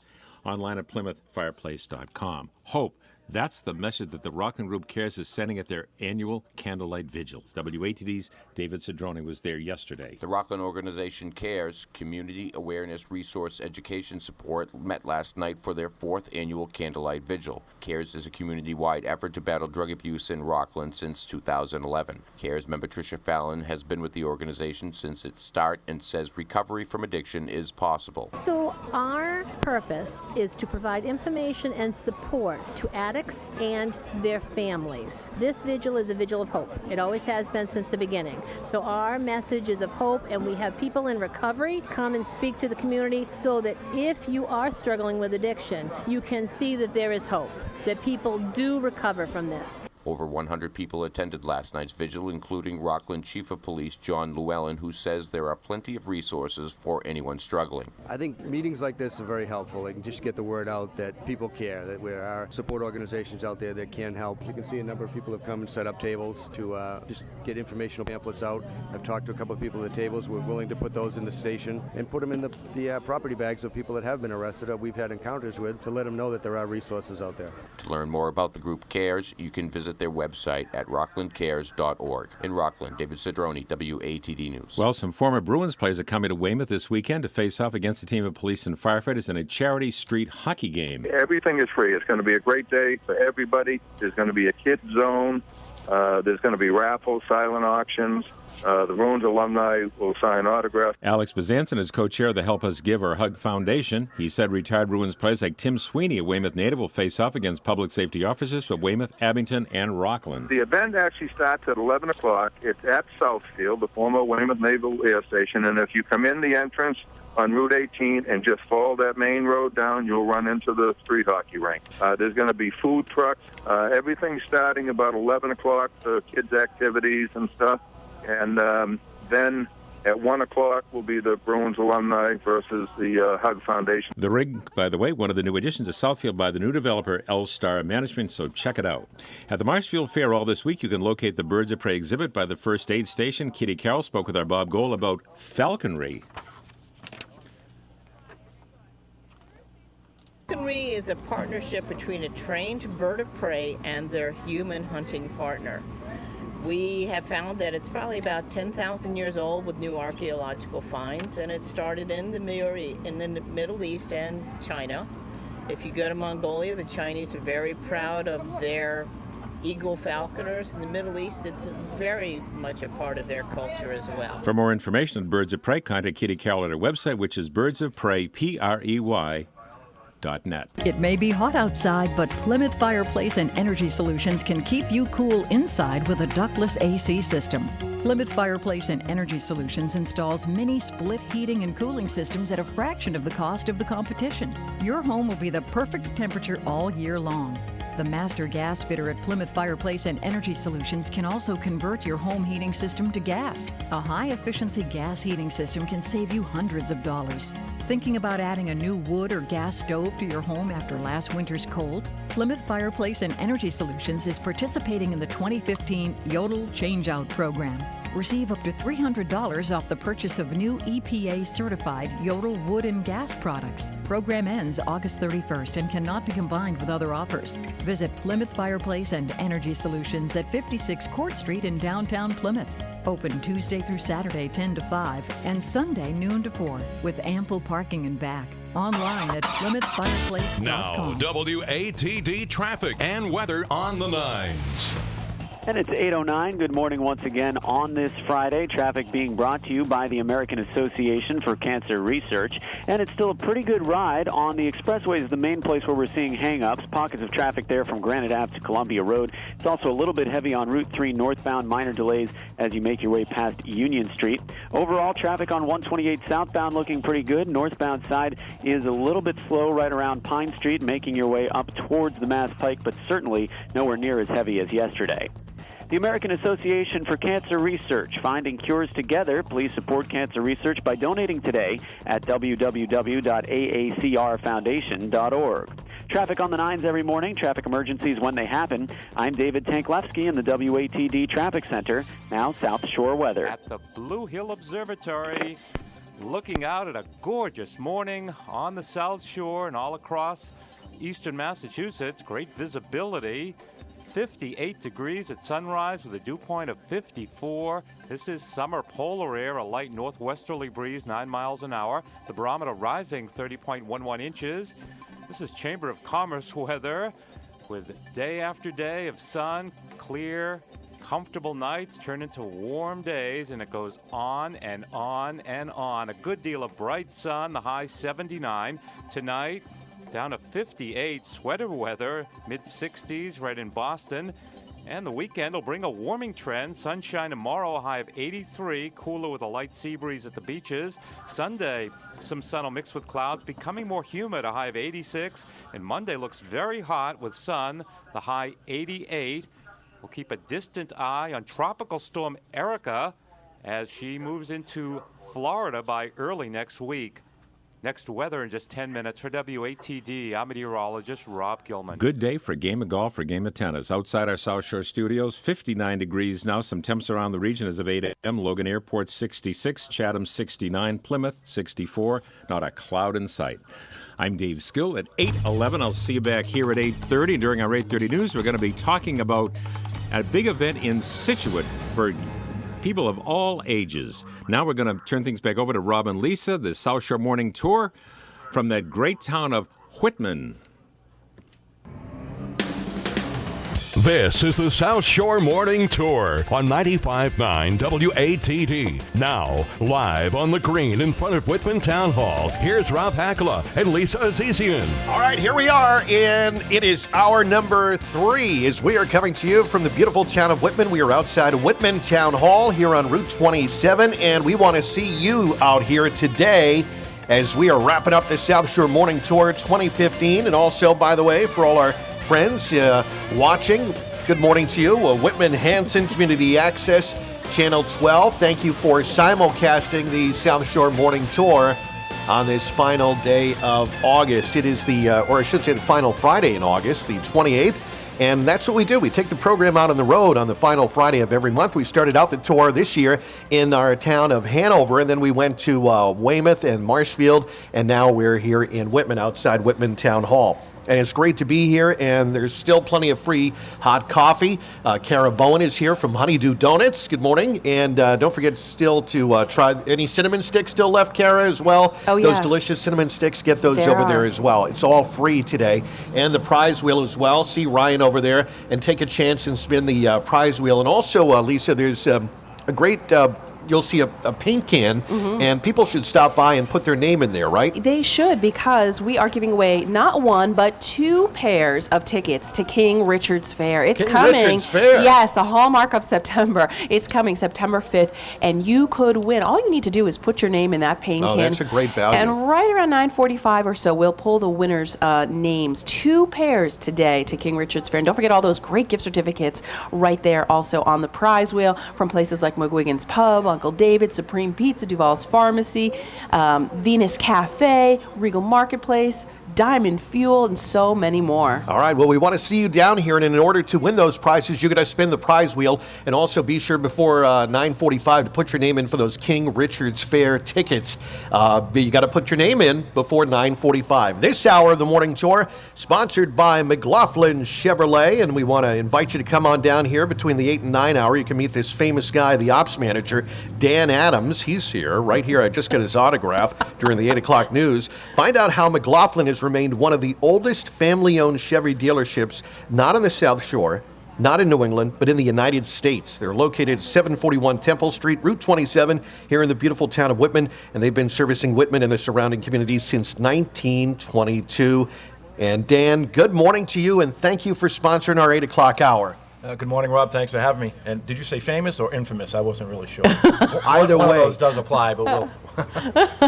online at plymouthfireplace.com. Hope. That's the message that the Rockland Group Cares is sending at their annual Candlelight Vigil. WATD's David Cedrone was there yesterday. The Rockland organization CARES, Community Awareness Resource Education Support, met last night for their 4th annual Candlelight Vigil. CARES is a community-wide effort to battle drug abuse in Rockland since 2011. CARES member Tricia Fallon has been with the organization since its start and says recovery from addiction is possible. So our purpose is to provide information and support to addicts and their families. This vigil is a vigil of hope. It always has been since the beginning. So our message is of hope, and we have people in recovery come and speak to the community so that if you are struggling with addiction, you can see that there is hope, that people do recover from this. Over 100 people attended last night's vigil, including Rockland Chief of Police John Llewellyn, who says there are plenty of resources for anyone struggling. I think meetings like this are very helpful. They can just get the word out that people care, that there are support organizations out there that can help. You can see a number of people have come and set up tables to just get informational pamphlets out. I've talked to a couple of people at the tables. We're willing to put those in the station and put them in the property bags of people that have been arrested or we've had encounters with to let them know that there are resources out there. To learn more about the group CARES, you can visit visit their website at rocklandcares.org. In Rockland, David Cedrone, WATD News. Well, some former Bruins players are coming to Weymouth this weekend to face off against a team of police and firefighters in a charity street hockey game. Everything is free. It's going to be a great day for everybody. There's going to be a kids zone. There's going to be raffles, silent auctions. The Bruins alumni will sign autographs. Alex Bezanson is co-chair of the Help Us Give or HUG Foundation. He said retired Bruins players like Tim Sweeney, a Weymouth native, will face off against public safety officers from Weymouth, Abington, and Rockland. The event actually starts at 11 o'clock. It's at Southfield, the former Weymouth Naval Air Station, and if you come in the entrance on Route 18 and just follow that main road down, you'll run into the street hockey rink. There's going to be food trucks. Everything's starting about 11 o'clock, the kids' activities and stuff. And then at 1 o'clock will be the Bruins alumni versus the HUG Foundation. The rig, by the way, one of the new additions to Southfield by the new developer, L-Star Management, so check it out. At the Marshfield Fair all this week, you can locate the Birds of Prey exhibit by the First Aid Station. Kitty Carroll spoke with our Bob Gold about falconry. Falconry is a partnership between a trained bird of prey and their human hunting partner. We have found that it's probably about 10,000 years old with new archaeological finds, and it started in the Middle East and China. If you go to Mongolia, the Chinese are very proud of their eagle falconers. In the Middle East, it's very much a part of their culture as well. For more information on Birds of Prey, contact Kitty Carroll at her website, which is birdsofprey.net. It may be hot outside, but Plymouth Fireplace and Energy Solutions can keep you cool inside with a ductless AC system. Plymouth Fireplace and Energy Solutions installs mini split heating and cooling systems at a fraction of the cost of the competition. Your home will be the perfect temperature all year long. The master gas fitter at Plymouth Fireplace and Energy Solutions can also convert your home heating system to gas. A high-efficiency gas heating system can save you hundreds of dollars. Thinking about adding a new wood or gas stove to your home after last winter's cold? Plymouth Fireplace and Energy Solutions is participating in the 2015 Yodel Changeout Program. Receive up to $300 off the purchase of new EPA-certified Yodel wood and gas products. Program ends August 31st and cannot be combined with other offers. Visit Plymouth Fireplace and Energy Solutions at 56 Court Street in downtown Plymouth. Open Tuesday through Saturday 10 to 5 and Sunday noon to 4 with ample parking and back. Online at PlymouthFireplace.com. Now, WATD traffic and weather on the 9s. And it's 8:09. Good morning once again on this Friday. Traffic being brought to you by the American Association for Cancer Research. And it's still a pretty good ride on the expressways, the main place where we're seeing hang-ups. Pockets of traffic there from Granite Ave to Columbia Road. It's also a little bit heavy on Route 3 northbound, minor delays as you make your way past Union Street. Overall, traffic on 128 southbound looking pretty good. Northbound side is a little bit slow right around Pine Street, making your way up towards the Mass Pike, but certainly nowhere near as heavy as yesterday. The American Association for Cancer Research, finding cures together. Please support cancer research by donating today at www.aacrfoundation.org. Traffic on the 9s every morning, traffic emergencies when they happen. I'm David Tanklevsky in the WATD Traffic Center. Now South Shore weather. At the Blue Hill Observatory, looking out at a gorgeous morning on the South Shore and all across eastern Massachusetts. Great visibility. 58 degrees at sunrise with a dew point of 54. This is summer polar air, a light northwesterly breeze, 9 miles an hour. The barometer rising 30.11 inches. This is Chamber of Commerce weather with day after day of sun, clear, comfortable nights turn into warm days, and it goes on and on and on. A good deal of bright sun, the high 79. Tonight, down to 58, sweater weather, mid-60s right in Boston. And the weekend will bring a warming trend. Sunshine tomorrow, a high of 83, cooler with a light sea breeze at the beaches. Sunday, some sun will mix with clouds, becoming more humid, a high of 86. And Monday looks very hot with sun, the high 88. We'll keep a distant eye on Tropical Storm Erica as she moves into Florida by early next week. Next weather in just 10 minutes. For WATD, I'm meteorologist Rob Gilman. Good day for a game of golf or game of tennis. Outside our South Shore studios, 59 degrees now. Some temps around the region as of 8 a.m. Logan Airport, 66. Chatham, 69. Plymouth, 64. Not a cloud in sight. I'm Dave Skill at 8:11. I'll see you back here at 8:30. During our 8:30 news, we're going to be talking about a big event in Scituate for people of all ages. Now we're going to turn things back over to Rob and Lisa, the South Shore Morning Tour from that great town of Whitman. This is the South Shore Morning Tour on 95.9 WATD. Now, live on the green in front of Whitman Town Hall, here's Rob Hakala and Lisa Azizian. All right, here we are, and it is hour number 3 as we are coming to you from the beautiful town of Whitman. We are outside of Whitman Town Hall here on Route 27, and we want to see you out here today as we are wrapping up the South Shore Morning Tour 2015. And also, by the way, for all our friends watching, good morning to you. Whitman Hanson Community Access, Channel 12. Thank you for simulcasting the South Shore Morning Tour on this final day of August. It is the final Friday in August, the 28th. And that's what we do. We take the program out on the road on the final Friday of every month. We started out the tour this year in our town of Hanover, and then we went to Weymouth and Marshfield, and now we're here in Whitman, outside Whitman Town Hall. And it's great to be here, and there's still plenty of free hot coffee. Kara Bowen is here from Honeydew Donuts. Good morning. And don't forget still to try any cinnamon sticks still left, Kara, as well. Oh, yeah. Those delicious cinnamon sticks, get those over there as well. It's all free today. And the prize wheel as well. See Ryan over there and take a chance and spin the prize wheel. And also, Lisa, there's a great... you'll see a paint can, and people should stop by and put their name in there, right? They should, because we are giving away not 1, but 2 pairs of tickets to King Richard's Fair. It's coming. Richard's Fair. Yes, a hallmark of September. It's coming September 5th, and you could win. All you need to do is put your name in that paint can. That's a great value. And right around 9:45 or so, we'll pull the winners' names. 2 pairs today to King Richard's Fair. And don't forget all those great gift certificates right there also on the prize wheel from places like McGuigan's Pub, Uncle David, Supreme Pizza, Duval's Pharmacy, Venus Cafe, Regal Marketplace, Diamond Fuel, and so many more. All right, well, we want to see you down here, and in order to win those prizes, you're going to spin the prize wheel, and also be sure before 9:45 to put your name in for those King Richard's Fair tickets. You got to put your name in before 9:45. This hour of the Morning Tour, sponsored by McLaughlin Chevrolet, and we want to invite you to come on down here between the 8 and 9 hour. You can meet this famous guy, the ops manager, Dan Adams. He's here, right here. I just got his autograph during the 8 o'clock news. Find out how McLaughlin has remained one of the oldest family-owned Chevy dealerships, not on the South Shore, not in New England, but in the United States. They're located at 741 Temple Street, Route 27, here in the beautiful town of Whitman, and they've been servicing Whitman and the surrounding communities since 1922. And Dan, good morning to you, and thank you for sponsoring our 8 o'clock hour. Good morning, Rob. Thanks for having me. And did you say famous or infamous? I wasn't really sure. Either one way. of those does apply, but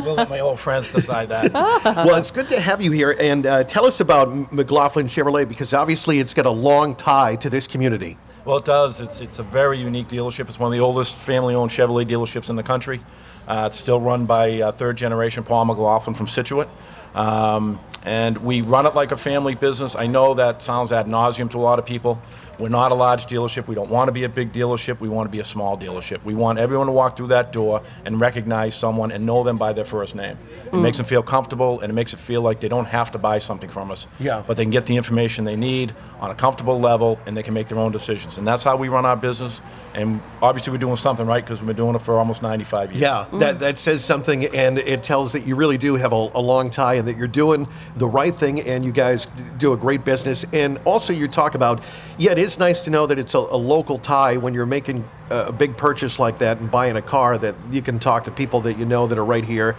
we'll let my old friends decide that. Well, it's good to have you here. And tell us about McLaughlin Chevrolet, because obviously it's got a long tie to this community. Well, it does. It's a very unique dealership. It's one of the oldest family-owned Chevrolet dealerships in the country. It's still run by third-generation Paul McLaughlin from Scituate. And we run it like a family business. I know that sounds ad nauseum to a lot of people. We're not a large dealership. We don't want to be a big dealership. We want to be a small dealership. We want everyone to walk through that door and recognize someone and know them by their first name. It makes them feel comfortable, and it makes it feel like they don't have to buy something from us. Yeah. But they can get the information they need on a comfortable level, and they can make their own decisions. And that's how we run our business. And obviously we're doing something right, because we've been doing it for almost 95 years. Yeah, that says something, and it tells that you really do have a long tie, and that you're doing the right thing, and you guys do a great business. And also you talk about, it is nice to know that it's a local tie when you're making a big purchase like that and buying a car, that you can talk to people that you know that are right here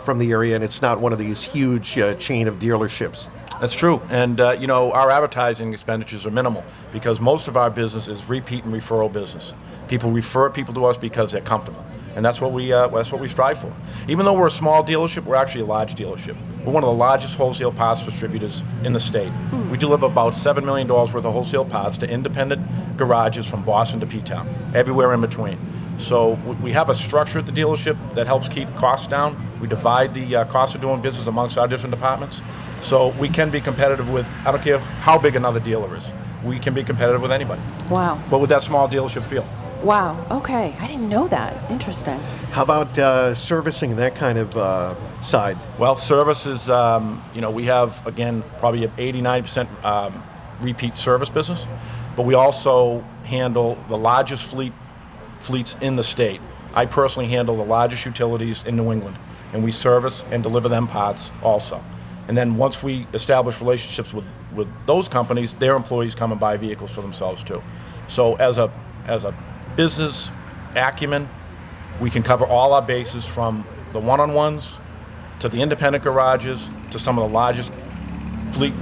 from the area, and it's not one of these huge chain of dealerships. That's true. And, our advertising expenditures are minimal, because most of our business is repeat and referral business. People refer people to us because they're comfortable. and that's what we strive for. Even though we're a small dealership, we're actually a large dealership. We're one of the largest wholesale parts distributors in the state. We deliver about $7 million worth of wholesale parts to independent garages from Boston to P-Town, everywhere in between. So we have a structure at the dealership that helps keep costs down. We divide the cost of doing business amongst our different departments. So we can be competitive with, I don't care how big another dealer is. We can be competitive with anybody. Wow. But with that small dealership feel. Wow. Okay. I didn't know that. Interesting. How about servicing and that kind of side? Well, service is, we have, again, probably an 80-90% repeat service business. But we also handle the largest fleets in the state. I personally handle the largest utilities in New England, and we service and deliver them parts also. And then once we establish relationships with those companies, their employees come and buy vehicles for themselves too. So as a business acumen, we can cover all our bases, from the one-on-ones to the independent garages to some of the largest fleet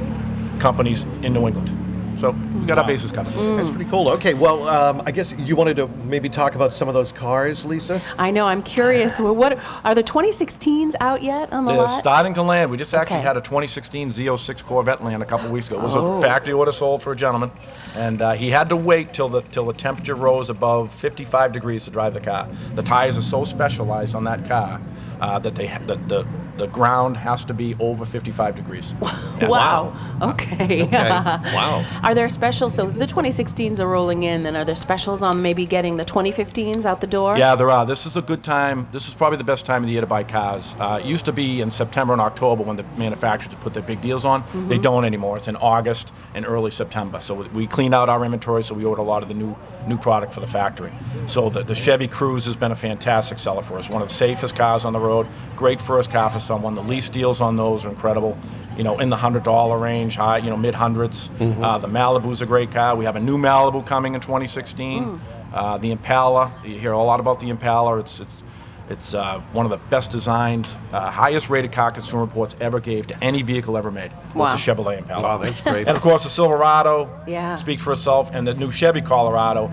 companies in New England. So we got our bases covered. That's pretty cool. Okay, well, I guess you wanted to maybe talk about some of those cars, Lisa? I know. I'm curious. Well, what are the 2016s out yet on the They're lot? starting to land. We just actually Okay. had a 2016 Z06 Corvette land a couple weeks ago. It was a factory order sold for a gentleman, and he had to wait till the temperature rose above 55 degrees to drive the car. The tires are so specialized on that car that the ground has to be over 55 degrees. Wow. Okay. Wow. Are there specials? So the 2016s are rolling in, then are there specials on maybe getting the 2015s out the door? Yeah, there are. This is a good time. This is probably the best time of the year to buy cars. It used to be in September and October when the manufacturers put their big deals on. They don't anymore. It's in August and early September. So we cleaned out our inventory, so we ordered a lot of the new product for the factory. So the Chevy Cruze has been a fantastic seller for us. One of the safest cars on the road. Great first car for someone. The lease deals on those are incredible. In the $100 range, high, mid-hundreds. The Malibu's a great car. We have a new Malibu coming in 2016. The Impala, you hear a lot about the Impala. It's one of the best designed, highest rated car Consumer Reports ever gave to any vehicle ever made. Wow. Was the Chevrolet Impala. Wow, that's great. And of course the Silverado Yeah. speaks for itself, and the new Chevy Colorado,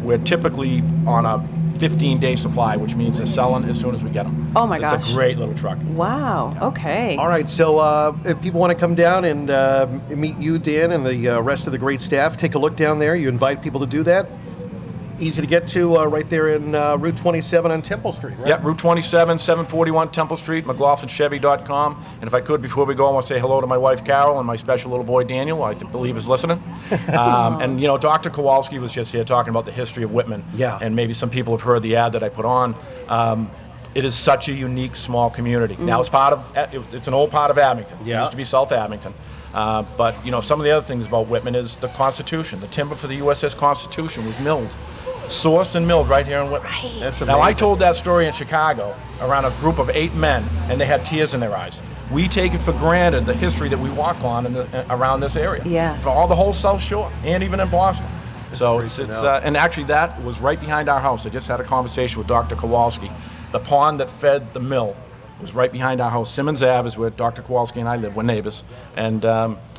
we're typically on a 15-day supply, which means they're selling as soon as we get them. Oh my It's gosh. a great little truck. Wow. Okay. All right, so if people want to come down and meet you, Dan, and the rest of the great staff, take a look down there. You invite people to do that. Easy to get to right there in Route 27 on Temple Street, right? Yep, Route 27, 741 Temple Street, McLaughlinChevy.com. And if I could, before we go, I want to say hello to my wife, Carol, and my special little boy, Daniel, I believe is listening. And, Dr. Kowalski was just here talking about the history of Whitman. Yeah. And maybe some people have heard the ad that I put on. It is such a unique, small community. Now, it's an old part of Abington. Yeah. It used to be South Abington. But, some of the other things about Whitman is the Constitution. The timber for the USS Constitution was milled. Sourced and milled right here in Whitman. That's Now, I amazing. told that story in Chicago around a group of 8 men, and they had tears in their eyes. We take it for granted, the history that we walk on around this area. Yeah. For all the whole South Shore, and even in Boston. So great it's to know. and actually that was right behind our house. I just had a conversation with Dr. Kowalski. The pond that fed the mill was right behind our house. Simmons Ave is where Dr. Kowalski and I live. We're neighbors. And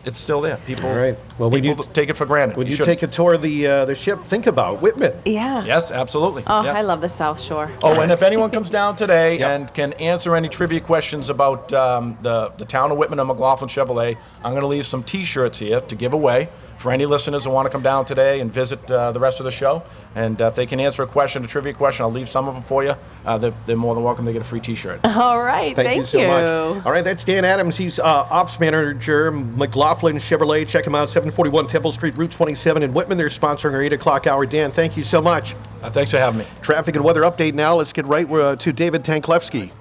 it's still there. People, All right. Well, when people take it for granted. When you shouldn't. take a tour of the ship, think about Whitman. Yeah. Yes, absolutely. Oh, Yeah. I love the South Shore. Oh, and if anyone comes down today and can answer any trivia questions about the town of Whitman and McLaughlin Chevrolet, I'm going to leave some T-shirts here to give away for any listeners who want to come down today and visit the rest of the show. And if they can answer a trivia question, I'll leave some of them for you. They're more than welcome to get a free T-shirt. All right. Thank you so much. All right, that's Dan Adams. He's ops manager, McLaughlin Chevrolet. Check him out, 741 Temple Street, Route 27 in Whitman. They're sponsoring our 8 o'clock hour. Dan, thank you so much. Thanks for having me. Traffic and weather update now. Let's get right to David Tanklevsky.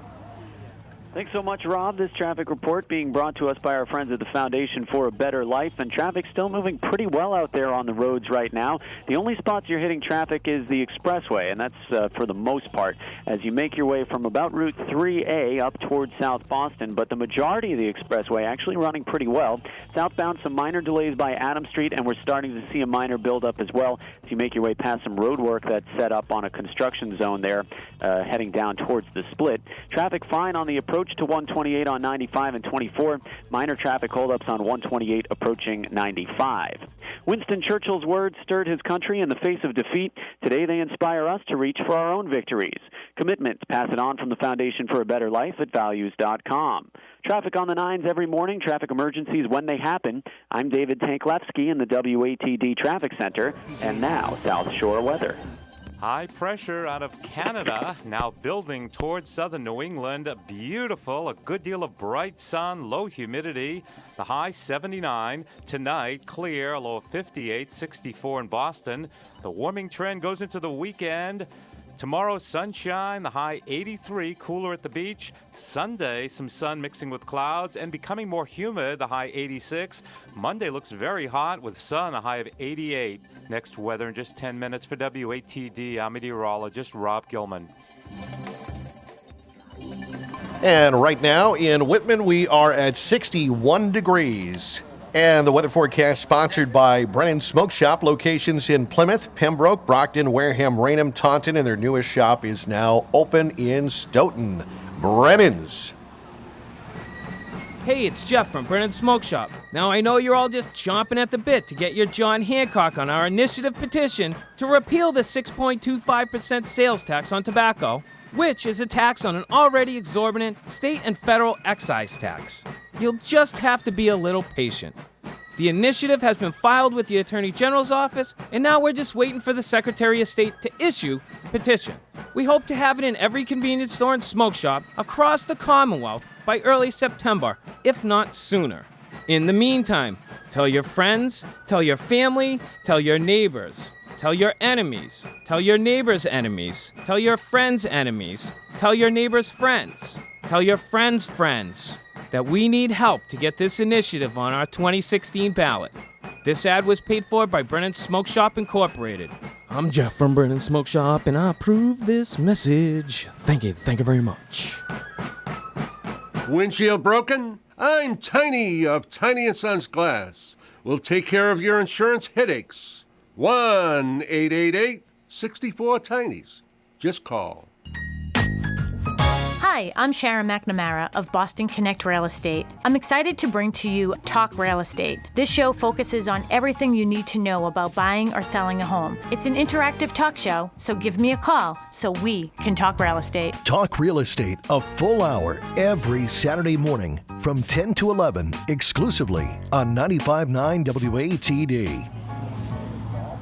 Thanks so much, Rob. This traffic report being brought to us by our friends at the Foundation for a Better Life, and traffic's still moving pretty well out there on the roads right now. The only spots you're hitting traffic is the expressway, and that's for the most part as you make your way from about Route 3A up towards South Boston, but the majority of the expressway actually running pretty well. Southbound, some minor delays by Adams Street, and we're starting to see a minor buildup as well as you make your way past some road work that's set up on a construction zone there heading down towards the split. Traffic fine on the approach approach to 128 on 95 and 24. Minor traffic holdups on 128 approaching 95. Winston Churchill's words stirred his country in the face of defeat. Today they inspire us to reach for our own victories. Commitment to pass it on from the Foundation for a Better Life at values.com. Traffic on the 9s every morning, traffic emergencies when they happen. I'm David Tanklevsky in the WATD Traffic Center. And now, South Shore weather. High pressure out of Canada, now building towards southern New England. Beautiful, a good deal of bright sun, low humidity. The high 79. Tonight, clear, a low of 58, 64 in Boston. The warming trend goes into the weekend. Tomorrow, sunshine, the high 83, cooler at the beach. Sunday, some sun mixing with clouds and becoming more humid, the high 86. Monday looks very hot with sun, a high of 88. Next weather in just 10 minutes for WATD, I'm meteorologist Rob Gilman. And right now in Whitman, we are at 61 degrees. And the weather forecast sponsored by Brennan Smoke Shop, locations in Plymouth, Pembroke, Brockton, Wareham, Raynham, Taunton, and their newest shop is now open in Stoughton. Brennan's. Hey, it's Jeff from Brennan Smoke Shop. Now, I know you're all just chomping at the bit to get your John Hancock on our initiative petition to repeal the 6.25% sales tax on tobacco, which is a tax on an already exorbitant state and federal excise tax. You'll just have to be a little patient. The initiative has been filed with the Attorney General's office, and now we're just waiting for the Secretary of State to issue the petition. We hope to have it in every convenience store and smoke shop across the Commonwealth by early September, if not sooner. In the meantime, tell your friends, tell your family, tell your neighbors, tell your enemies, tell your neighbors' enemies, tell your friends' enemies, tell your neighbors' friends, tell your friends' friends that we need help to get this initiative on our 2016 ballot. This ad was paid for by Brennan Smoke Shop Incorporated. I'm Jeff from Brennan Smoke Shop, and I approve this message. Thank you very much. Windshield broken? I'm Tiny of Tiny & Sons Glass. We'll take care of your insurance headaches. 1-888-64-TINIES. Just call. Hi, I'm Sharon McNamara of Boston Connect Real Estate. I'm excited to bring to you Talk Real Estate. This show focuses on everything you need to know about buying or selling a home. It's an interactive talk show, so give me a call so we can talk real estate. Talk Real Estate, a full hour every Saturday morning from 10 to 11, exclusively on 95.9 WATD.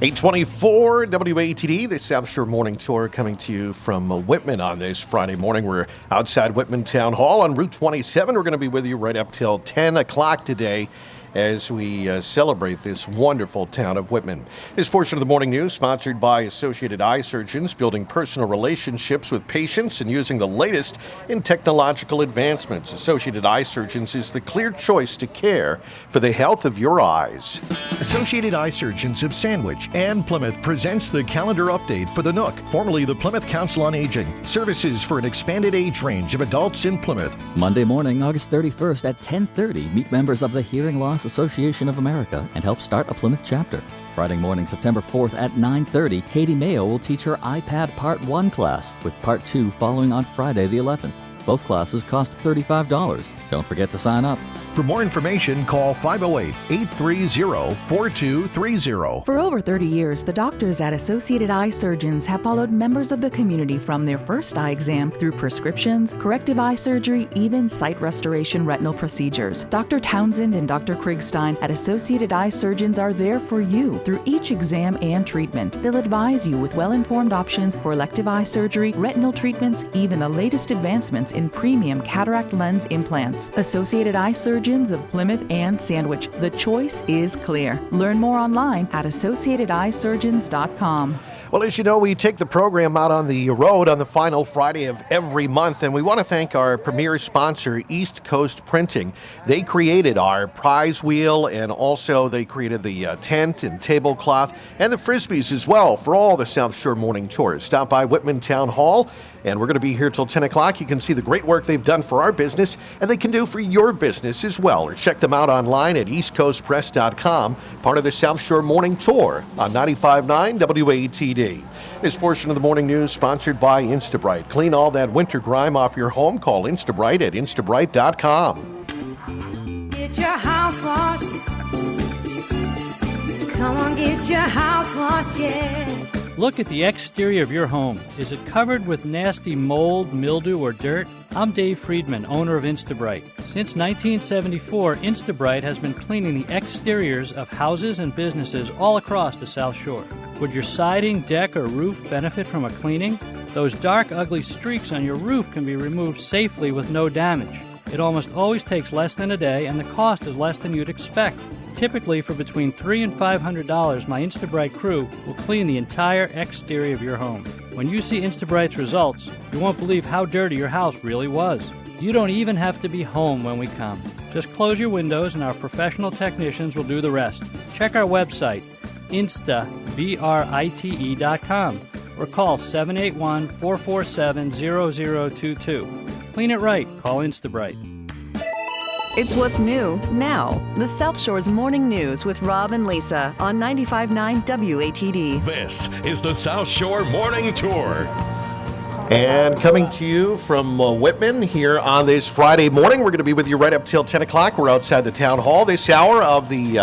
824 WATD, the South Shore Morning Tour coming to you from Whitman on this Friday morning. We're outside Whitman Town Hall on Route 27. We're going to be with you right up till 10 o'clock today as we celebrate this wonderful town of Whitman. This portion of the morning news sponsored by Associated Eye Surgeons, building personal relationships with patients and using the latest in technological advancements. Associated Eye Surgeons is the clear choice to care for the health of your eyes. Associated Eye Surgeons of Sandwich and Plymouth presents the calendar update for the Nook, formerly the Plymouth Council on Aging. Services for an expanded age range of adults in Plymouth. Monday morning, August 31st at 10:30, meet members of the Hearing Loss Association of America and help start a Plymouth chapter. Friday morning, September 4th at 9:30, Katie Mayo will teach her iPad Part 1 class, with Part 2 following on Friday the 11th. Both classes cost $35. Don't forget to sign up. For more information, call 508-830-4230. For over 30 years, the doctors at Associated Eye Surgeons have followed members of the community from their first eye exam through prescriptions, corrective eye surgery, even sight restoration retinal procedures. Dr. Townsend and Dr. Krigstein at Associated Eye Surgeons are there for you through each exam and treatment. They'll advise you with well-informed options for elective eye surgery, retinal treatments, even the latest advancements in premium cataract lens implants. Associated Eye Surgeons of Plymouth and Sandwich. The choice is clear. Learn more online at AssociatedEyeSurgeons.com. Well, as you know, we take the program out on the road on the final Friday of every month, and we want to thank our premier sponsor, East Coast Printing. They created our prize wheel, and also they created the tent and tablecloth and the Frisbees as well for all the South Shore Morning Tours. Stop by Whitman Town Hall And we're going to be here till 10 o'clock. You can see the great work they've done for our business, and they can do for your business as well. Or check them out online at eastcoastpress.com, part of the South Shore Morning Tour on 95.9 WATD. This portion of the morning news sponsored by Instabright. Clean all that winter grime off your home. Call Instabright at instabright.com. Get your house washed. Come on, get your house washed, yeah. Look at the exterior of your home. Is it covered with nasty mold, mildew, or dirt? I'm Dave Friedman, owner of Instabright. Since 1974, Instabright has been cleaning the exteriors of houses and businesses all across the South Shore. Would your siding, deck, or roof benefit from a cleaning? Those dark, ugly streaks on your roof can be removed safely with no damage. It almost always takes less than a day, and the cost is less than you'd expect. Typically, for between $300 and $500, my Instabright crew will clean the entire exterior of your home. When you see Instabright's results, you won't believe how dirty your house really was. You don't even have to be home when we come. Just close your windows and our professional technicians will do the rest. Check our website, instabrite.com, or call 781-447-0022. Clean it right. Call Instabright. It's what's new now. The South Shore's Morning News with Rob and Lisa on 95.9 WATD. This is the South Shore Morning Tour. And coming to you from Whitman here on this Friday morning. We're going to be with you right up till 10 o'clock. We're outside the town hall. This hour of the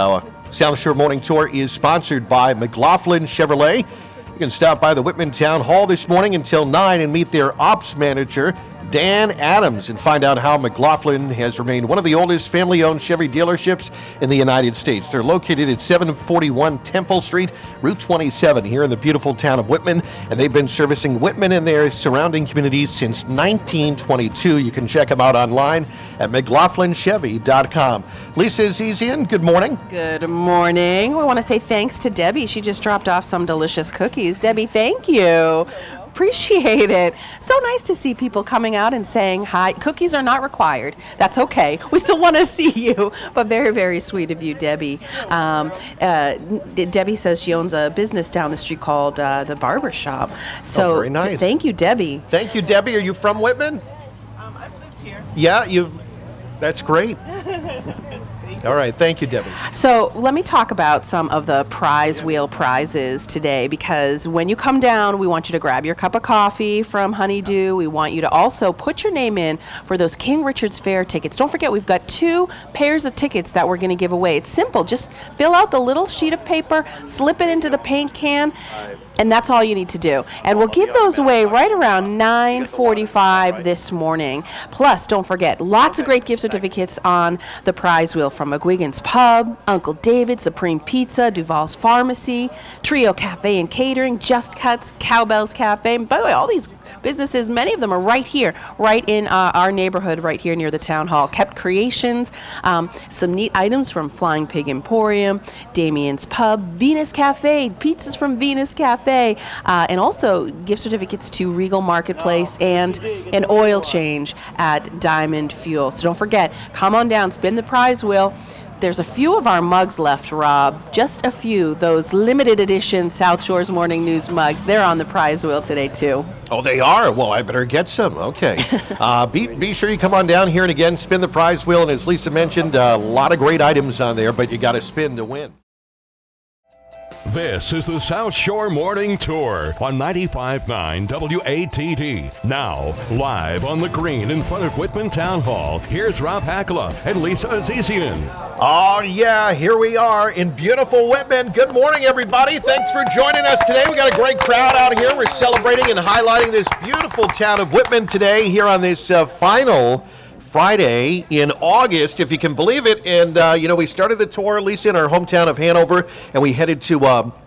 South Shore Morning Tour is sponsored by McLaughlin Chevrolet. You can stop by the Whitman Town Hall this morning until 9 and meet their ops manager, Dan Adams, and find out how McLaughlin has remained one of the oldest family-owned Chevy dealerships in the United States. They're located at 741 Temple Street, Route 27 here in the beautiful town of Whitman, and they've been servicing Whitman and their surrounding communities since 1922. You can check them out online at McLaughlinChevy.com. Lisa Azizian, good morning. Good morning. We want to say thanks to Debbie. She just dropped off some delicious cookies. Debbie, thank you. Appreciate it. So nice to see people coming out and saying hi. Cookies are not required. That's okay. We still want to see you, but very, very sweet of you, Debbie. Debbie says she owns a business down the street called the Barber Shop. So very nice. Thank you, Debbie. Thank you, Debbie. Are you from Whitman? I've lived here. Yeah, that's great. All right, thank you, Debbie. So let me talk about some of the prize wheel prizes today, because when you come down, we want you to grab your cup of coffee from Honeydew. We want you to also put your name in for those King Richard's Fair tickets. Don't forget, we've got 2 pairs of tickets that we're going to give away. It's simple. Just fill out the little sheet of paper, slip it into the paint can, and that's all you need to do. And we'll give those away right around 9:45 this morning. Plus, don't forget, lots of great gift certificates on the prize wheel from McGuigan's Pub, Uncle David's Supreme Pizza, Duval's Pharmacy, Trio Cafe and Catering, Just Cuts, Cowbell's Cafe. And by the way, all these businesses, many of them are right here, right in our neighborhood, right here near the town hall. Kept Creations, some neat items from Flying Pig Emporium, Damien's Pub, Venus Cafe, pizzas from Venus Cafe, and also gift certificates to Regal Marketplace and an oil change at Diamond Fuel. So don't forget, come on down, spin the prize wheel. There's a few of our mugs left, Rob. Just a few. Those limited edition South Shore's Morning News mugs. They're on the prize wheel today, too. Oh, they are? Well, I better get some. Okay. Be sure you come on down here and again, spin the prize wheel. And as Lisa mentioned, a lot of great items on there, but you got to spin to win. This is the South Shore Morning Tour on 95.9 WATD. Now, live on the green in front of Whitman Town Hall, here's Rob Hakala and Lisa Azizian. Oh, yeah, here we are in beautiful Whitman. Good morning, everybody. Thanks for joining us today. We got a great crowd out here. We're celebrating and highlighting this beautiful town of Whitman today here on this final Friday in August, if you can believe it. And, we started the tour, Lisa, in our hometown of Hanover, and we headed to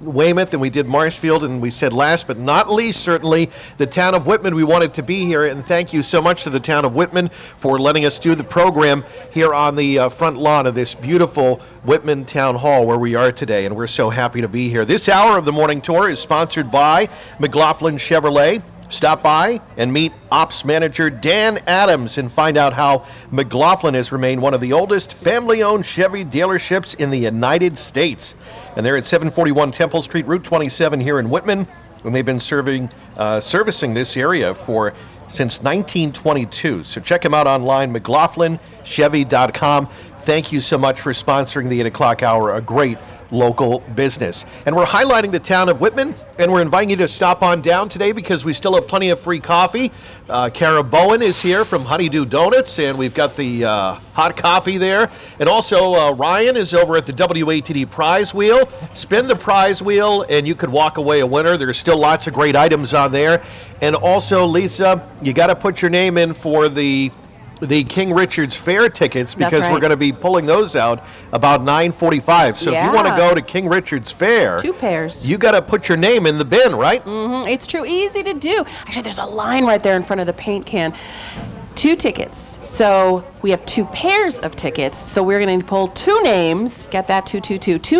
Weymouth, and we did Marshfield, and we said last but not least, certainly, the town of Whitman. We wanted to be here, and thank you so much to the town of Whitman for letting us do the program here on the front lawn of this beautiful Whitman Town Hall where we are today, and we're so happy to be here. This hour of the morning tour is sponsored by McLaughlin Chevrolet. Stop by and meet Ops Manager Dan Adams and find out how McLaughlin has remained one of the oldest family-owned Chevy dealerships in the United States. And they're at 741 Temple Street, Route 27 here in Whitman. and they've been servicing this area since 1922. So check them out online, McLaughlinChevy.com. Thank you so much for sponsoring the 8 o'clock hour, a great local business. And we're highlighting the town of Whitman, and we're inviting you to stop on down today because we still have plenty of free coffee. Kara Bowen is here from Honeydew Donuts, and we've got the hot coffee there. And also Ryan is over at the WATD prize wheel. Spin the prize wheel, and you could walk away a winner. There's still lots of great items on there. And also, Lisa, you got to put your name in for the King Richard's Fair tickets because we're going to be pulling those out about 9:45. So if you want to go to King Richard's Fair, 2 pairs. You got to put your name in the bin, right? Mm-hmm. It's true, easy to do. Actually, there's a line right there in front of the paint can. 2 tickets. So we have 2 pairs of tickets. So we're going to pull 2 names. Get that 2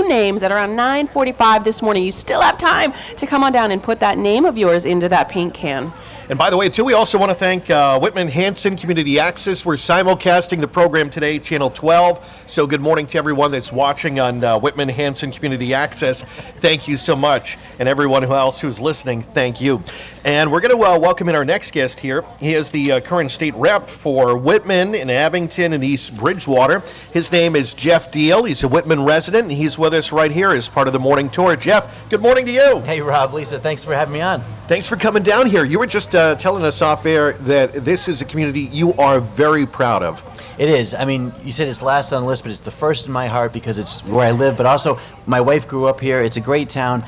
names at around 9:45 this morning. You still have time to come on down and put that name of yours into that paint can. And by the way, too, we also want to thank Whitman Hanson Community Access. We're simulcasting the program today, Channel 12. So good morning to everyone that's watching on Whitman Hanson Community Access. Thank you so much. And everyone else who's listening, thank you. And we're going to welcome in our next guest here. He is the current state rep for Whitman and Abington and East Bridgewater. His name is Jeff Deal. He's a Whitman resident, and he's with us right here as part of the morning tour. Jeff, good morning to you. Hey, Rob, Lisa, thanks for having me on. Thanks for coming down here. You were just telling us off air that this is a community you are very proud of. It is. I mean, you said it's last on the list, but it's the first in my heart because it's where I live, but also my wife grew up here. It's a great town.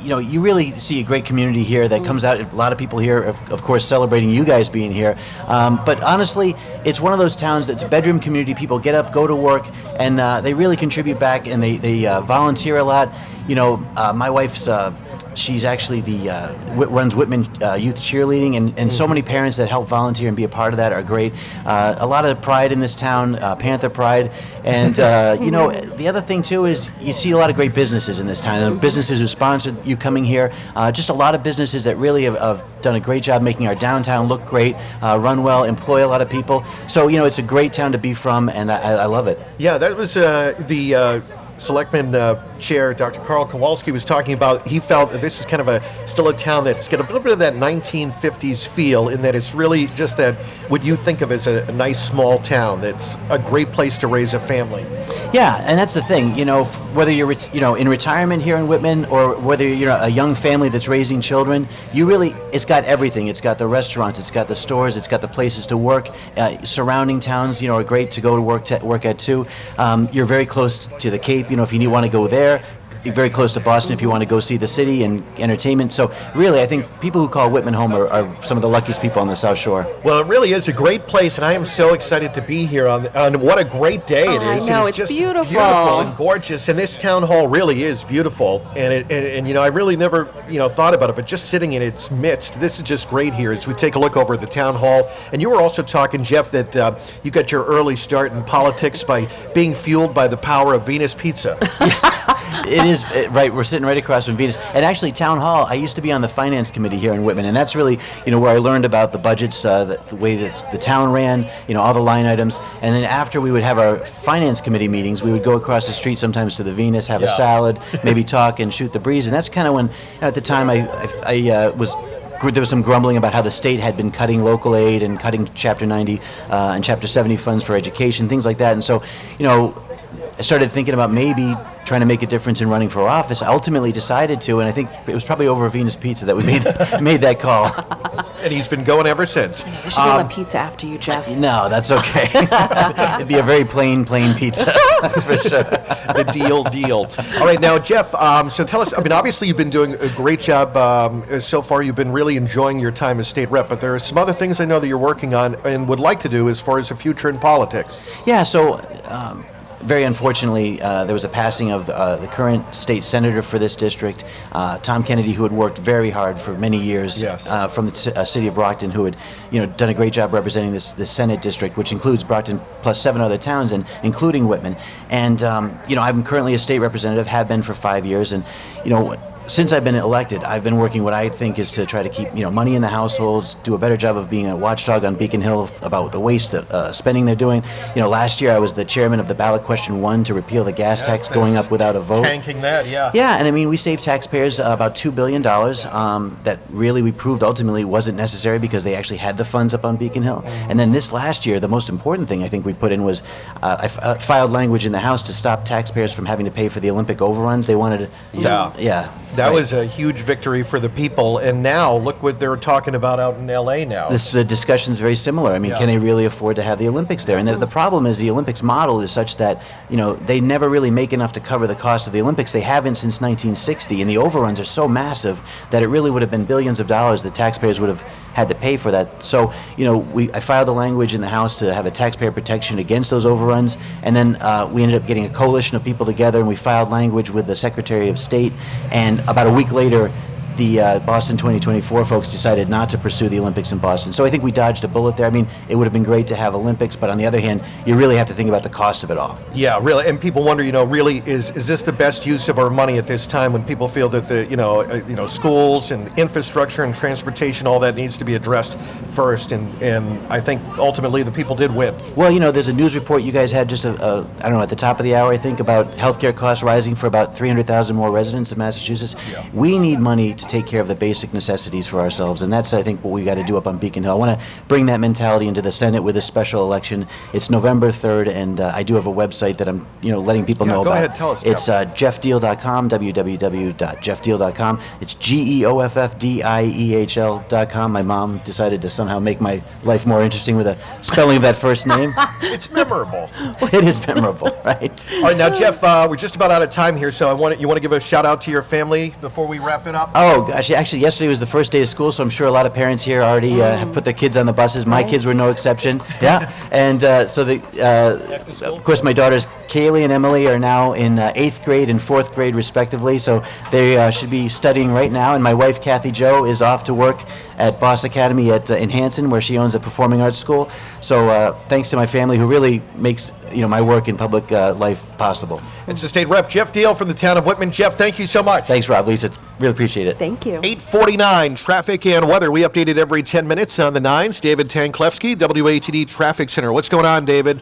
You really see a great community here that comes out. A lot of people here, of course, celebrating you guys being here. But honestly, it's one of those towns that's a bedroom community. People get up, go to work, and they really contribute back, and they volunteer a lot. My wife's... she's actually runs Whitman Youth Cheerleading, and so many parents that help volunteer and be a part of that are great. A lot of pride in this town, Panther pride, and the other thing too is you see a lot of great businesses in this town, and businesses who sponsored you coming here. Just a lot of businesses that really have done a great job making our downtown look great, run well, employ a lot of people. So it's a great town to be from, and I love it. Yeah, that was the Selectman Chair Dr. Carl Kowalski was talking about. He felt that this is kind of still a town that's got a little bit of that 1950s feel, in that it's really just that what you think of as a nice small town that's a great place to raise a family. Yeah, and that's the thing. Whether you're in retirement here in Whitman or whether you're a young family that's raising children, it's got everything. It's got the restaurants, it's got the stores, it's got the places to work. Surrounding towns, are great to go to work at too. You're very close to the Cape. If you want to go there, you're very close to Boston if you want to go see the city and entertainment. So really, I think people who call Whitman home are some of the luckiest people on the South Shore. Well, it really is a great place, and I am so excited to be here on what a great day it is. I know, it's it's just beautiful and gorgeous, and this town hall really is beautiful. And I really never thought about it, but just sitting in its midst, this is just great here as we take a look over at the town hall. And you were also talking, Jeff, that you got your early start in politics by being fueled by the power of Venus Pizza. It is, right, we're sitting right across from Venus. And actually, Town Hall, I used to be on the finance committee here in Whitman, and that's really, where I learned about the budgets, the way that the town ran, all the line items. And then after we would have our finance committee meetings, we would go across the street sometimes to the Venus, have a salad, maybe talk and shoot the breeze. And that's kind of when, at the time, there was some grumbling about how the state had been cutting local aid and cutting Chapter 90 and Chapter 70 funds for education, things like that. And so, I started thinking about maybe trying to make a difference in running for office. I ultimately decided to, and I think it was probably over Venus Pizza that we made that call. And he's been going ever since. They should give him a pizza after you, Jeff. No, that's okay. It'd be a very plain pizza, that's for sure. The deal. All right, now, Jeff, so tell us, obviously you've been doing a great job so far. You've been really enjoying your time as state rep, but there are some other things I know that you're working on and would like to do as far as the future in politics. Yeah, so... very unfortunately, there was a passing of the current state senator for this district, Tom Kennedy, who had worked very hard for many years from the city of Brockton, who had done a great job representing this Senate district, which includes Brockton plus 7 other towns, and including Whitman. And I'm currently a state representative, have been for 5 years, and since I've been elected, I've been working what I think is to try to keep money in the households, do a better job of being a watchdog on Beacon Hill about the waste spending they're doing. Last year I was the chairman of the ballot question 1 to repeal the gas tax going up without a vote. Tanking that, yeah. Yeah, and I mean, we saved taxpayers about $2 billion that really we proved ultimately wasn't necessary because they actually had the funds up on Beacon Hill. And then this last year, the most important thing I think we put in was I filed language in the House to stop taxpayers from having to pay for the Olympic overruns. They wanted to, That was a huge victory for the people, and now look what they're talking about out in L.A. now. The discussion's very similar. I mean, can they really afford to have the Olympics there? And the problem is the Olympics model is such that, they never really make enough to cover the cost of the Olympics. They haven't since 1960, and the overruns are so massive that it really would have been billions of dollars that taxpayers would have had to pay for that. So, I filed the language in the House to have a taxpayer protection against those overruns, and then we ended up getting a coalition of people together, and we filed language with the Secretary of State, and about a week later, the Boston 2024 folks decided not to pursue the Olympics in Boston. So I think we dodged a bullet there. I mean, it would have been great to have Olympics, but on the other hand, you really have to think about the cost of it all. Yeah, really. And people wonder, really, is this the best use of our money at this time when people feel that the, schools and infrastructure and transportation, all that needs to be addressed first. And I think ultimately the people did win. Well, there's a news report you guys had just, I don't know, at the top of the hour, I think, about healthcare costs rising for about 300,000 more residents of Massachusetts. Yeah. We need money to take care of the basic necessities for ourselves, and that's, I think, what we got to do up on Beacon Hill. I want to bring that mentality into the Senate with this special election. It's November 3rd, and I do have a website that I'm, letting people know about. Go ahead, tell us. It's jeffdeal.com, www.jeffdeal.com. It's GEOFFDIEHL.com. My mom decided to somehow make my life more interesting with a spelling of that first name. It's memorable. It is memorable, right? All right, now, Jeff, we're just about out of time here, so you want to give a shout out to your family before we wrap it up? Oh, gosh, actually, yesterday was the first day of school, so I'm sure a lot of parents here already have put their kids on the buses. My kids were no exception. Yeah, and so of course, my daughters Kaylee and Emily are now in 8th grade and 4th grade, respectively, so they should be studying right now. And my wife, Kathy Jo, is off to work at Boss Academy in Hanson, where she owns a performing arts school. So thanks to my family, who really makes my work in public life possible. It's the state rep, Jeff Deal from the town of Whitman. Jeff, thank you so much. Thanks, Rob, Lisa. Really appreciate it. Thank you. 8:49, traffic and weather. We update it every 10 minutes on the 9s. David Tanklevsky, WATD Traffic Center. What's going on, David?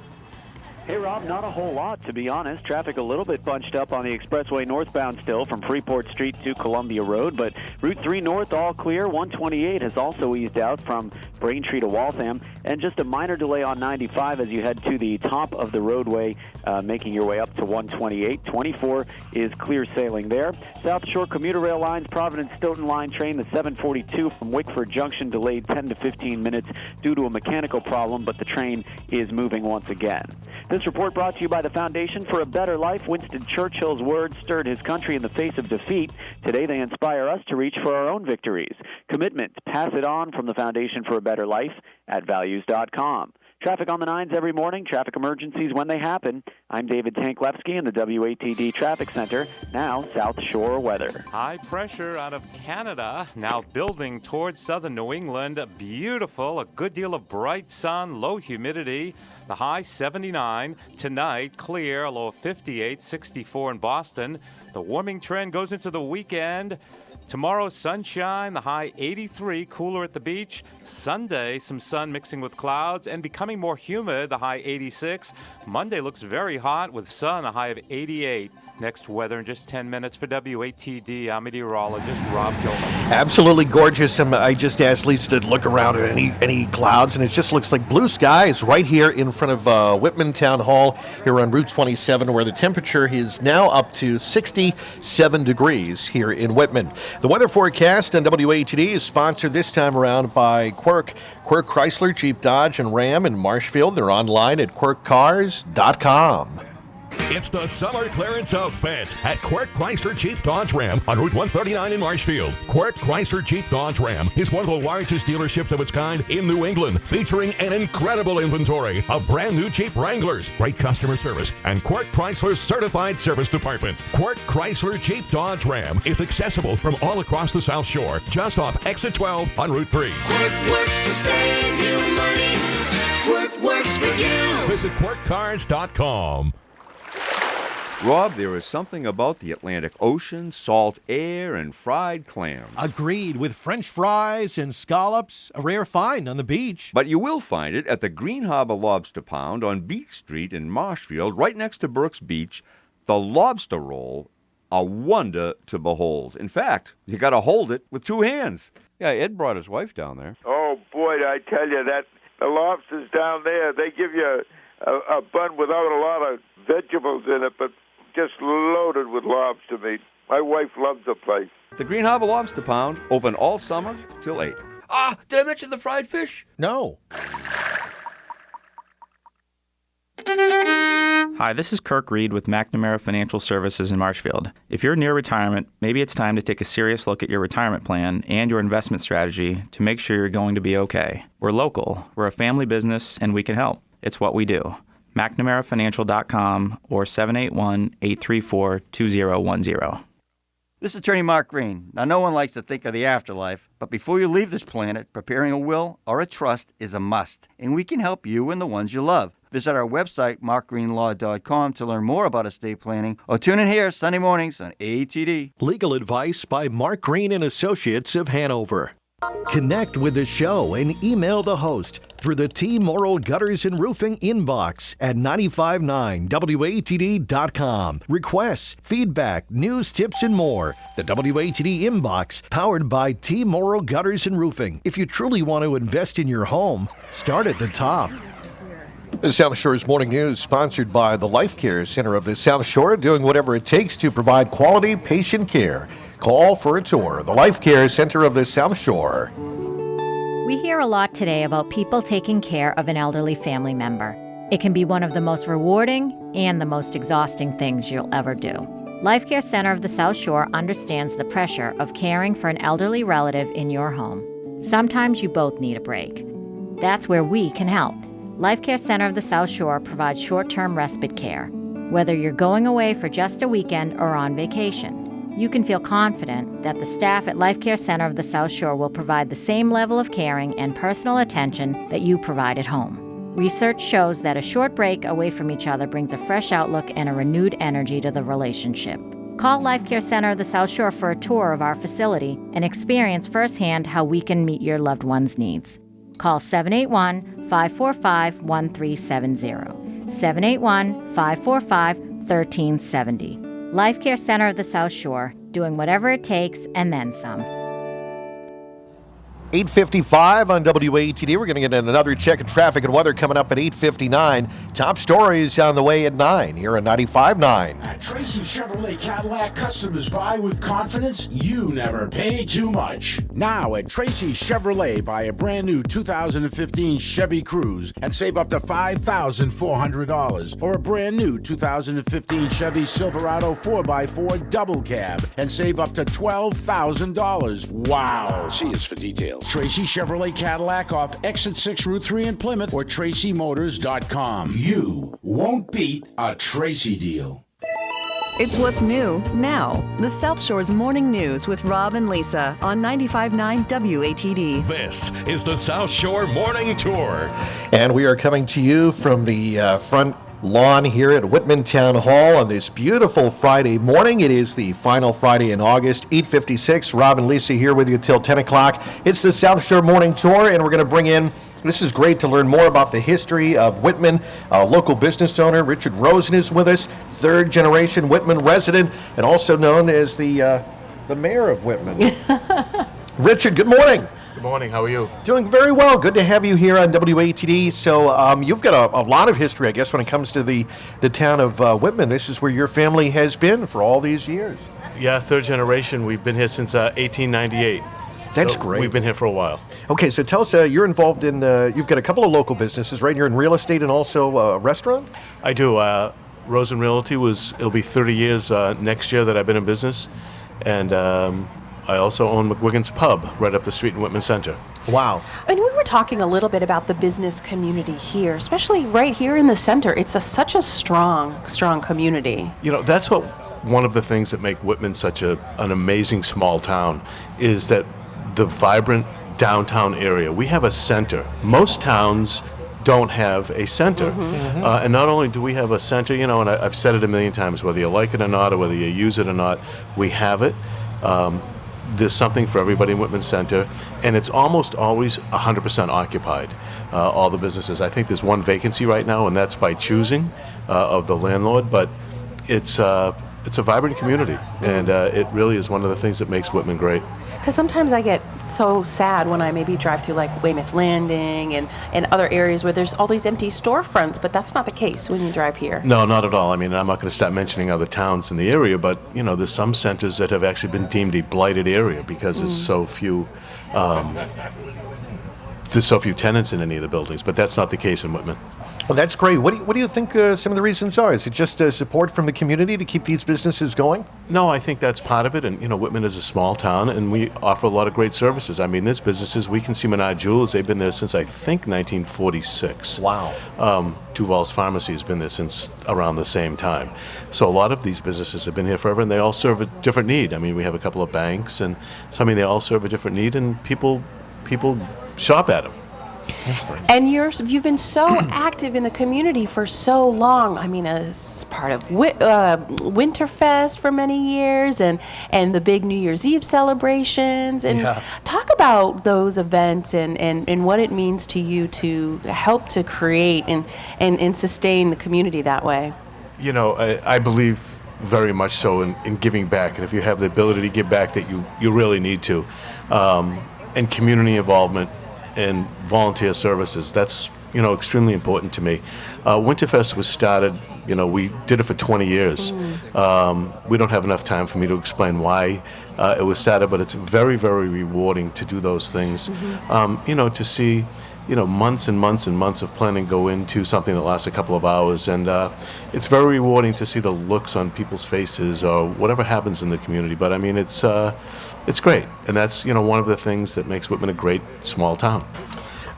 Hey, Rob, not a whole lot, to be honest. Traffic a little bit bunched up on the expressway northbound still from Freeport Street to Columbia Road, but Route 3 North all clear. 128 has also eased out from Braintree to Waltham, and just a minor delay on 95 as you head to the top of the roadway, making your way up to 128. 24 is clear sailing there. South Shore commuter rail lines, Providence-Stoughton line train, the 742 from Wickford Junction delayed 10 to 15 minutes due to a mechanical problem, but the train is moving once again. This report brought to you by the Foundation for a Better Life. Winston Churchill's words stirred his country in the face of defeat. Today they inspire us to reach for our own victories. Commitment, pass it on from the Foundation for a Better Life at values.com. Traffic on the 9s every morning, traffic emergencies when they happen. I'm David Tanklevsky in the WATD Traffic Center. Now, South Shore weather. High pressure out of Canada, now building towards southern New England. Beautiful, a good deal of bright sun, low humidity. The high 79. Tonight, clear, a low of 58, 64 in Boston. The warming trend goes into the weekend. Tomorrow, sunshine, the high 83, cooler at the beach. Sunday, some sun mixing with clouds and becoming more humid, the high 86. Monday looks very hot with sun, a high of 88. Next weather in just 10 minutes for WATD. I'm meteorologist Rob Gilman. Absolutely gorgeous. I just asked Lisa to look around at any clouds, and it just looks like blue skies right here in front of Whitman Town Hall here on Route 27, where the temperature is now up to 67 degrees here in Whitman. The weather forecast on WATD is sponsored this time around by Quirk Chrysler, Jeep, Dodge, and Ram in Marshfield. They're online at quirkcars.com. It's the summer clearance event at Quirk Chrysler Jeep Dodge Ram on Route 139 in Marshfield. Quirk Chrysler Jeep Dodge Ram is one of the largest dealerships of its kind in New England, featuring an incredible inventory of brand new Jeep Wranglers, great customer service, and Quirk Chrysler's certified service department. Quirk Chrysler Jeep Dodge Ram is accessible from all across the South Shore, just off Exit 12 on Route 3. Quirk works to save you money. Quirk works for you. Visit quirkcars.com. Rob, there is something about the Atlantic Ocean, salt air, and fried clams. Agreed, with French fries and scallops, a rare find on the beach. But you will find it at the Green Harbor Lobster Pound on Beach Street in Marshfield, right next to Burke's Beach. The lobster roll, a wonder to behold. In fact, you got to hold it with two hands. Yeah, Ed brought his wife down there. Oh, boy, I tell you, that the lobsters down there, they give you a bun without a lot of vegetables in it, but just loaded with lobster meat. My wife loves the place. The Green Harbor Lobster Pound, open all summer till 8. Ah, did I mention the fried fish? No. Hi, this is Kirk Reed with McNamara Financial Services in Marshfield. If you're near retirement, maybe it's time to take a serious look at your retirement plan and your investment strategy to make sure you're going to be okay. We're local, we're a family business, and we can help. It's what we do. McNamaraFinancial.com or 781-834-2010. This is Attorney Mark Green. Now, no one likes to think of the afterlife, but before you leave this planet, preparing a will or a trust is a must, and we can help you and the ones you love. Visit our website, markgreenlaw.com, to learn more about estate planning, or tune in here Sunday mornings on ATD. Legal advice by Mark Green and Associates of Hanover. Connect with the show and email the host through the T. Morrill Gutters and Roofing inbox at 959watd.com. Requests, feedback, news, tips, and more. The WATD inbox, powered by T. Morrill Gutters and Roofing. If you truly want to invest in your home, start at the top. The South Shore's Morning News, sponsored by the Life Care Center of the South Shore, doing whatever it takes to provide quality patient care. Call for a tour. The Life Care Center of the South Shore. We hear a lot today about people taking care of an elderly family member. It can be one of the most rewarding and the most exhausting things you'll ever do. Life Care Center of the South Shore understands the pressure of caring for an elderly relative in your home. Sometimes you both need a break. That's where we can help. Life Care Center of the South Shore provides short-term respite care. Whether you're going away for just a weekend or on vacation, you can feel confident that the staff at Life Care Center of the South Shore will provide the same level of caring and personal attention that you provide at home. Research shows that a short break away from each other brings a fresh outlook and a renewed energy to the relationship. Call Life Care Center of the South Shore for a tour of our facility and experience firsthand how we can meet your loved one's needs. Call 781-545-1370. 781-545-1370. Life Care Center of the South Shore, doing whatever it takes and then some. 8:55 on WATD. We're going to get another check of traffic and weather coming up at 8:59. Top stories on the way at 9 here on 95.9. At Tracy Chevrolet Cadillac, customers buy with confidence. You never pay too much. Now at Tracy Chevrolet, buy a brand new 2015 Chevy Cruze and save up to $5,400. Or a brand new 2015 Chevy Silverado 4x4 double cab and save up to $12,000. Wow. See us for details. Tracy Chevrolet Cadillac off Exit 6 Route 3 in Plymouth or TracyMotors.com. You won't beat a Tracy deal. It's what's new now. The South Shore's Morning News with Rob and Lisa on 95.9 WATD. This is the South Shore Morning Tour. And we are coming to you from the front lawn here at Whitman Town Hall on this beautiful Friday morning. It is the final Friday in August, 8:56. Rob and Lisa here with you till 10 o'clock. It's the South Shore Morning Tour, and we're going to bring in, this is great to learn more about the history of Whitman. A local business owner, Richard Rosen, is with us, third-generation Whitman resident, and also known as the mayor of Whitman. Richard, good morning. Good morning. How are you? Doing very well. Good to have you here on WATD. So you've got a lot of history, I guess, when it comes to the town of Whitman. This is where your family has been for all these years. Yeah, third generation. We've been here since 1898. That's so great. We've been here for a while. Okay, so tell us, you're involved in, you've got a couple of local businesses, right? You're in real estate and also a restaurant? I do. Rosen Realty it'll be 30 years next year that I've been in business. And I also own McGuigan's Pub right up the street in Whitman Center. Wow. And we were talking a little bit about the business community here, especially right here in the center. It's such a strong community. You know, that's one of the things that make Whitman such an amazing small town is that the vibrant downtown area. We have a center. Most towns don't have a center. And not only do we have a center, and I've said it a million times, whether you like it or not, or whether you use it or not, we have it. There's something for everybody in Whitman Center, and it's almost always 100% occupied, all the businesses. I think there's one vacancy right now, and that's by choosing of the landlord, but it's a vibrant community, and it really is one of the things that makes Whitman great. Because sometimes I get so sad when I maybe drive through like Weymouth Landing and other areas where there's all these empty storefronts, but that's not the case when you drive here. No, not at all. I mean, I'm not going to start mentioning other towns in the area, but, there's some centers that have actually been deemed a blighted area because there's so few tenants in any of the buildings, but that's not the case in Whitman. Well, that's great. What do you think some of the reasons are? Is it just support from the community to keep these businesses going? No, I think that's part of it. And, Whitman is a small town, and we offer a lot of great services. I mean, there's businesses. We can see Menard Jewelers. They've been there since, I think, 1946. Wow. Duval's Pharmacy has been there since around the same time. So a lot of these businesses have been here forever, and they all serve a different need. I mean, we have a couple of banks, and they all serve a different need, and people shop at them. And you've been so active in the community for so long. I mean, as part of Winterfest for many years, and the big New Year's Eve celebrations. And talk about those events and what it means to you to help to create and sustain the community that way. I believe very much so in giving back, and if you have the ability to give back, that you really need to, and community involvement and volunteer services. That's, extremely important to me. Winterfest was started, we did it for 20 years. We don't have enough time for me to explain why it was started, but it's very, very rewarding to do those things. To see, months and months and months of planning go into something that lasts a couple of hours. And it's very rewarding to see the looks on people's faces or whatever happens in the community. But I mean, it's great. And that's, one of the things that makes Whitman a great small town.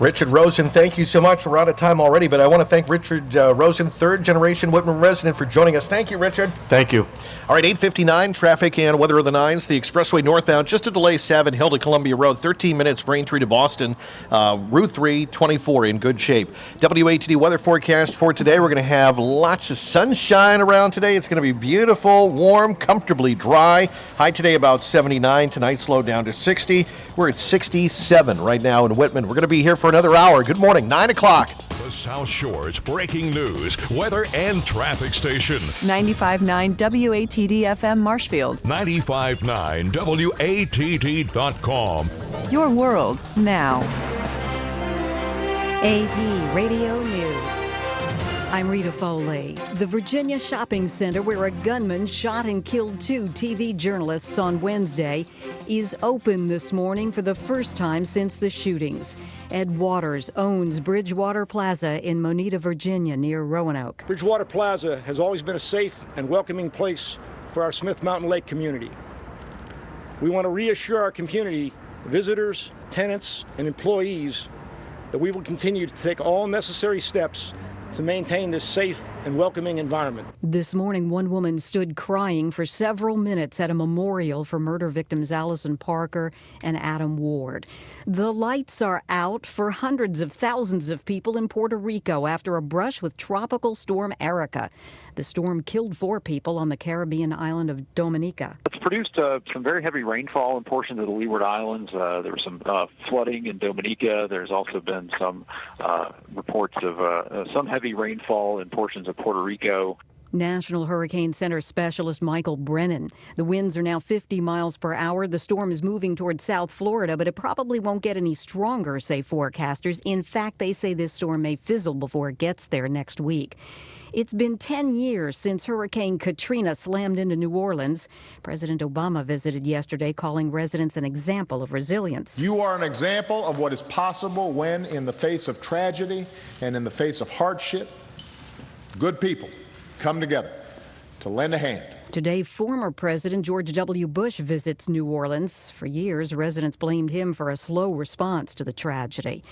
Richard Rosen, thank you so much. We're out of time already, but I want to thank Richard Rosen, third-generation Whitman resident, for joining us. Thank you, Richard. Thank you. All right, 8:59, traffic and weather of the 9s. The expressway northbound, just a delay, 7, Hill to Columbia Road, 13 minutes, Braintree to Boston. Route 3, 24, in good shape. WATD weather forecast for today. We're going to have lots of sunshine around today. It's going to be beautiful, warm, comfortably dry. High today about 79. Tonight slowed down to 60. We're at 67 right now in Whitman. We're going to be here for another hour. Good morning, 9 o'clock. The South Shore's breaking news, weather, and traffic station. 95.9 WATD-FM Marshfield. 95.9 WATD.com. Your world now. AP Radio News. I'm Rita Foley. The Virginia Shopping Center, where a gunman shot and killed 2 TV journalists on Wednesday, is open this morning for the first time since the shootings. Ed Waters owns Bridgewater Plaza in Moneta, Virginia, near Roanoke. Bridgewater Plaza has always been a safe and welcoming place for our Smith Mountain Lake community. We want to reassure our community, visitors, tenants, and employees that we will continue to take all necessary steps to maintain this safe and welcoming environment. This morning, one woman stood crying for several minutes at a memorial for murder victims Allison Parker and Adam Ward. The lights are out for hundreds of thousands of people in Puerto Rico after a brush with Tropical Storm Erica. The storm killed 4 people on the Caribbean island of Dominica. It's produced some very heavy rainfall in portions of the Leeward Islands. There was some flooding in Dominica. There's also been some reports of some heavy rainfall in portions of Puerto Rico. National Hurricane Center specialist Michael Brennan. The winds are now 50 miles per hour. The storm is moving towards South Florida, but it probably won't get any stronger, say forecasters. In fact, they say this storm may fizzle before it gets there next week. It's been 10 years since Hurricane Katrina slammed into New Orleans. President Obama visited yesterday, calling residents an example of resilience. You are an example of what is possible when, in the face of tragedy and in the face of hardship, good people come together to lend a hand. Today, former President George W. Bush visits New Orleans. For years, residents blamed him for a slow response to the tragedy.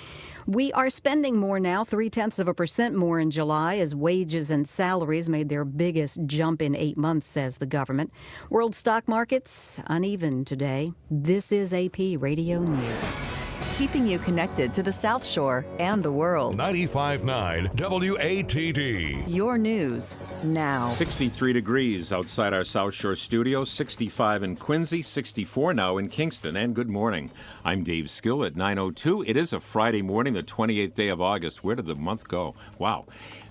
We are spending more now, 0.3% more in July, as wages and salaries made their biggest jump in 8 months, says the government. World stock markets uneven today. This is AP Radio News. keeping you connected to the South Shore and the world. 95.9 WATD. Your news now. 63 degrees outside our South Shore studio, 65 in Quincy, 64 now in Kingston. And good morning. I'm Dave Skill at 9:02. It is a Friday morning, the 28th day of August. Where did the month go? Wow.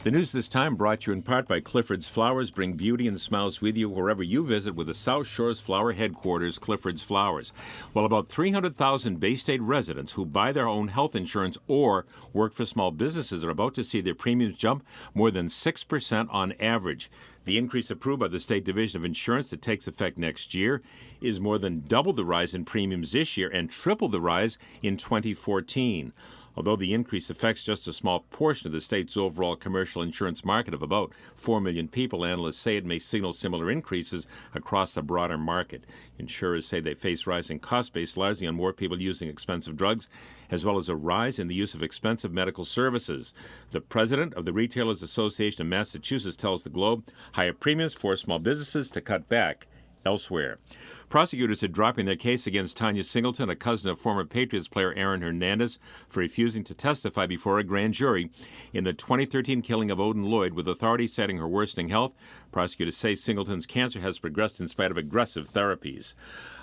The news this time brought to you in part by Clifford's Flowers. Bring beauty and smiles with you wherever you visit with the South Shore's flower headquarters, Clifford's Flowers. Well, about 300,000 Bay State residents who buy their own health insurance or work for small businesses are about to see their premiums jump more than 6% on average. The increase approved by the State Division of Insurance that takes effect next year is more than double the rise in premiums this year and triple the rise in 2014. Although the increase affects just a small portion of the state's overall commercial insurance market of about 4 million people, analysts say it may signal similar increases across the broader market. Insurers say they face rising cost base largely on more people using expensive drugs, as well as a rise in the use of expensive medical services. The president of the Retailers Association of Massachusetts tells the Globe higher premiums force small businesses to cut back elsewhere. Prosecutors are dropping their case against Tanya Singleton, a cousin of former Patriots player Aaron Hernandez, for refusing to testify before a grand jury in the 2013 killing of Odin Lloyd, with authorities citing her worsening health. Prosecutors say Singleton's cancer has progressed in spite of aggressive therapies.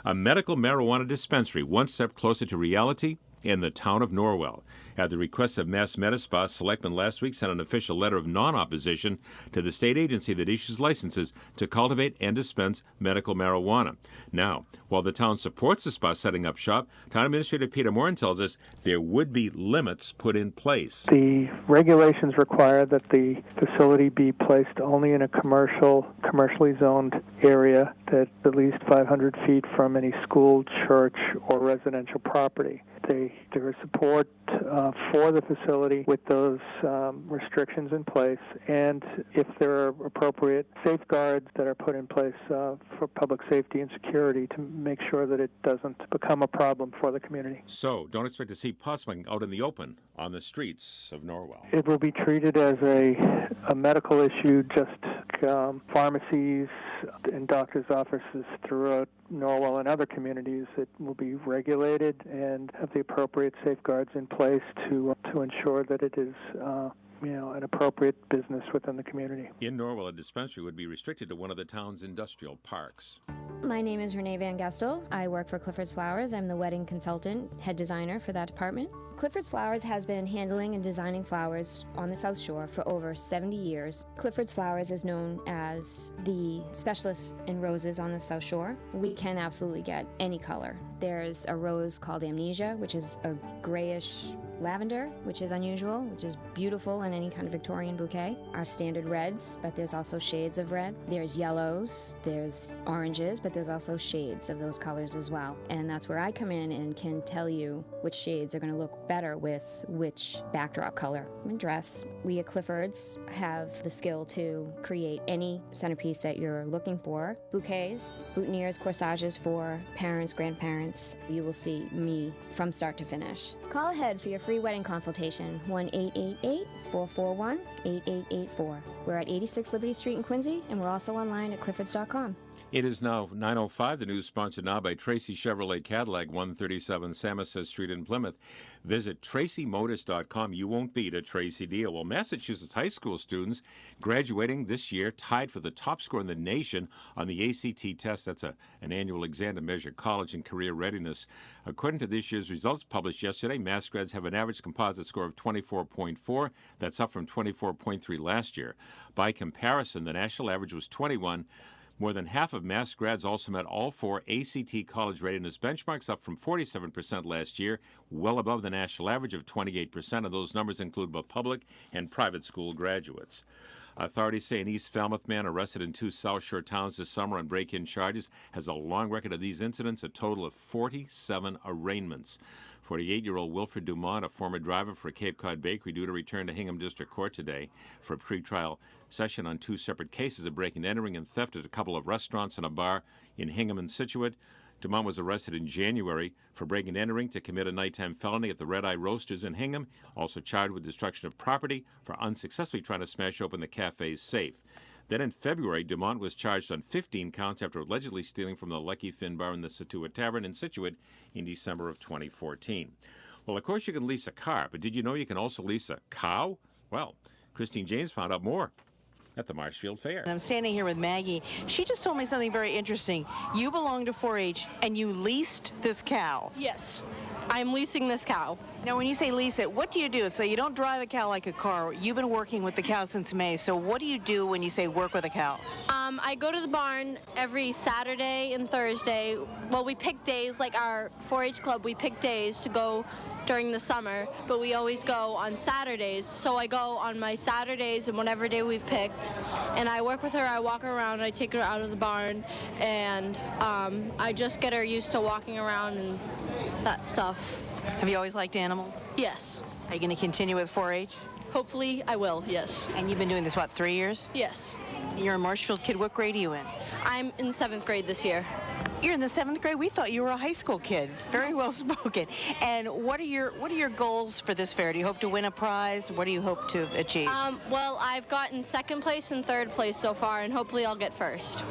A medical marijuana dispensary one step closer to reality in the town of Norwell. At the request of Mass Medispa, selectmen last week sent an official letter of non-opposition to the state agency that issues licenses to cultivate and dispense medical marijuana. Now, while the town supports the spa setting up shop, Town Administrator Peter Morin tells us there would be limits put in place. The regulations require that the facility be placed only in a commercially zoned area that's at least 500 feet from any school, church, or residential property. There is support for the facility with those restrictions in place, and if there are appropriate safeguards that are put in place for public safety and security to make sure that it doesn't become a problem for the community. So, don't expect to see pot smoking out in the open on the streets of Norwell. It will be treated as a medical issue, just pharmacies and doctors' offices throughout Norwell and other communities. It will be regulated and have the appropriate safeguards in place to ensure that it is an appropriate business within the community. In Norwell, a dispensary would be restricted to one of the town's industrial parks. My name is Renee Van Gestel. I work for Clifford's Flowers. I'm the wedding consultant, head designer for that department. Clifford's Flowers has been handling and designing flowers on the South Shore for over 70 years. Clifford's Flowers is known as the specialist in roses on the South Shore. We can absolutely get any color. There's a rose called Amnesia, which is a grayish lavender, which is unusual, which is beautiful in any kind of Victorian bouquet. Our standard reds, but there's also shades of red. There's yellows, there's oranges, but there's also shades of those colors as well. And that's where I come in and can tell you which shades are going to look better with which backdrop color and dress. We at Clifford's have the skill to create any centerpiece that you're looking for. Bouquets, boutonnieres, corsages for parents, grandparents. You will see me from start to finish. Call ahead for your free wedding consultation, 1-888-441-8884. We're at 86 Liberty Street in Quincy, and we're also online at cliffords.com. It is now 9:05. The news sponsored now by Tracy Chevrolet Cadillac, 137 Samoset Street in Plymouth. Visit tracymotors.com. You won't beat a Tracy deal. Well, Massachusetts high school students graduating this year tied for the top score in the nation on the ACT test. That's an annual exam to measure college and career readiness. According to this year's results published yesterday, Mass grads have an average composite score of 24.4. That's up from 24.3 last year. By comparison, the national average was 21. More than half of Mass grads also met all four ACT college readiness benchmarks, up from 47% last year, well above the national average of 28%, and those numbers include both public and private school graduates. Authorities say an East Falmouth man arrested in two South Shore towns this summer on break-in charges has a long record of these incidents, a total of 47 arraignments. 48-year-old Wilfred Dumont, a former driver for a Cape Cod bakery, due to return to Hingham District Court today for a pretrial session on two separate cases of breaking and entering and theft at a couple of restaurants and a bar in Hingham and Scituate. Dumont was arrested in January for breaking and entering to commit a nighttime felony at the Red Eye Roasters in Hingham, also charged with destruction of property for unsuccessfully trying to smash open the cafe's safe. Then in February, Dumont was charged on 15 counts after allegedly stealing from the Lucky Finn Bar in the Scituate Tavern in Scituate in December of 2014. Well, of course you can lease a car, but did you know you can also lease a cow? Well, Christine James found out more at the Marshfield Fair. I'm standing here with Maggie. She just told me something very interesting. You belong to 4-H and you leased this cow. Yes, I'm leasing this cow. Now, when you say lease it, what do you do? So you don't drive a cow like a car. You've been working with the cow since May. So what do you do when you say work with a cow? I go to the barn every Saturday and Thursday. Well, we pick days, like our 4-H club, we pick days to go during the summer, but we always go on Saturdays. So I go on my Saturdays and whatever day we've picked, and I work with her. I walk her around, I take her out of the barn, and I just get her used to walking around and that stuff. Have you always liked animals? Yes. Are you going to continue with 4-H? Hopefully I will, yes. And you've been doing this, what, 3 years? Yes. You're a Marshfield kid. What grade are you in? I'm in 7th grade this year. You're in the 7th grade? We thought you were a high school kid. Very well spoken. And what are your goals for this fair? Do you hope to win a prize? What do you hope to achieve? Well, I've gotten 2nd place and 3rd place so far, and hopefully I'll get 1st.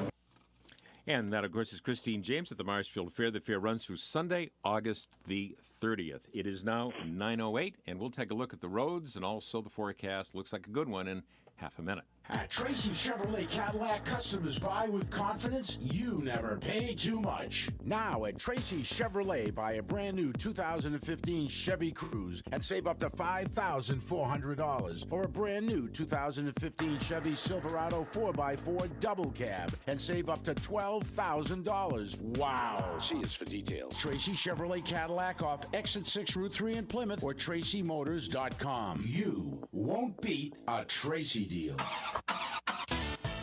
And that, of course, is Christine James at the Marshfield Fair. The fair runs through Sunday, August the 30th. It is now 9:08, and we'll take a look at the roads and also the forecast. Looks like a good one in half a minute. At Tracy Chevrolet Cadillac, customers buy with confidence. You never pay too much. Now at Tracy Chevrolet, buy a brand new 2015 Chevy Cruze and save up to $5,400. Or a brand new 2015 Chevy Silverado 4x4 double cab and save up to $12,000. Wow. See us for details. Tracy Chevrolet Cadillac off Exit 6 Route 3 in Plymouth or TracyMotors.com. You won't beat a Tracy deal.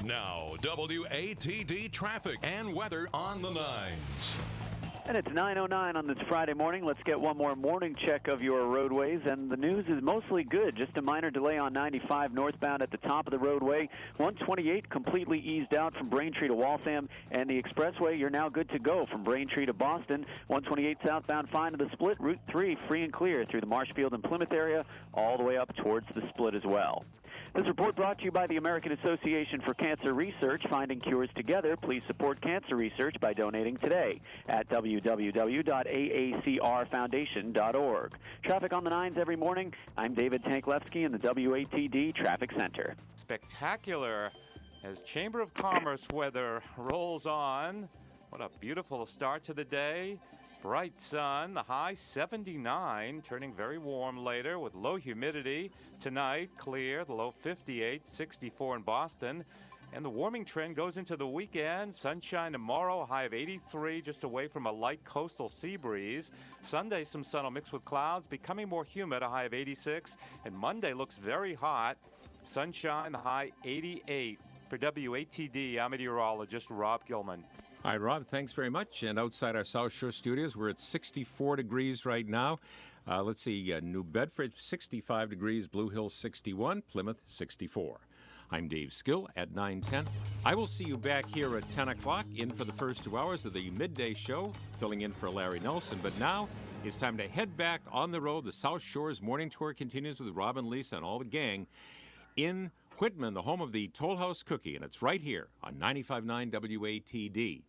Now, WATD traffic and weather on the 9s. And it's 9:09 on this Friday morning. Let's get one more morning check of your roadways. And the news is mostly good. Just a minor delay on 95 northbound at the top of the roadway. 128 completely eased out from Braintree to Waltham. And the expressway, you're now good to go from Braintree to Boston. 128 southbound fine to the split. Route 3 free and clear through the Marshfield and Plymouth area all the way up towards the split as well. This report brought to you by the American Association for Cancer Research. Finding cures together. Please support cancer research by donating today at www.aacrfoundation.org. Traffic on the 9s every morning. I'm David Tanklevsky in the WATD Traffic Center. Spectacular as Chamber of Commerce weather rolls on. What a beautiful start to the day. Bright sun, the high 79, turning very warm later with low humidity. Tonight, clear, the low 58, 64 in Boston. And the warming trend goes into the weekend. Sunshine tomorrow, a high of 83, just away from a light coastal sea breeze. Sunday, some sun will mix with clouds, becoming more humid, a high of 86. And Monday looks very hot. Sunshine, the high 88. For WATD, I'm meteorologist Rob Gilman. All right, Rob, thanks very much. And outside our South Shore studios, we're at 64 degrees right now. Let's see, New Bedford, 65 degrees, Blue Hill, 61, Plymouth, 64. I'm Dave Skill at 9:10. I will see you back here at 10 o'clock, in for the first 2 hours of the midday show, filling in for Larry Nelson. But now it's time to head back on the road. The South Shore's morning tour continues with Rob and Lisa and all the gang in Whitman, the home of the Toll House Cookie, and it's right here on 95.9 WATD.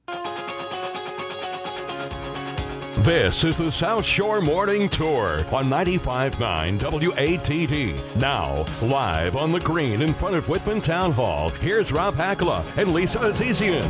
This is the South Shore Morning Tour on 95.9 WATD. Now, live on the green in front of Whitman Town Hall, here's Rob Hakala and Lisa Azizian.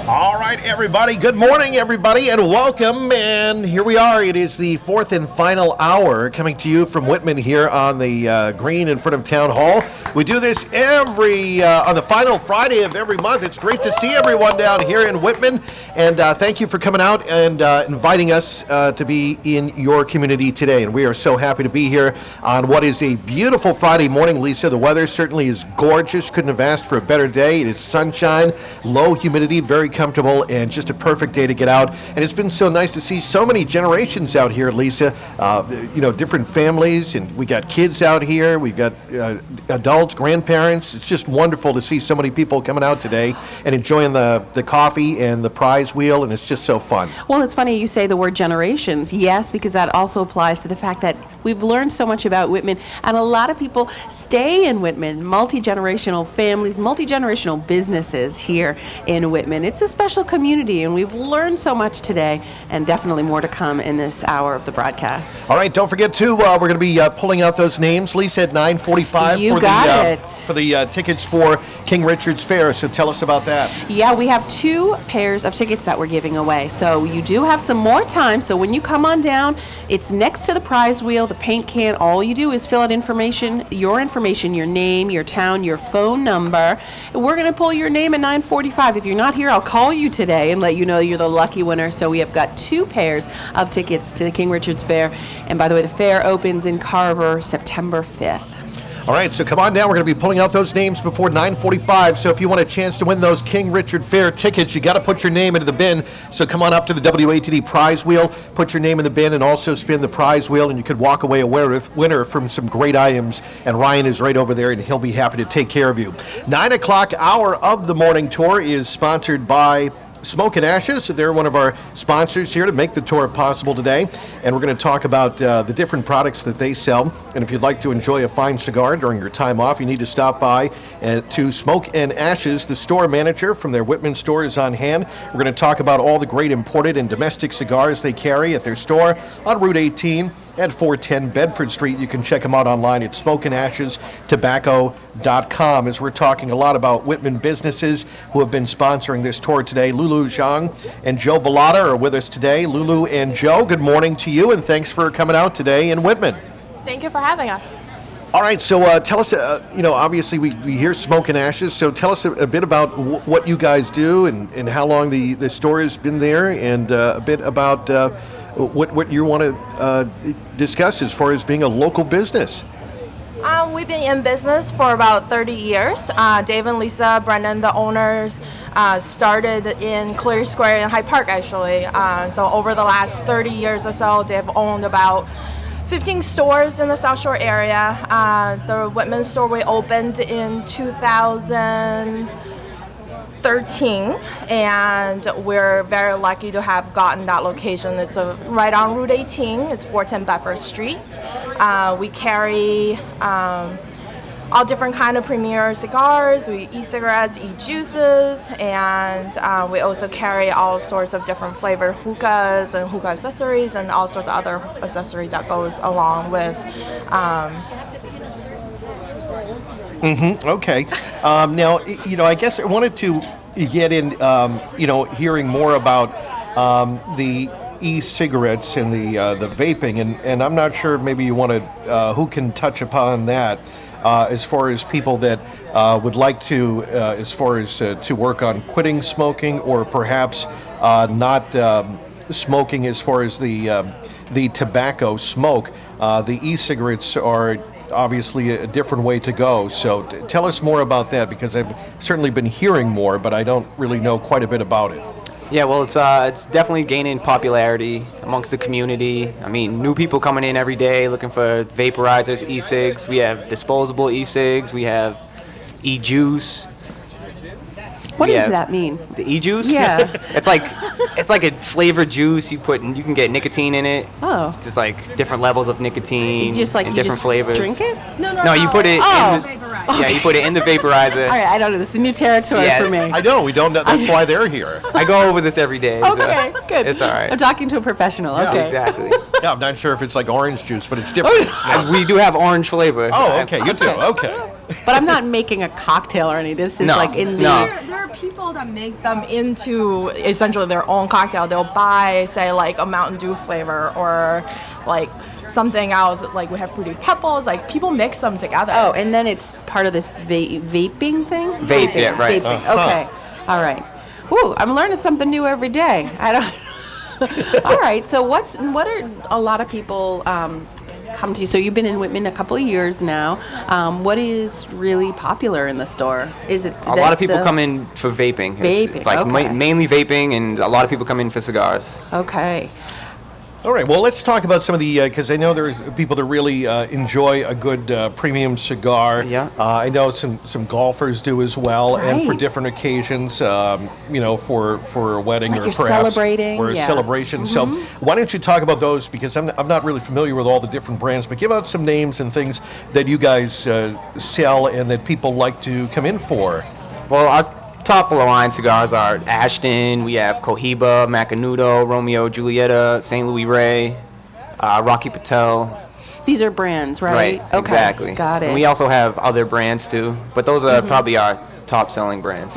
All right, everybody. Good morning, everybody, and welcome. And here we are. It is the 4th and final hour coming to you from Whitman here on the green in front of Town Hall. We do this on the final Friday of every month. It's great to see everyone down here in Whitman. And thank you for coming out and inviting us to be in your community today. And we are so happy to be here on what is a beautiful Friday morning, Lisa. The weather certainly is gorgeous. Couldn't have asked for a better day. It is sunshine, low humidity, very comfortable, and just a perfect day to get out. And it's been so nice to see so many generations out here, Lisa. Different families, and we got kids out here. We've got adults, grandparents. It's just wonderful to see so many people coming out today and enjoying the coffee and the prize wheel, and it's just so fun. Well, it's funny you say the word generations. Yes, because that also applies to the fact that We've learned so much about Whitman, and a lot of people stay in Whitman, multi-generational families, multi-generational businesses here in Whitman. It's a special community, and we've learned so much today, and definitely more to come in this hour of the broadcast. All right, don't forget to, we're going to be pulling out those names. Lisa at 9:45 for the tickets for King Richard's Fair, so tell us about that. Yeah, we have 2 pairs of tickets that we're giving away. So you do have some more time. So when you come on down, it's next to the prize wheel, the paint can. All you do is fill out your name, your town, your phone number. And we're going to pull your name at 9:45. If you're not here, I'll call you today and let you know you're the lucky winner. So we have got 2 pairs of tickets to the King Richard's Fair. And by the way, the fair opens in Carver September 5th. All right, so come on down. We're going to be pulling out those names before 9:45. So if you want a chance to win those King Richard Fair tickets, you got to put your name into the bin. So come on up to the WATD prize wheel, put your name in the bin, and also spin the prize wheel, and you could walk away a winner from some great items. And Ryan is right over there, and he'll be happy to take care of you. 9 o'clock hour of the morning tour is sponsored by Smoke and Ashes. They're one of our sponsors here to make the tour possible today, and we're going to talk about the different products that they sell. And if you'd like to enjoy a fine cigar during your time off, you need to stop by to Smoke and Ashes. The store manager from their Whitman store is on hand. We're going to talk about all the great imported and domestic cigars they carry at their store on Route 18 at 410 Bedford Street. You can check them out online at smokeandashestobacco.com. As we're talking a lot about Whitman businesses who have been sponsoring this tour today, Lulu Zhang and Joe Vallada are with us today. Lulu and Joe, good morning to you, and thanks for coming out today in Whitman. Thank you for having us. All right, so tell us, obviously we hear Smoke and Ashes, so tell us a bit about what you guys do and how long the store has been there, and a bit about what you want to discuss as far as being a local business. We've been in business for about 30 years. Dave and Lisa, Brendan, the owners, started in Clear Square in Hyde Park, actually. So over the last 30 years or so, they've owned about 15 stores in the South Shore area. The Whitman store we opened in 2013, and we're very lucky to have gotten that location. It's right on Route 18. It's 410 Bedford Street. We carry all different kind of premier cigars, e-cigarettes, e-juices, and we also carry all sorts of different flavored hookahs and hookah accessories and all sorts of other accessories that goes along with. Okay. Now, I guess I wanted to get in, hearing more about the e-cigarettes and the vaping, and I'm not sure maybe you want to, who can touch upon that as far as people that would like to, as far as to work on quitting smoking or perhaps not smoking as far as the tobacco smoke. The e-cigarettes are obviously a different way to go. So tell us more about that, because I've certainly been hearing more, but I don't really know quite a bit about it. Yeah, well, it's definitely gaining popularity amongst the community. I mean, new people coming in every day looking for vaporizers, e-cigs. We have disposable e-cigs. We have e-juice. What does that mean? The e-juice? Yeah. It's like a flavored juice you can get nicotine in it. Oh. Just like different levels of nicotine and different flavors. Drink it? No, you put it you put it in the vaporizer. All right, I don't know. This is new territory for me. I know. We don't know. That's why they're here. I go over this every day. Okay, good. It's all right. I'm talking to a professional. Yeah, okay. Exactly. Yeah, I'm not sure if it's like orange juice, but it's different. We do have orange flavor. Oh, okay. You do. Okay. But I'm not making a cocktail or anything. This is like in the... There are people that make them into essentially their own cocktail. They'll buy, say, like a Mountain Dew flavor or like something else. Like we have Fruity Pebbles. Like people mix them together. Oh, and then it's part of this vaping thing? Vape, yeah, right. Vaping. Okay. All right. Ooh, I'm learning something new every day. I don't... All right. So what are a lot of people... come to you? So you've been in Whitman a couple of years now. What is really popular in the store? Is it a lot of people come in for vaping? Vaping, it's like okay. mainly vaping, and a lot of people come in for cigars. Okay. All right, well, let's talk about some of the, because I know there's people that really enjoy a good premium cigar. Yeah. I know some golfers do as well, and for different occasions, for a wedding Like or you're perhaps celebrating, or a yeah. celebration. So why don't you talk about those, because I'm not really familiar with all the different brands, but give out some names and things that you guys sell and that people like to come in for. Well, our top of the line cigars are Ashton, we have Cohiba, Macanudo, Romeo Julieta, St. Louis Ray, Rocky Patel. These are brands, right? Okay. Exactly. Got it. And we also have other brands too, but those are probably our top selling brands.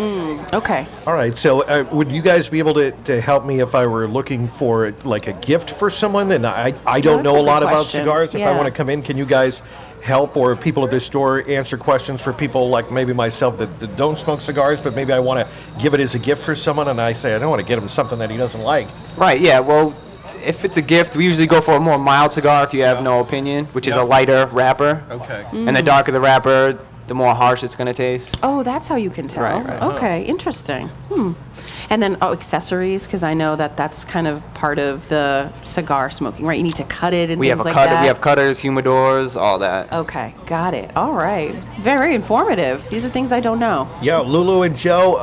Okay. All right, so would you guys be able to help me if I were looking for like a gift for someone? And I don't know a lot about cigars. If I want to come in, can you guys help, or people at this store answer questions for people like maybe myself that don't smoke cigars, but maybe I want to give it as a gift for someone, and I say I don't want to get him something that he doesn't like? Right, yeah, well, if it's a gift, we usually go for a more mild cigar if you have no opinion, which is a lighter wrapper. Okay. And the darker the wrapper, the more harsh it's going to taste. Oh, that's how you can tell. Right. Okay, interesting. And then accessories, because I know that's kind of part of the cigar smoking, right? You need to cut it and We things have like that. We have cutters, humidors, all that. Okay, got it. All right. It's very informative. These are things I don't know. Yeah, Lulu and Joe,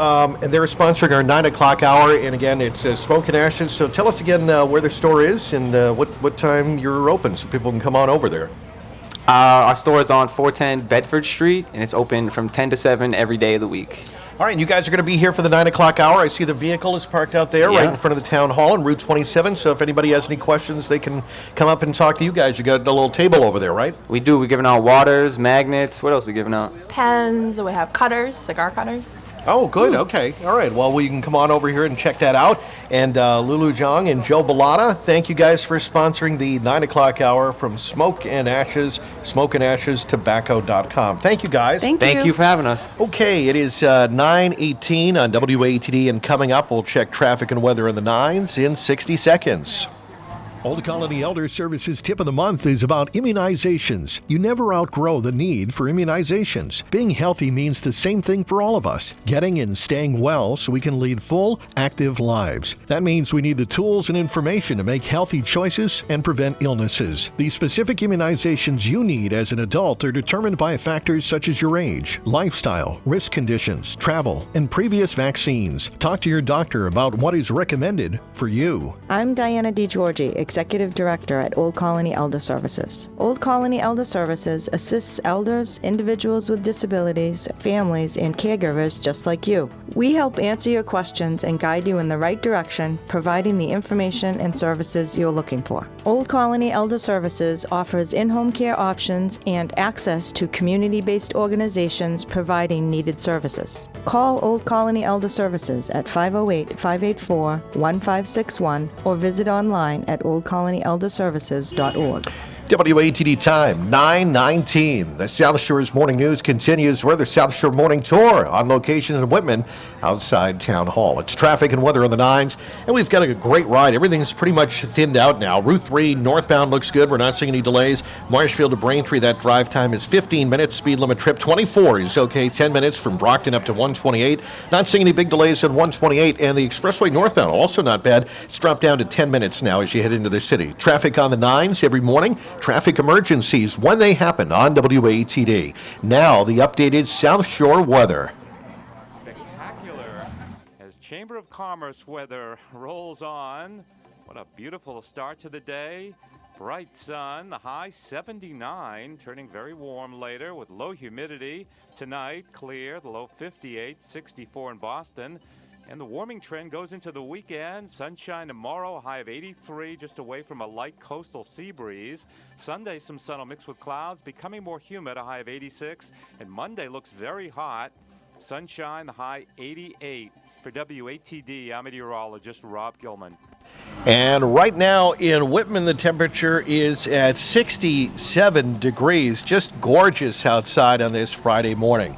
and they're sponsoring our 9 o'clock hour, and again, it's Smoke and Ashes. So tell us again where the store is and what time you're open so people can come on over there. Our store is on 410 Bedford Street, and it's open from 10 to 7 every day of the week. All right, and you guys are going to be here for the 9 o'clock hour. I see the vehicle is parked out there right in front of the town hall on Route 27. So if anybody has any questions, they can come up and talk to you guys. You got a little table over there, right? We do. We're giving out waters, magnets. What else are we giving out? Pens, we have cutters, cigar cutters. Oh, good. Okay. All right. Well, you can come on over here and check that out. And Lulu Zhang and Joe Bellata, thank you guys for sponsoring the 9 o'clock hour from Smoke and Ashes, smokeandashestobacco.com. Thank you, guys. Thank you for having us. Okay, it is 9:18 on WATD, and coming up, we'll check traffic and weather in the 9s in 60 seconds. Old Colony Elder Services tip of the month is about immunizations. You never outgrow the need for immunizations. Being healthy means the same thing for all of us. Getting and staying well so we can lead full, active lives. That means we need the tools and information to make healthy choices and prevent illnesses. The specific immunizations you need as an adult are determined by factors such as your age, lifestyle, risk conditions, travel, and previous vaccines. Talk to your doctor about what is recommended for you. I'm Diana DiGiorgi, Executive Director at Old Colony Elder Services. Old Colony Elder Services assists elders, individuals with disabilities, families, and caregivers just like you. We help answer your questions and guide you in the right direction, providing the information and services you're looking for. Old Colony Elder Services offers in-home care options and access to community-based organizations providing needed services. Call Old Colony Elder Services at 508-584-1561 or visit online at oldcolonyelderservices.org. WATD time, 9:19. The South Shore's Morning News continues. We're the South Shore Morning Tour on location in Whitman outside Town Hall. It's traffic and weather on the 9s, and we've got a great ride. Everything's pretty much thinned out now. Route 3 northbound looks good. We're not seeing any delays. Marshfield to Braintree, that drive time is 15 minutes. Speed limit trip 24 is okay. 10 minutes from Brockton up to 128. Not seeing any big delays on 128, and the expressway northbound also not bad. It's dropped down to 10 minutes now as you head into the city. Traffic on the 9s every morning. Traffic emergencies when they happen on WATD. Now the updated South Shore weather. Spectacular as Chamber of Commerce weather rolls on. What a beautiful start to the day. Bright sun, the high 79, turning very warm later with low humidity. Tonight, clear, the low 58, 64 in Boston. And the warming trend goes into the weekend. Sunshine tomorrow, a high of 83, just away from a light coastal sea breeze. Sunday, some sun will mix with clouds, becoming more humid, a high of 86. And Monday looks very hot. Sunshine, the high 88. For WATD, I'm meteorologist Rob Gilman. And right now in Whitman, the temperature is at 67 degrees. Just gorgeous outside on this Friday morning.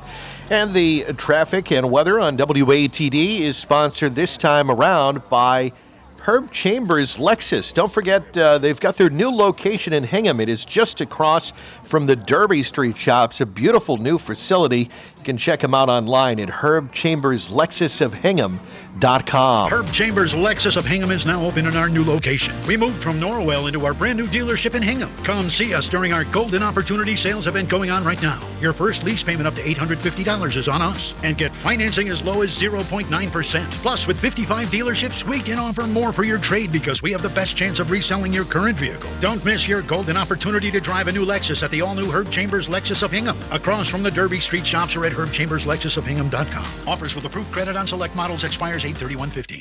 And the traffic and weather on WATD is sponsored this time around by Herb Chambers Lexus. Don't forget, they've got their new location in Hingham. It is just across from the Derby Street shops, a beautiful new facility. You can check him out online at herbchamberslexusofhingham.com. Herb Chambers Lexus of Hingham is now open in our new location. We moved from Norwell into our brand new dealership in Hingham. Come see us during our Golden Opportunity Sales event going on right now. Your first lease payment up to $850 is on us. And get financing as low as 0.9%. Plus, with 55 dealerships, we can offer more for your trade because we have the best chance of reselling your current vehicle. Don't miss your golden opportunity to drive a new Lexus at the all-new Herb Chambers Lexus of Hingham. Across from the Derby Street shops or at herbchamberslexusofhingham.com. Offers with approved credit on select models expires 8/31/15.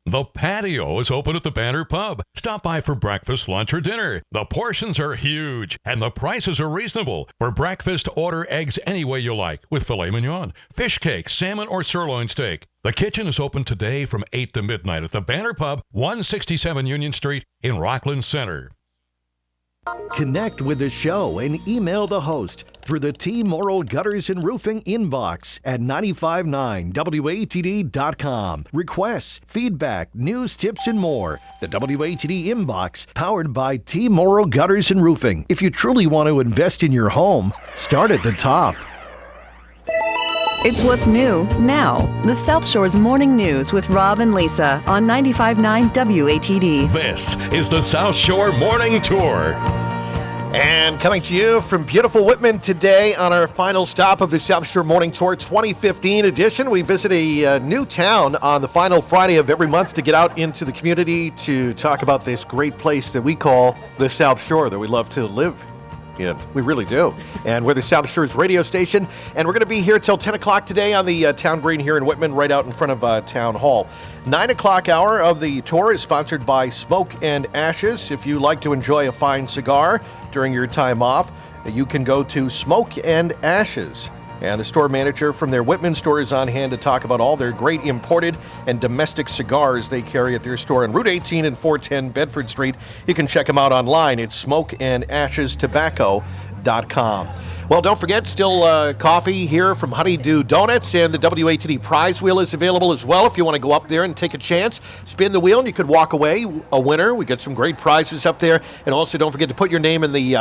The patio is open at the Banner Pub. Stop by for breakfast, lunch, or dinner. The portions are huge, and the prices are reasonable. For breakfast, order eggs any way you like, with filet mignon, fish cake, salmon, or sirloin steak. The kitchen is open today from 8 to midnight at the Banner Pub, 167 Union Street in Rockland Center. Connect with the show and email the host through the T. Morrill Gutters and Roofing inbox at 959WATD.com. Requests, feedback, news, tips, and more. The WATD inbox, powered by T. Morrill Gutters and Roofing. If you truly want to invest in your home, start at the top. It's what's new now. The South Shore's Morning News with Rob and Lisa on 95.9 WATD. This is the South Shore Morning Tour. And coming to you from beautiful Whitman today on our final stop of the South Shore Morning Tour 2015 edition. We visit a new town on the final Friday of every month to get out into the community to talk about this great place that we call the South Shore that we love to live in. We really do. And we're the South Shore's radio station, and we're going to be here till 10 o'clock today on the town green here in Whitman, right out in front of Town Hall. 9 o'clock hour of the tour is sponsored by Smoke and Ashes. If you like to enjoy a fine cigar during your time off, you can go to Smoke and Ashes. And the store manager from their Whitman store is on hand to talk about all their great imported and domestic cigars they carry at their store on Route 18 and 410 Bedford Street. You can check them out online at smokeandashestobacco.com. Well, don't forget, still coffee here from Honeydew Donuts, and the WATD prize wheel is available as well if you want to go up there and take a chance. Spin the wheel and you could walk away a winner. We got some great prizes up there. And also don't forget to put your name in the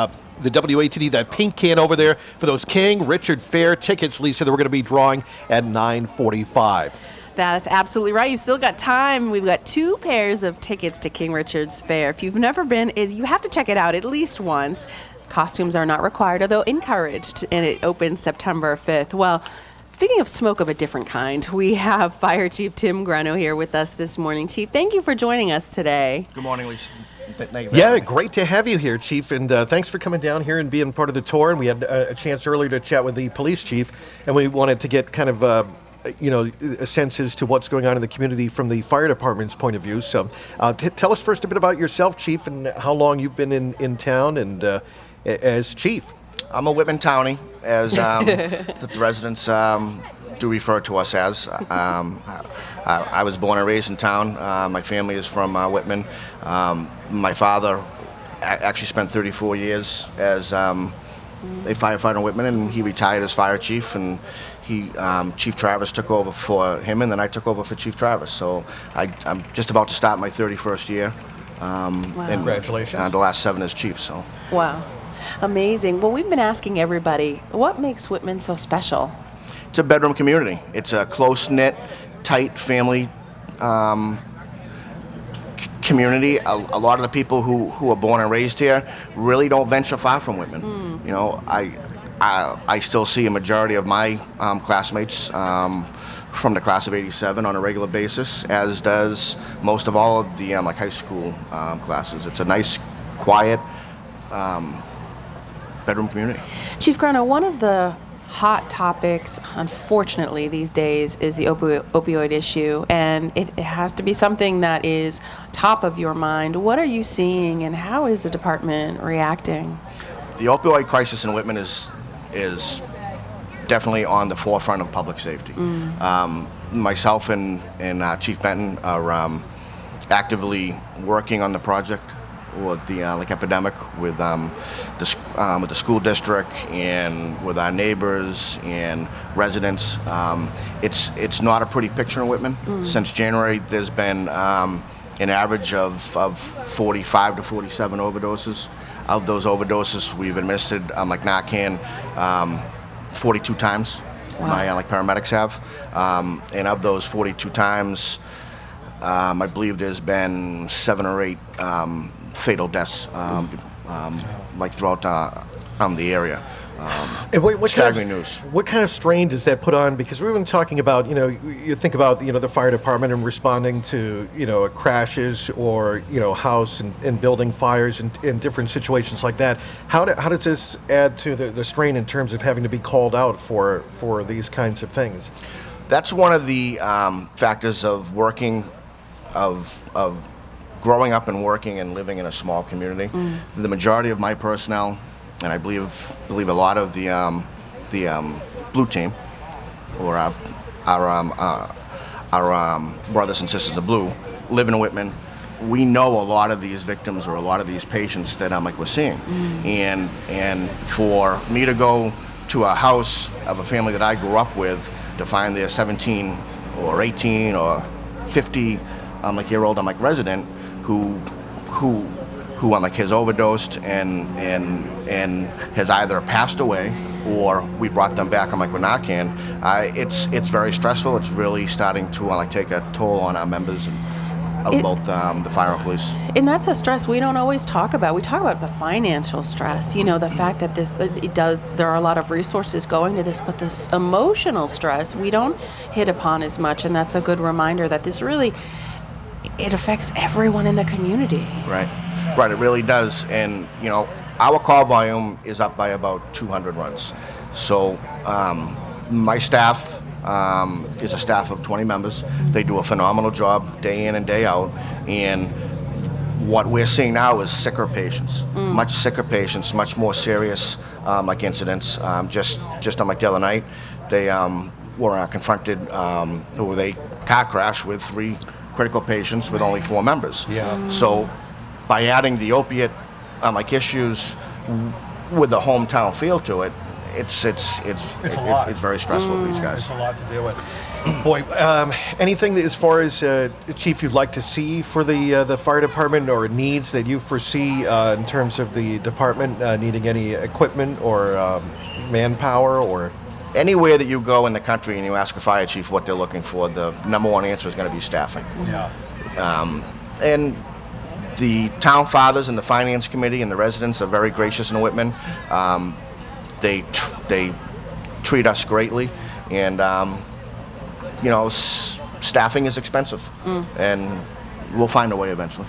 WATD, that pink can over there, for those King Richard Fair tickets, Lisa, that we're going to be drawing at 9:45. That's absolutely right. You've still got time. We've got 2 pairs of tickets to King Richard's Fair. If you've never been, you have to check it out at least once. Costumes are not required, although encouraged, and it opens September 5th. Well, speaking of smoke of a different kind, we have Fire Chief Tim Greno here with us this morning. Chief, thank you for joining us today. Good morning, Lisa. Yeah, great to have you here, Chief, and thanks for coming down here and being part of the tour. And we had a chance earlier to chat with the police chief, and we wanted to get kind of a sense as to what's going on in the community from the fire department's point of view. So tell us first a bit about yourself, Chief, and how long you've been in town and as chief. I'm a Whitman Townie, as the residents do refer to us as. I was born and raised in town. My family is from Whitman. My father actually spent 34 years as a firefighter in Whitman, and he retired as fire chief, and Chief Travis took over for him, and then I took over for Chief Travis. So I'm just about to start my 31st year. Wow. Congratulations. The last 7 as chief. So. Wow. Amazing. Well, we've been asking everybody, what makes Whitman so special? It's a bedroom community. It's a close-knit, tight family community. A lot of the people who are born and raised here really don't venture far from Whitman. You know, I still see a majority of my classmates from the class of '87 on a regular basis, as does most of all of the high school classes. It's a nice, quiet bedroom community. Chief Greno, one of the hot topics, unfortunately, these days is the opioid issue, and it has to be something that is top of your mind. What are you seeing, and how is the department reacting? The opioid crisis in Whitman is definitely on the forefront of public safety. Myself and Chief Benton are actively working on the project with the epidemic with the school district and with our neighbors and residents. It's not a pretty picture in Whitman. Since January, there's been an average of 45 to 47 overdoses. Of those overdoses, we've administered Narcan 42 times. my like paramedics have. And of those 42 times, I believe there's been 7 or 8 fatal deaths like throughout the area. And what staggering news. What kind of strain does that put on? Because we've been talking about, you think about, the fire department and responding to, crashes or, house and building fires and in different situations like that. How does this add to the strain in terms of having to be called out for these kinds of things? That's one of the factors of working, of growing up and working and living in a small community. The majority of my personnel, and I believe a lot of the blue team, or our brothers and sisters of blue, live in Whitman. We know a lot of these victims or a lot of these patients that we're seeing, and for me to go to a house of a family that I grew up with to find their 17 or 18 or 50 year-old resident who has overdosed and has either passed away or we brought them back with Narcan. It's very stressful. It's really starting to take a toll on our members of both the fire and police. And that's a stress we don't always talk about. We talk about the financial stress, the fact that there are a lot of resources going to this, but this emotional stress we don't hit upon as much, and that's a good reminder that this really, it affects everyone in the community. Right, it really does. And, our call volume is up by about 200 runs. So my staff is a staff of 20 members. They do a phenomenal job day in and day out. And what we're seeing now is sicker patients, much sicker patients, much more serious incidents. Just the other night, they were confronted with a car crash with 3 critical patients with only 4 members. Yeah. So by adding the opiate issues with the hometown feel to it, it's a lot. It's very stressful for these guys. It's a lot to deal with. Boy, anything that, as far as Chief, you'd like to see for the fire department, or needs that you foresee in terms of the department needing any equipment or manpower, or anywhere that you go in the country and you ask a fire chief what they're looking for, the number one answer is going to be staffing. Yeah. And the town fathers and the finance committee and the residents are very gracious in Whitman. They treat us greatly, and staffing is expensive, and we'll find a way eventually.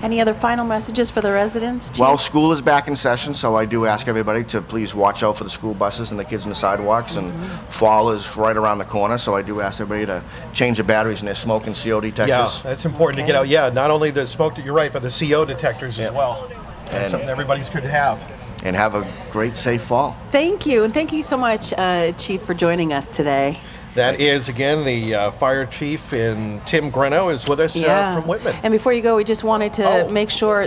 Any other final messages for the residents, Chief? Well, school is back in session, so I do ask everybody to please watch out for the school buses and the kids on the sidewalks. And fall is right around the corner, so I do ask everybody to change the batteries in their smoke and CO detectors. Yeah, that's important to get out. Yeah, not only the smoke, you're right, but the CO detectors as well. That's something everybody's good to have. And have a great, safe fall. Thank you, and thank you so much, Chief, for joining us today. That is, again, the fire chief, and Tim Greno is with us from Whitman. And before you go, we just wanted to make sure,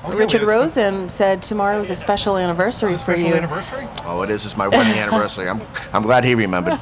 Richard Rosen said tomorrow is a special anniversary for you. Anniversary? Oh, it is. It's my wedding anniversary. I'm glad he remembered.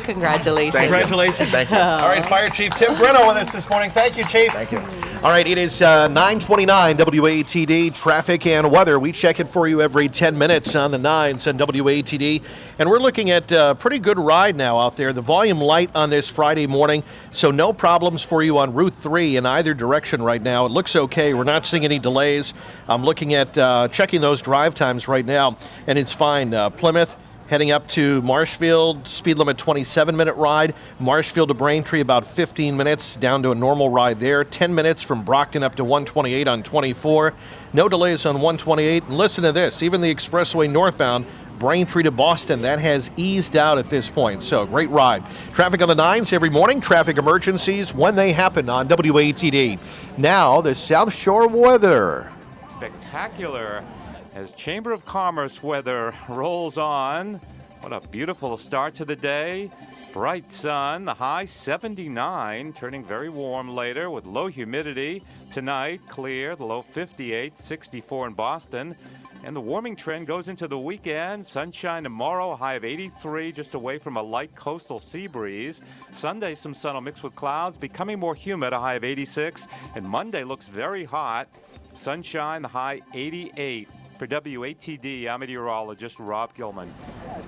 Congratulations. Congratulations. Thank you. All right, Fire Chief Tim Greno with us this morning. Thank you, Chief. Thank you. All right, it is 9:29 WATD traffic and weather. We check it for you every 10 minutes on the 9s on WATD. And we're looking at a pretty good ride now out there. The volume light on this Friday morning, so no problems for you on Route 3 in either direction right now. It looks okay. We're not seeing any delays. I'm looking at checking those drive times right now, and it's fine. Plymouth heading up to Marshfield, speed limit 27-minute ride. Marshfield to Braintree, about 15 minutes, down to a normal ride there. 10 minutes from Brockton up to 128 on 24. No delays on 128. And listen to this, even the expressway northbound, Braintree to Boston, that has eased out at this point. So great ride. Traffic on the 9s every morning. Traffic emergencies when they happen on WATD. Now the South Shore weather. Spectacular as Chamber of Commerce weather rolls on. What a beautiful start to the day. Bright sun, the high 79, turning very warm later with low humidity. Tonight, clear, the low 58, 64 in Boston. And the warming trend goes into the weekend. Sunshine tomorrow, a high of 83, just away from a light coastal sea breeze. Sunday, some sun will mix with clouds, becoming more humid, a high of 86. And Monday looks very hot. Sunshine, the high 88. For WATD, I'm meteorologist Rob Gilman.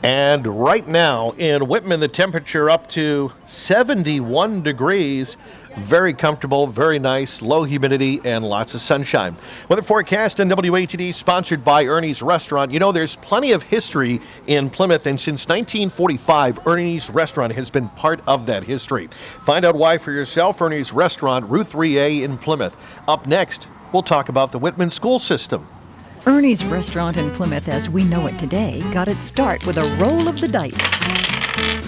And right now in Whitman, the temperature up to 71 degrees. Very comfortable, very nice, low humidity, and lots of sunshine. Weather forecast on WATD, sponsored by Ernie's Restaurant. You know, there's plenty of history in Plymouth, and since 1945, Ernie's Restaurant has been part of that history. Find out why for yourself. Ernie's Restaurant, Route 3A in Plymouth. Up next, we'll talk about the Whitman school system. Ernie's Restaurant in Plymouth, as we know it today, got its start with a roll of the dice.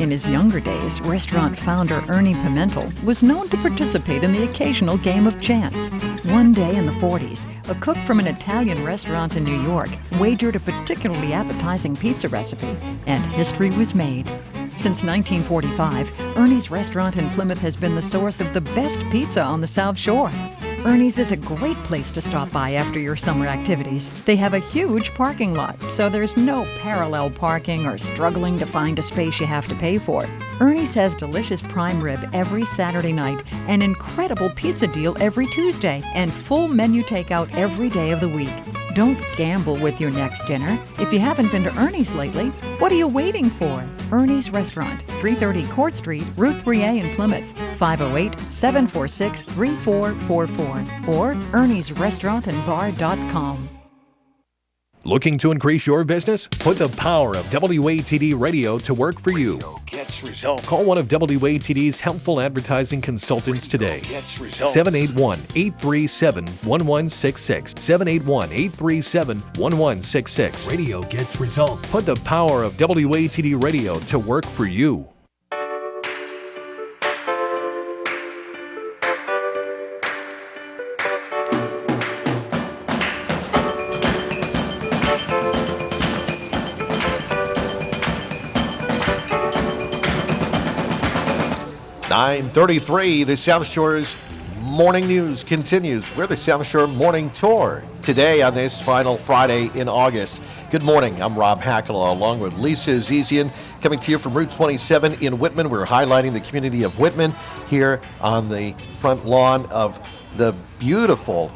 In his younger days, restaurant founder Ernie Pimentel was known to participate in the occasional game of chance. One day in the 40s, a cook from an Italian restaurant in New York wagered a particularly appetizing pizza recipe, and history was made. Since 1945, Ernie's Restaurant in Plymouth has been the source of the best pizza on the South Shore. Ernie's is a great place to stop by after your summer activities. They have a huge parking lot, so there's no parallel parking or struggling to find a space you have to pay for. Ernie's has delicious prime rib every Saturday night, an incredible pizza deal every Tuesday, and full menu takeout every day of the week. Don't gamble with your next dinner. If you haven't been to Ernie's lately, what are you waiting for? Ernie's Restaurant, 330 Court Street, Route 3A in Plymouth, 508-746-3444, or erniesrestaurantandbar.com. Looking to increase your business? Put the power of WATD Radio to work for you. Gets results. Call one of WATD's helpful advertising consultants today. Gets results. 781-837-1166. 781-837-1166. Radio gets results. Put the power of WATD Radio to work for you. .33, the South Shore's morning news continues. We're the South Shore Morning Tour today on this final Friday in August. Good morning. I'm Rob Hakala along with Lisa Azizian, coming to you from Route 27 in Whitman. We're highlighting the community of Whitman here on the front lawn of the beautiful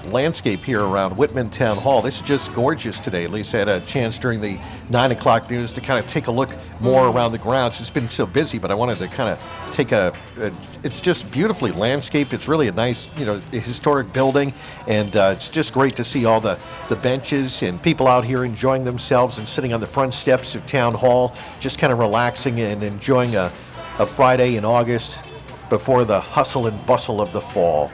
landscape here around Whitman Town Hall. This is just gorgeous today. Lisa had a chance during the 9 o'clock news to kind of take a look more around the grounds. It's been so busy, but I wanted to kind of take it's just beautifully landscaped. It's really a nice, historic building, and it's just great to see all the benches and people out here enjoying themselves and sitting on the front steps of Town Hall, just kind of relaxing and enjoying a Friday in August before the hustle and bustle of the fall.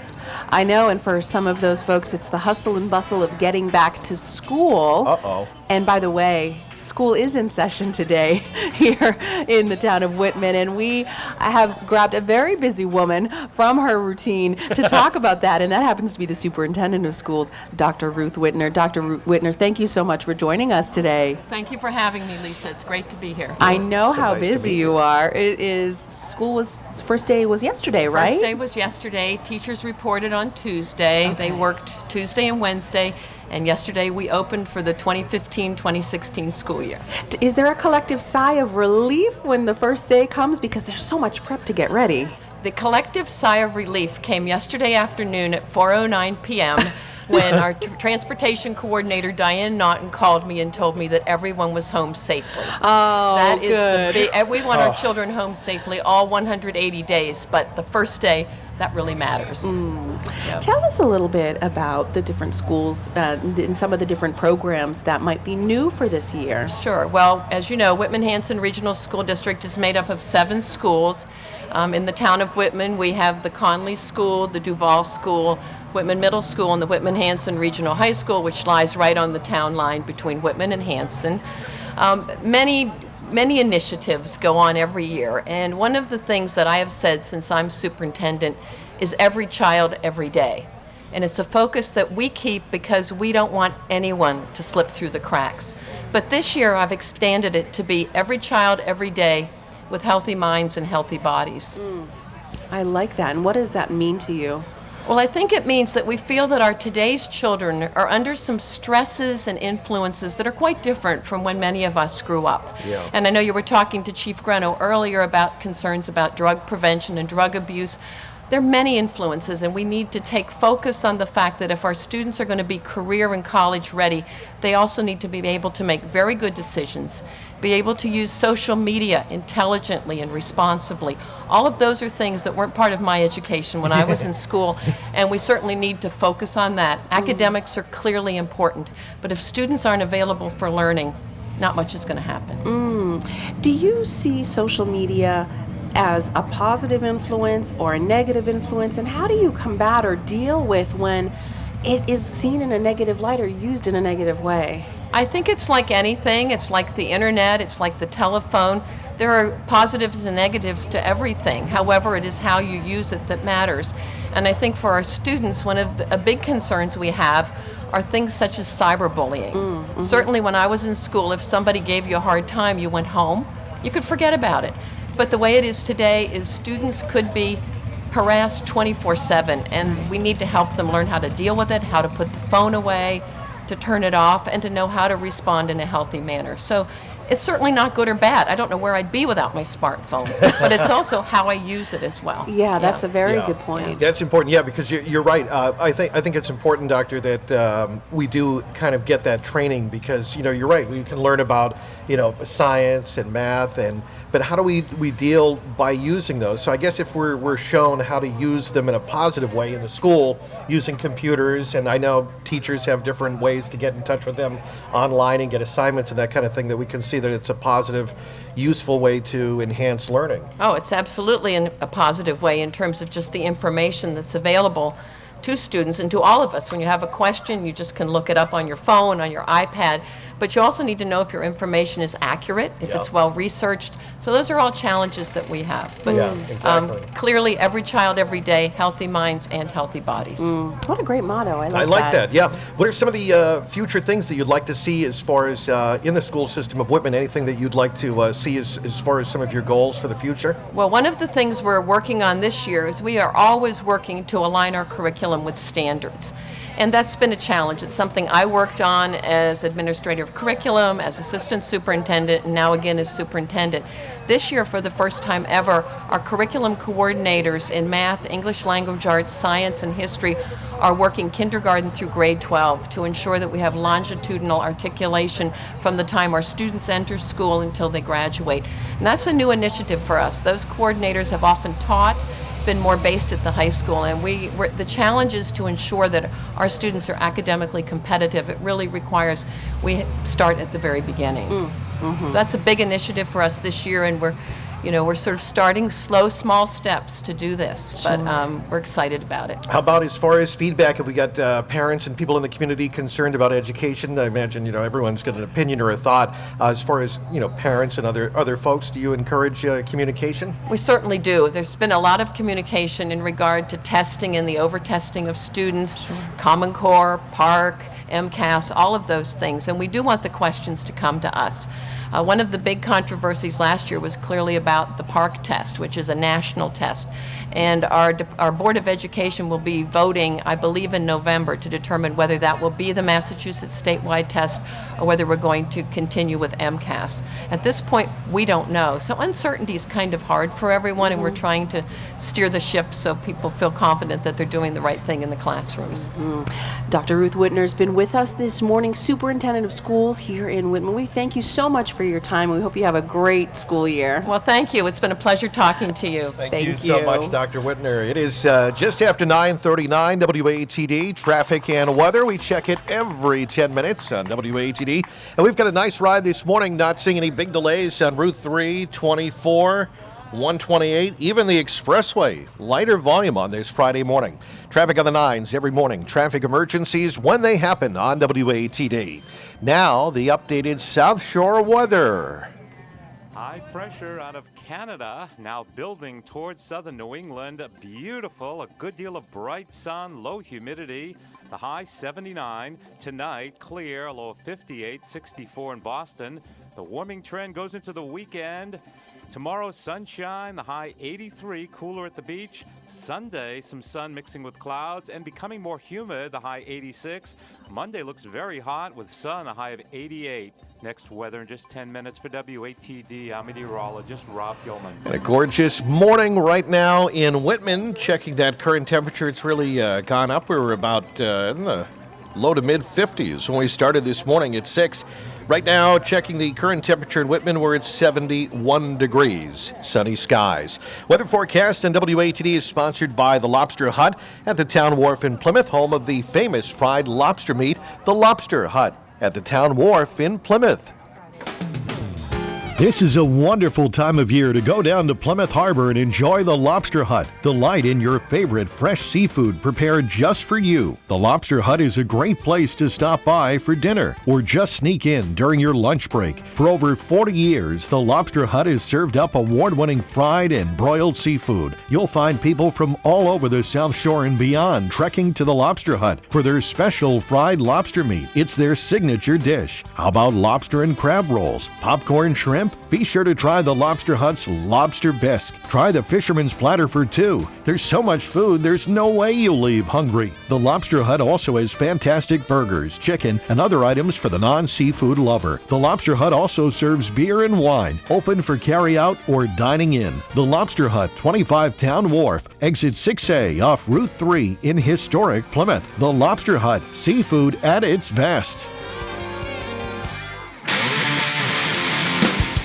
I know, and for some of those folks, it's the hustle and bustle of getting back to school. Uh-oh. And by the way, school is in session today here in the town of Whitman, and we have grabbed a very busy woman from her routine to talk about that, and that happens to be the superintendent of schools, Dr. Ruth Whitner. Dr. Ruth Whitner, thank you so much for joining us today. Thank you for having me, Lisa. It's great to be here. I know So how nice to busy meet you are. First day was yesterday, right? First day was yesterday. Teachers reported on Tuesday. Okay. They worked Tuesday and Wednesday. And yesterday we opened for the 2015-2016 school year. Is there a collective sigh of relief when the first day comes? Because there's so much prep to get ready. The collective sigh of relief came yesterday afternoon at 4:09 p.m. when our transportation coordinator, Diane Naughton, called me and told me that everyone was home safely. Oh, that is good. We want our children home safely all 180 days, but the first day, that really matters. Yeah. Tell us a little bit about the different schools and some of the different programs that might be new for this year. Sure. Well, as you know, Whitman Hanson Regional School District is made up of 7 schools. In the town of Whitman, we have the Conley School, the Duval School, Whitman Middle School, and the Whitman Hanson Regional High School, which lies right on the town line between Whitman and Hanson. Many initiatives go on every year, and one of the things that I have said since I'm superintendent is every child, every day. And it's a focus that we keep because we don't want anyone to slip through the cracks. But this year I've expanded it to be every child, every day, with healthy minds and healthy bodies. I like that. And what does that mean to you? Well, I think it means that we feel that our today's children are under some stresses and influences that are quite different from when many of us grew up. Yeah. And I know you were talking to Chief Greno earlier about concerns about drug prevention and drug abuse. There are many influences, and we need to take focus on the fact that if our students are going to be career and college ready, they also need to be able to make very good decisions, be able to use social media intelligently and responsibly. All of those are things that weren't part of my education when I was in school, and we certainly need to focus on that. Academics are clearly important, but if students aren't available for learning, not much is going to happen. Do you see social media as a positive influence or a negative influence, and how do you combat or deal with when it is seen in a negative light or used in a negative way? I think it's like anything. It's like the internet, it's like the telephone. There are positives and negatives to everything. However, it is how you use it that matters. And I think for our students, one of the big concerns we have are things such as cyberbullying. Certainly when I was in school, if somebody gave you a hard time, you went home, you could forget about it. But the way it is today is students could be harassed 24/7, and we need to help them learn how to deal with it, how to put the phone away, to turn it off, and to know how to respond in a healthy manner. So it's certainly not good or bad. I don't know where I'd be without my smartphone, but it's also how I use it as well. Yeah, that's a very good point. That's important, because you're right. I think it's important, Doctor, that we do kind of get that training, because you're right. We can learn about science and math, but how do we deal by using those? So I guess if we're shown how to use them in a positive way in the school using computers, and I know teachers have different ways to get in touch with them online and get assignments and that kind of thing, that we can see that it's a positive, useful way to enhance learning. Oh, it's absolutely a positive way in terms of just the information that's available to students and to all of us. When you have a question, you just can look it up on your phone, on your iPad, but you also need to know if your information is accurate, if it's well researched. So those are all challenges that we have. But exactly. Clearly, every child, every day, healthy minds and healthy bodies. What a great motto. I like that. Yeah. What are some of the future things that you'd like to see as far as in the school system of Whitman? Anything that you'd like to see as far as some of your goals for the future? Well, one of the things we're working on this year is we are always working to align our curriculum with standards. And that's been a challenge. It's something I worked on as administrator of curriculum, as assistant superintendent, and now again as superintendent. This year, for the first time ever, our curriculum coordinators in math, English language arts, science, and history are working kindergarten through grade 12 to ensure that we have longitudinal articulation from the time our students enter school until they graduate. And that's a new initiative for us. Those coordinators have often taught, been more based at the high school, and the challenge is to ensure that our students are academically competitive. It really requires we start at the very beginning. So that's a big initiative for us this year, and we're sort of starting slow, small steps to do this, but we're excited about it. How about as far as feedback? Have we got parents and people in the community concerned about education? I imagine everyone's got an opinion or a thought. As far as parents and other folks, do you encourage communication? We certainly do. There's been a lot of communication in regard to testing and the over-testing of students, Common Core, PARC, MCAS, all of those things, and we do want the questions to come to us. One of the big controversies last year was clearly about the PARC test, which is a national test. And our Board of Education will be voting, I believe, in November to determine whether that will be the Massachusetts statewide test or whether we're going to continue with MCAS. At this point, we don't know. So uncertainty is kind of hard for everyone, and we're trying to steer the ship so people feel confident that they're doing the right thing in the classrooms. Dr. Ruth Whitner has been with us this morning, Superintendent of Schools here in Whitman. We thank you so much for your time. We hope you have a great school year. Well, thank you. It's been a pleasure talking to you. Thank you so much, Dr. Whitner. It is just after 9:39, WATD, traffic and weather. We check it every 10 minutes on WATD. And we've got a nice ride this morning, not seeing any big delays on Route 3, 24, 128, even the expressway. Lighter volume on this Friday morning. Traffic on the 9s every morning. Traffic emergencies when they happen on WATD. Now, the updated South Shore weather. High pressure out of Canada, now building towards southern New England. Beautiful, a good deal of bright sun, low humidity. The high 79. Tonight, clear, a low of 58, 64 in Boston. The warming trend goes into the weekend. Tomorrow, sunshine, the high 83, cooler at the beach. Sunday, some sun mixing with clouds and becoming more humid, the high 86. Monday looks very hot with sun, a high of 88. Next weather in just 10 minutes for WATD. I'm meteorologist Rob Gilman. And a gorgeous morning right now in Whitman. Checking that current temperature, it's really gone up. We were about in the low to mid 50s when we started this morning at 6. Right now, checking the current temperature in Whitman, where it's 71 degrees, sunny skies. Weather forecast on WATD is sponsored by the Lobster Hut at the Town Wharf in Plymouth, home of the famous fried lobster meat, the Lobster Hut at the Town Wharf in Plymouth. This is a wonderful time of year to go down to Plymouth Harbor and enjoy the Lobster Hut. Delight in your favorite fresh seafood prepared just for you. The Lobster Hut is a great place to stop by for dinner or just sneak in during your lunch break. For over 40 years, the Lobster Hut has served up award-winning fried and broiled seafood. You'll find people from all over the South Shore and beyond trekking to the Lobster Hut for their special fried lobster meat. It's their signature dish. How about lobster and crab rolls, popcorn shrimp? Be sure to try the Lobster Hut's Lobster Bisque. Try the Fisherman's Platter for two. There's so much food, there's no way you'll leave hungry. The Lobster Hut also has fantastic burgers, chicken, and other items for the non-seafood lover. The Lobster Hut also serves beer and wine, open for carry-out or dining in. The Lobster Hut, 25 Town Wharf, exit 6A off Route 3 in historic Plymouth. The Lobster Hut, seafood at its best.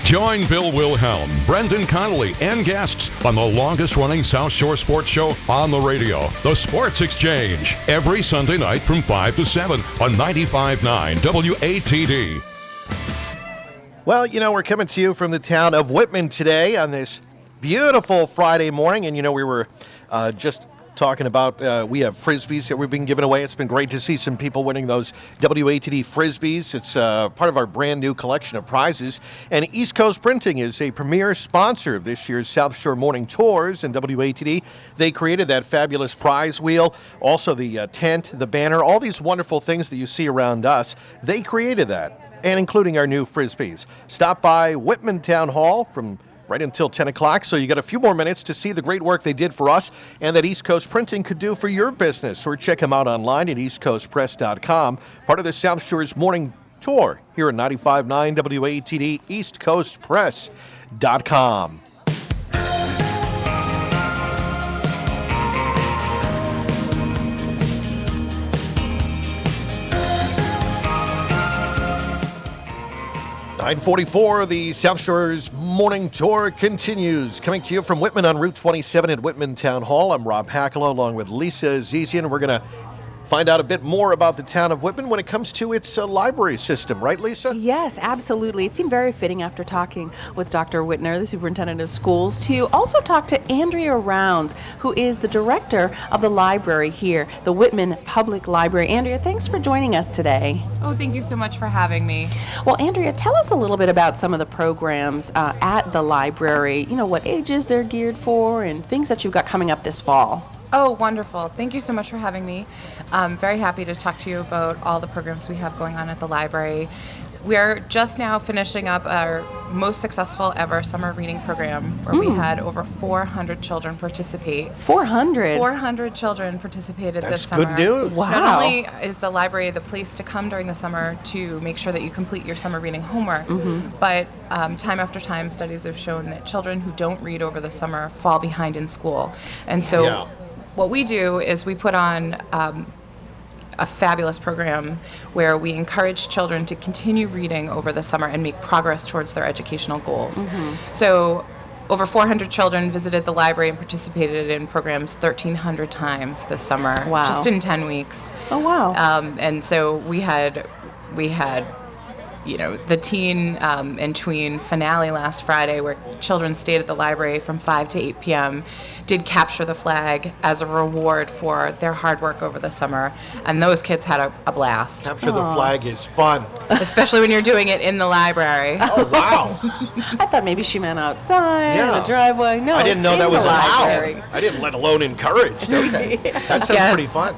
Join Bill Wilhelm, Brendan Connolly, and guests on the longest-running South Shore sports show on the radio, The Sports Exchange, every Sunday night from 5 to 7 on 95.9 WATD. Well, we're coming to you from the town of Whitman today on this beautiful Friday morning, and we were just talking about, we have Frisbees that we've been giving away. It's been great to see some people winning those WATD Frisbees. It's part of our brand new collection of prizes. And East Coast Printing is a premier sponsor of this year's South Shore Morning Tours and WATD. They created that fabulous prize wheel, also the tent, the banner, all these wonderful things that you see around us. They created that, and including our new Frisbees. Stop by Whitman Town Hall from right until 10 o'clock, so you got a few more minutes to see the great work they did for us and that East Coast Printing could do for your business. Or check them out online at eastcoastpress.com, part of the South Shore's morning tour here at 95.9 WATD, eastcoastpress.com. 9:44, the South Shore's morning tour continues. Coming to you from Whitman on Route 27 at Whitman Town Hall. I'm Rob Hakala along with Lisa Azizian. We're going to find out a bit more about the town of Whitman when it comes to its library system. Right, Lisa? Yes, absolutely. It seemed very fitting after talking with Dr. Whitner, the superintendent of schools, to also talk to Andrea Rounds, who is the director of the library here, the Whitman Public Library. Andrea, thanks for joining us today. Oh, thank you so much for having me. Well, Andrea, tell us a little bit about some of the programs at the library, what ages they're geared for and things that you've got coming up this fall. Oh, wonderful. Thank you so much for having me. I'm very happy to talk to you about all the programs we have going on at the library. We're just now finishing up our most successful ever summer reading program where we had over 400 children participate. 400? 400 children participated this summer. That's good news. Wow. Not only is the library the place to come during the summer to make sure that you complete your summer reading homework, but time after time studies have shown that children who don't read over the summer fall behind in school. And so what we do is we put on a fabulous program where we encourage children to continue reading over the summer and make progress towards their educational goals. So over 400 children visited the library and participated in programs 1,300 times this summer, just in 10 weeks. Oh, wow. And so we had the teen and tween finale last Friday where children stayed at the library from 5 to 8 p.m., did capture the flag as a reward for their hard work over the summer, and those kids had a blast. Capture the flag is fun. Especially when you're doing it in the library. Oh, wow. I thought maybe she meant outside, in the driveway. No, I didn't know that was library. allowed. I didn't, let alone encouraged. Okay. That sounds pretty fun.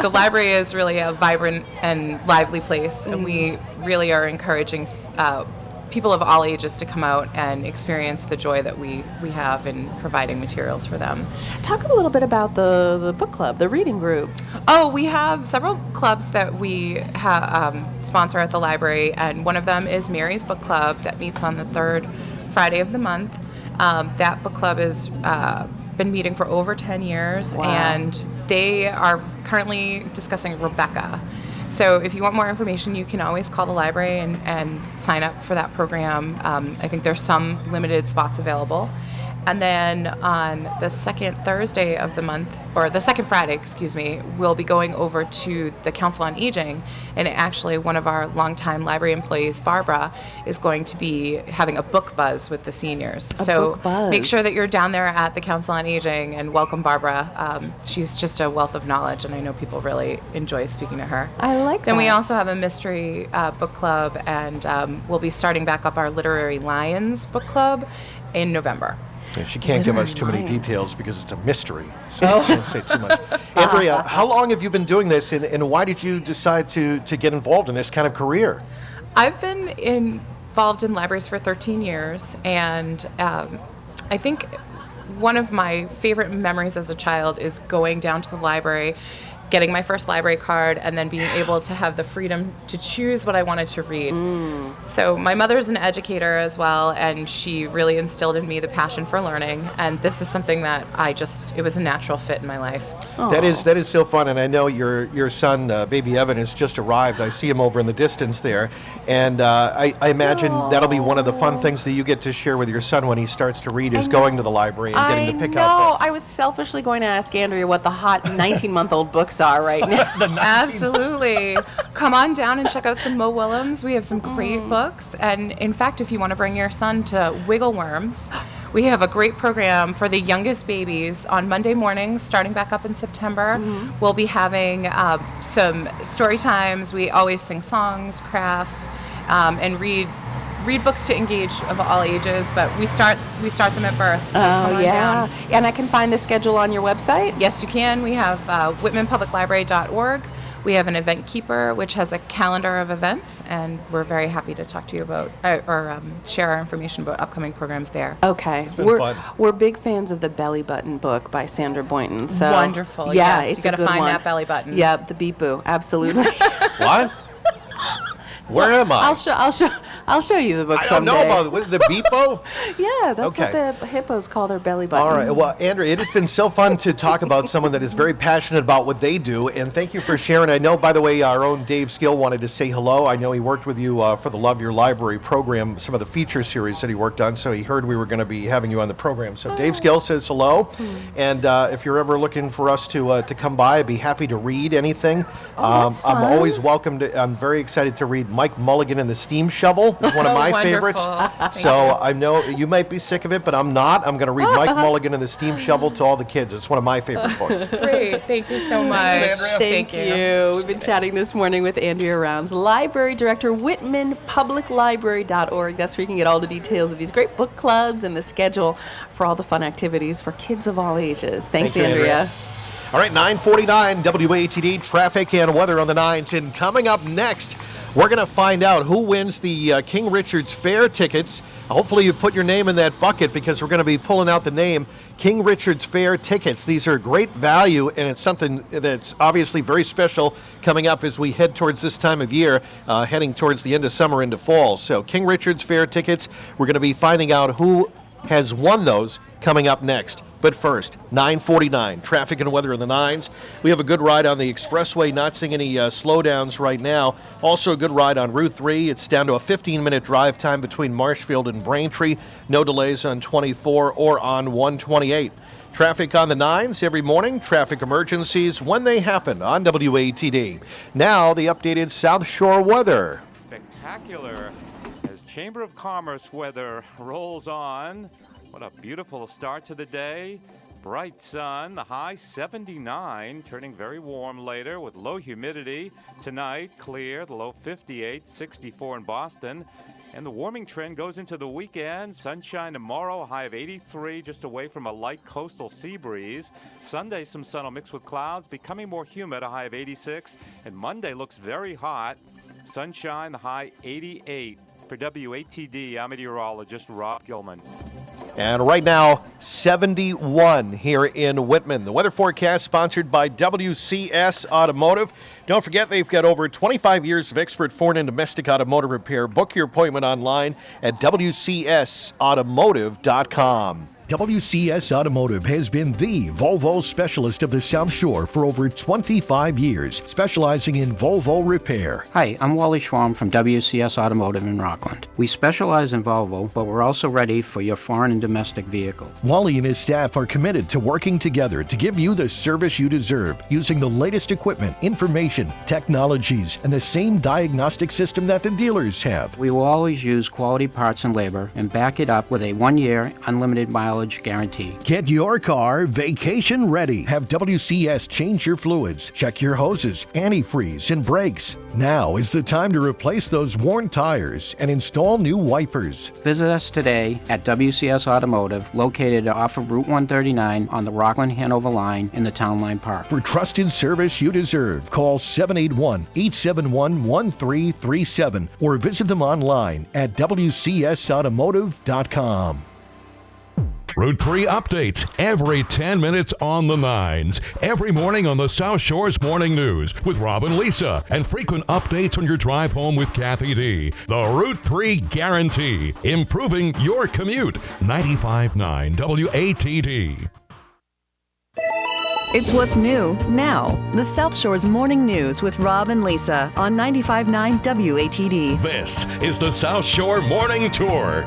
The library is really a vibrant and lively place, and we really are encouraging people of all ages to come out and experience the joy that we have in providing materials for them. Talk a little bit about the book club, the reading group. Oh, we have several clubs that we sponsor at the library, and one of them is Mary's Book Club that meets on the third Friday of the month. That book club has been meeting for over 10 years, and they are currently discussing Rebecca. So if you want more information, you can always call the library and sign up for that program. I think there's some limited spots available. And then on the second Thursday of the month, or the second Friday, excuse me, we'll be going over to the Council on Aging. And actually, one of our longtime library employees, Barbara, is going to be having a book buzz with the seniors. So make sure that you're down there at the Council on Aging and welcome Barbara. She's just a wealth of knowledge, and I know people really enjoy speaking to her. I like that. Then we also have a mystery book club, and we'll be starting back up our Literary Lions book club in November. Yeah, she can't give us too many details because it's a mystery, so I can't say too much. Andrea, how long have you been doing this, and why did you decide to get involved in this kind of career? I've been involved in libraries for 13 years, and I think one of my favorite memories as a child is going down to the library, getting my first library card, and then being able to have the freedom to choose what I wanted to read. So my mother's an educator as well, and she really instilled in me the passion for learning, and this is something that it was a natural fit in my life. That is so fun, and I know your son, baby Evan, has just arrived. I see him over in the distance there, and I imagine that'll be one of the fun things that you get to share with your son when he starts to read, is going to the library and getting to pick out books. I was selfishly going to ask Andrea what the hot 19-month-old books are right now. Absolutely. Come on down and check out some Mo Willems. We have some great books, and in fact, if you want to bring your son to Wiggle Worms, we have a great program for the youngest babies on Monday mornings, starting back up in September. We'll be having some story times. We always sing songs, crafts, and read books to engage of all ages, but we start them at birth. So come on down. And I can find the schedule on your website? Yes, you can. We have whitmanpubliclibrary.org. We have an event keeper, which has a calendar of events, and we're very happy to talk to you about or share our information about upcoming programs there. Okay. We're big fans of the Belly Button book by Sandra Boynton. So wonderful. Yeah, yes, it's you got to find one. that belly button. Yep, the Beepoo. Absolutely. What? Where am I? I'll show you the book I don't someday. know about it. What is the Beepo? Yeah, that's what the hippos call their belly buttons. All right. Well, Andrea, it has been so fun to talk about someone that is very passionate about what they do, and thank you for sharing. I know, by the way, our own Dave Skill wanted to say hello. I know he worked with you for the Love Your Library program, some of the feature series that he worked on, so he heard we were going to be having you on the program. So Dave Skill says hello, and if you're ever looking for us to come by, I'd be happy to read anything. That's fun. I'm always welcome to. I'm very excited to read Mike Mulligan and the Steam Shovel. It's one of my favorites. So I know you might be sick of it, but I'm not. I'm going to read Mike Mulligan and the Steam Shovel to all the kids. It's one of my favorite books. Great. Thank you so much. Thank you. We've been chatting this morning with Andrea Rounds, Library Director, whitmanpubliclibrary.org. That's where you can get all the details of these great book clubs and the schedule for all the fun activities for kids of all ages. Thanks, Andrea. All right, 9:49 WATD traffic and weather on the 9s. And coming up next, we're going to find out who wins the King Richard's Fair tickets. Hopefully you put your name in that bucket, because we're going to be pulling out the name King Richard's Fair tickets. These are great value, and it's something that's obviously very special coming up as we head towards this time of year, heading towards the end of summer into fall. So King Richard's Fair tickets, we're going to be finding out who has won those coming up next. But first, 9:49, traffic and weather in the 9s. We have a good ride on the expressway, not seeing any slowdowns right now. Also a good ride on Route 3. It's down to a 15-minute drive time between Marshfield and Braintree. No delays on 24 or on 128. Traffic on the 9s every morning. Traffic emergencies when they happen on WATD. Now, the updated South Shore weather. Spectacular as Chamber of Commerce weather rolls on. What a beautiful start to the day. Bright sun, the high 79, turning very warm later with low humidity. Tonight, clear, the low 58, 64 in Boston. And the warming trend goes into the weekend. Sunshine tomorrow, a high of 83, just away from a light coastal sea breeze. Sunday, some sun will mix with clouds, becoming more humid, a high of 86. And Monday looks very hot. Sunshine, the high 88. For WATD, I'm meteorologist Rob Gilman. And right now, 71 here in Whitman. The weather forecast sponsored by WCS Automotive. Don't forget, they've got over 25 years of expert foreign and domestic automotive repair. Book your appointment online at WCSautomotive.com. WCS Automotive has been the Volvo specialist of the South Shore for over 25 years, specializing in Volvo repair. Hi, I'm Wally Schwalm from WCS Automotive in Rockland. We specialize in Volvo, but we're also ready for your foreign and domestic vehicle. Wally and his staff are committed to working together to give you the service you deserve, using the latest equipment, information, technologies, and the same diagnostic system that the dealers have. We will always use quality parts and labor and back it up with a 1-year unlimited mileage guarantee. Get your car vacation ready. Have WCS change your fluids, check your hoses, antifreeze, and brakes. Now is the time to replace those worn tires and install new wipers. Visit us today at WCS Automotive, located off of Route 139 on the Rockland-Hanover line in the Town Line Park. For trusted service you deserve, call 781-871-1337 or visit them online at WCSautomotive.com. Route 3 updates every 10 minutes on the 9s. Every morning on the South Shore's Morning News with Rob and Lisa. And frequent updates on your drive home with Kathy D. The Route 3 Guarantee. Improving your commute. 95.9 WATD. It's what's new now. The South Shore's Morning News with Rob and Lisa on 95.9 WATD. This is the South Shore Morning Tour.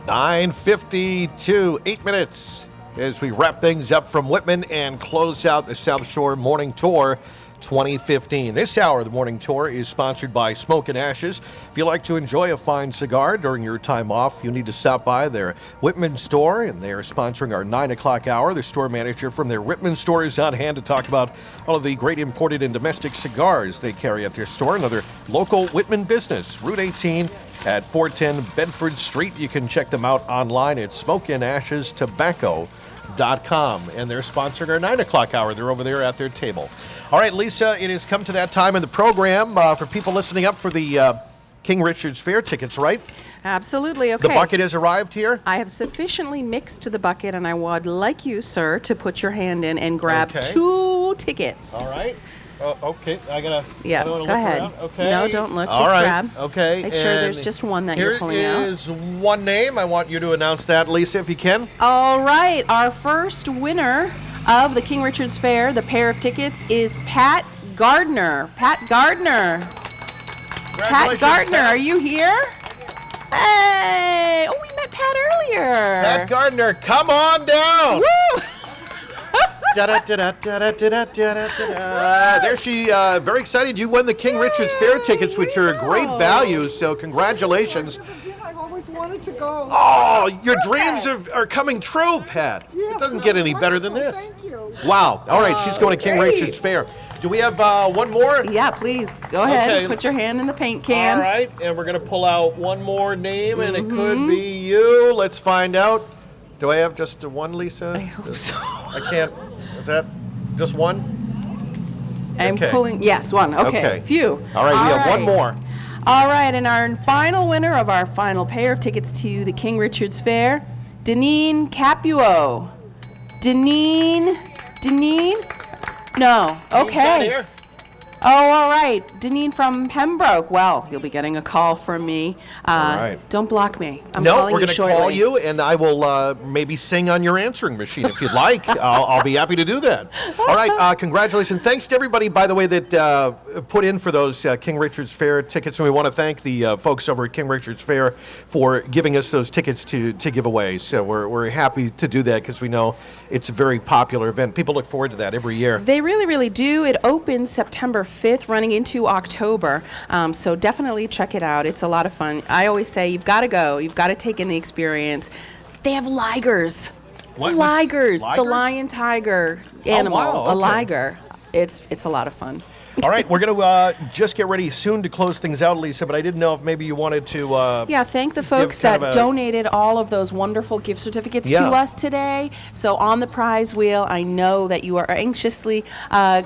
9:52, 8 minutes as we wrap things up from Whitman and close out the South Shore Morning Tour 2015. This hour of the Morning Tour is sponsored by Smoke and Ashes. If you like to enjoy a fine cigar during your time off, you need to stop by their Whitman store, and they are sponsoring our 9 o'clock hour. The store manager from their Whitman store is on hand to talk about all of the great imported and domestic cigars they carry at their store. Another local Whitman business, Route 18 at 410 Bedford Street. You can check them out online at smokeandashestobacco.com, and they're sponsoring our 9 o'clock hour. They're over there at their table. All right, Lisa, it has come to that time in the program for people listening up for the King Richard's Fair tickets, right? Absolutely. Okay. The bucket has arrived here? I have sufficiently mixed the bucket, and I would like you, sir, to put your hand in and grab 2 tickets. All right. Okay, I gotta. Yeah, go ahead. Around. Okay. No, don't look. All Just right. grab. Okay. Make sure there's just one that you're pulling out. Here is one name. I want you to announce that, Lisa, if you can. All right. Our first winner of the King Richard's Fair, the pair of tickets, is Pat Gardner. Pat Gardner. Pat Gardner, Pat. Are you here? Hey! Oh, we met Pat earlier. Pat Gardner, come on down. Woo! There she, very excited. You won the King Richard's Fair tickets, which are a great value, so congratulations. I've always wanted to go. Oh, your dreams are coming true, Pat. Yes, it doesn't get any better than this. Thank you. Wow. All right, she's going to King Richard's Fair. Do we have one more? Yeah, please. Go ahead. Okay. Put your hand in the paint can. All right, and we're going to pull out one more name, and it could be you. Let's find out. Do I have just one, Lisa? I hope so. I can't. Is that just one? I'm pulling. Yes, one. Okay. Phew. All right, we have one more. All right, and our final winner of our final pair of tickets to the King Richard's Fair, Deneen Capuo. Deneen? No. Okay. Oh, all right. Deneen from Pembroke. Well, you'll be getting a call from me. All right. Don't block me. I'm no, calling we're you going to shortly. call you, and I will maybe sing on your answering machine if you'd like. I'll be happy to do that. All right. Congratulations. Thanks to everybody, by the way, that put in for those King Richard's Fair tickets. And we want to thank the folks over at King Richard's Fair for giving us those tickets to give away. So we're happy to do that because we know it's a very popular event. People look forward to that every year. They really, really do. It opens September 5th, running into October. So definitely check it out. It's a lot of fun. I always say you've got to go. You've got to take in the experience. They have ligers. What? Ligers. Ligers? The lion-tiger animal. Oh, wow. A Okay. liger. It's a lot of fun. All right, we're going to just get ready soon to close things out, Lisa, but I didn't know if maybe you wanted to... thank the folks that donated all of those wonderful gift certificates to us today. So on the prize wheel, I know that you are anxiously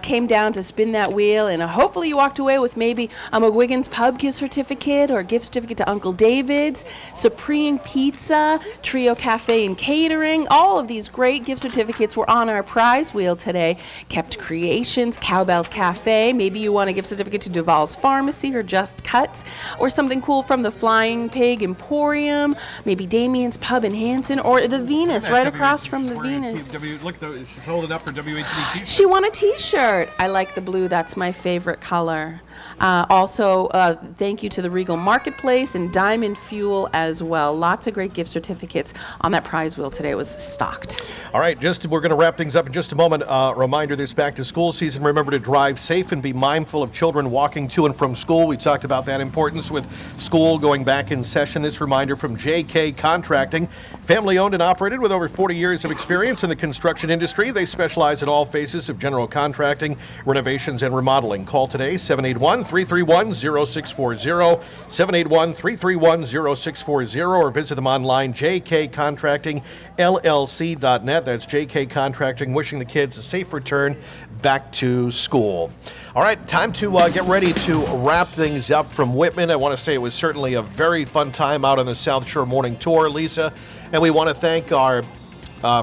came down to spin that wheel, and hopefully you walked away with maybe a McGuigan's Pub gift certificate or a gift certificate to Uncle David's, Supreme Pizza, Trio Cafe and Catering. All of these great gift certificates were on our prize wheel today. Kept Creations, Cowbell's Cafe, Maybe you want a gift certificate to Duval's Pharmacy or Just Cuts, or something cool from the Flying Pig Emporium, maybe Damien's Pub in Hanson, or the Venus, right across from the Venus. Look, she's holding up her WATD t-shirt. She won a t-shirt. I like the blue. That's my favorite color. Also, thank you to the Regal Marketplace and Diamond Fuel as well. Lots of great gift certificates on that prize wheel today. It was stocked. All right, we're going to wrap things up in just a moment. Reminder, this back-to-school season, remember to drive safe and be mindful of children walking to and from school. We talked about that importance with school going back in session. This reminder from JK Contracting, family-owned and operated with over 40 years of experience in the construction industry. They specialize in all phases of general contracting, renovations, and remodeling. Call today, 781-331-0640, 781-331-0640, or visit them online, jkcontractingllc.net. That's JK Contracting, wishing the kids a safe return back to school. All right, time to get ready to wrap things up from Whitman. I want to say it was certainly a very fun time out on the South Shore Morning Tour, Lisa, and we want to thank our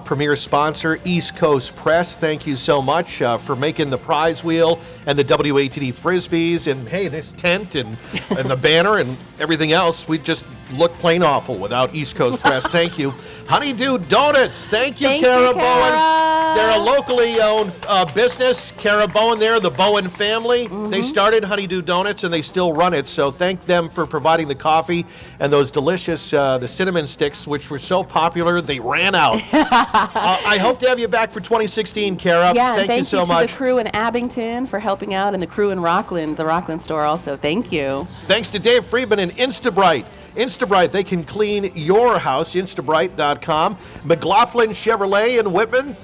premier sponsor, East Coast Press. Thank you so much for making the prize wheel and the WATD Frisbees, and hey, this tent and the banner and everything else. We just look plain awful without East Coast Press. Thank you. Honeydew Donuts. Thank you, Kara Bowen. They're a locally owned business. Kara Bowen there, the Bowen family. They started Honeydew Donuts and they still run it. So thank them for providing the coffee and those delicious the cinnamon sticks, which were so popular they ran out. I hope to have you back for 2016, Kara. Yeah, thank you so to much. The crew in Abington for helping out, and the crew in Rockland, the Rockland store also. Thank you. Thanks to Dave Friedman and Instabright. Instabright, they can clean your house, instabright.com. McLaughlin Chevrolet in Whitman,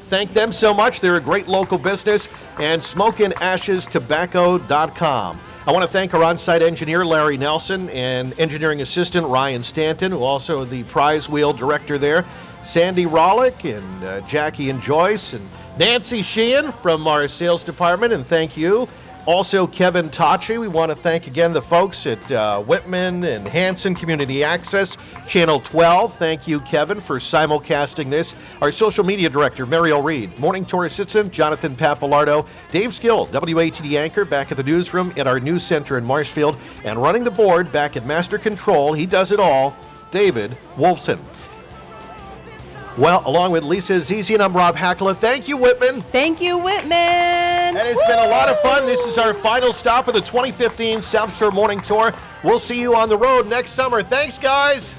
thank them so much. They're a great local business. And SmokeandAshesTobacco.com. I want to thank our on-site engineer, Larry Nelson, and engineering assistant, Ryan Stanton, who also the prize wheel director there, Sandy Rollick, and Jackie and Joyce, and Nancy Sheehan from our sales department, and thank you. Also, Kevin Tachi. We want to thank again the folks at Whitman and Hanson Community Access, Channel 12. Thank you, Kevin, for simulcasting this. Our social media director, Mariel Reed. Morning Tour assistant, Jonathan Papalardo. Dave Skill, WATD anchor, back at the newsroom at our news center in Marshfield. And running the board back at Master Control, he does it all, David Wolfson. Well, along with Lisa Azizian, I'm Rob Hakala. Thank you, Whitman. Thank you, Whitman. And it's been a lot of fun. This is our final stop of the 2015 South Shore Morning Tour. We'll see you on the road next summer. Thanks, guys.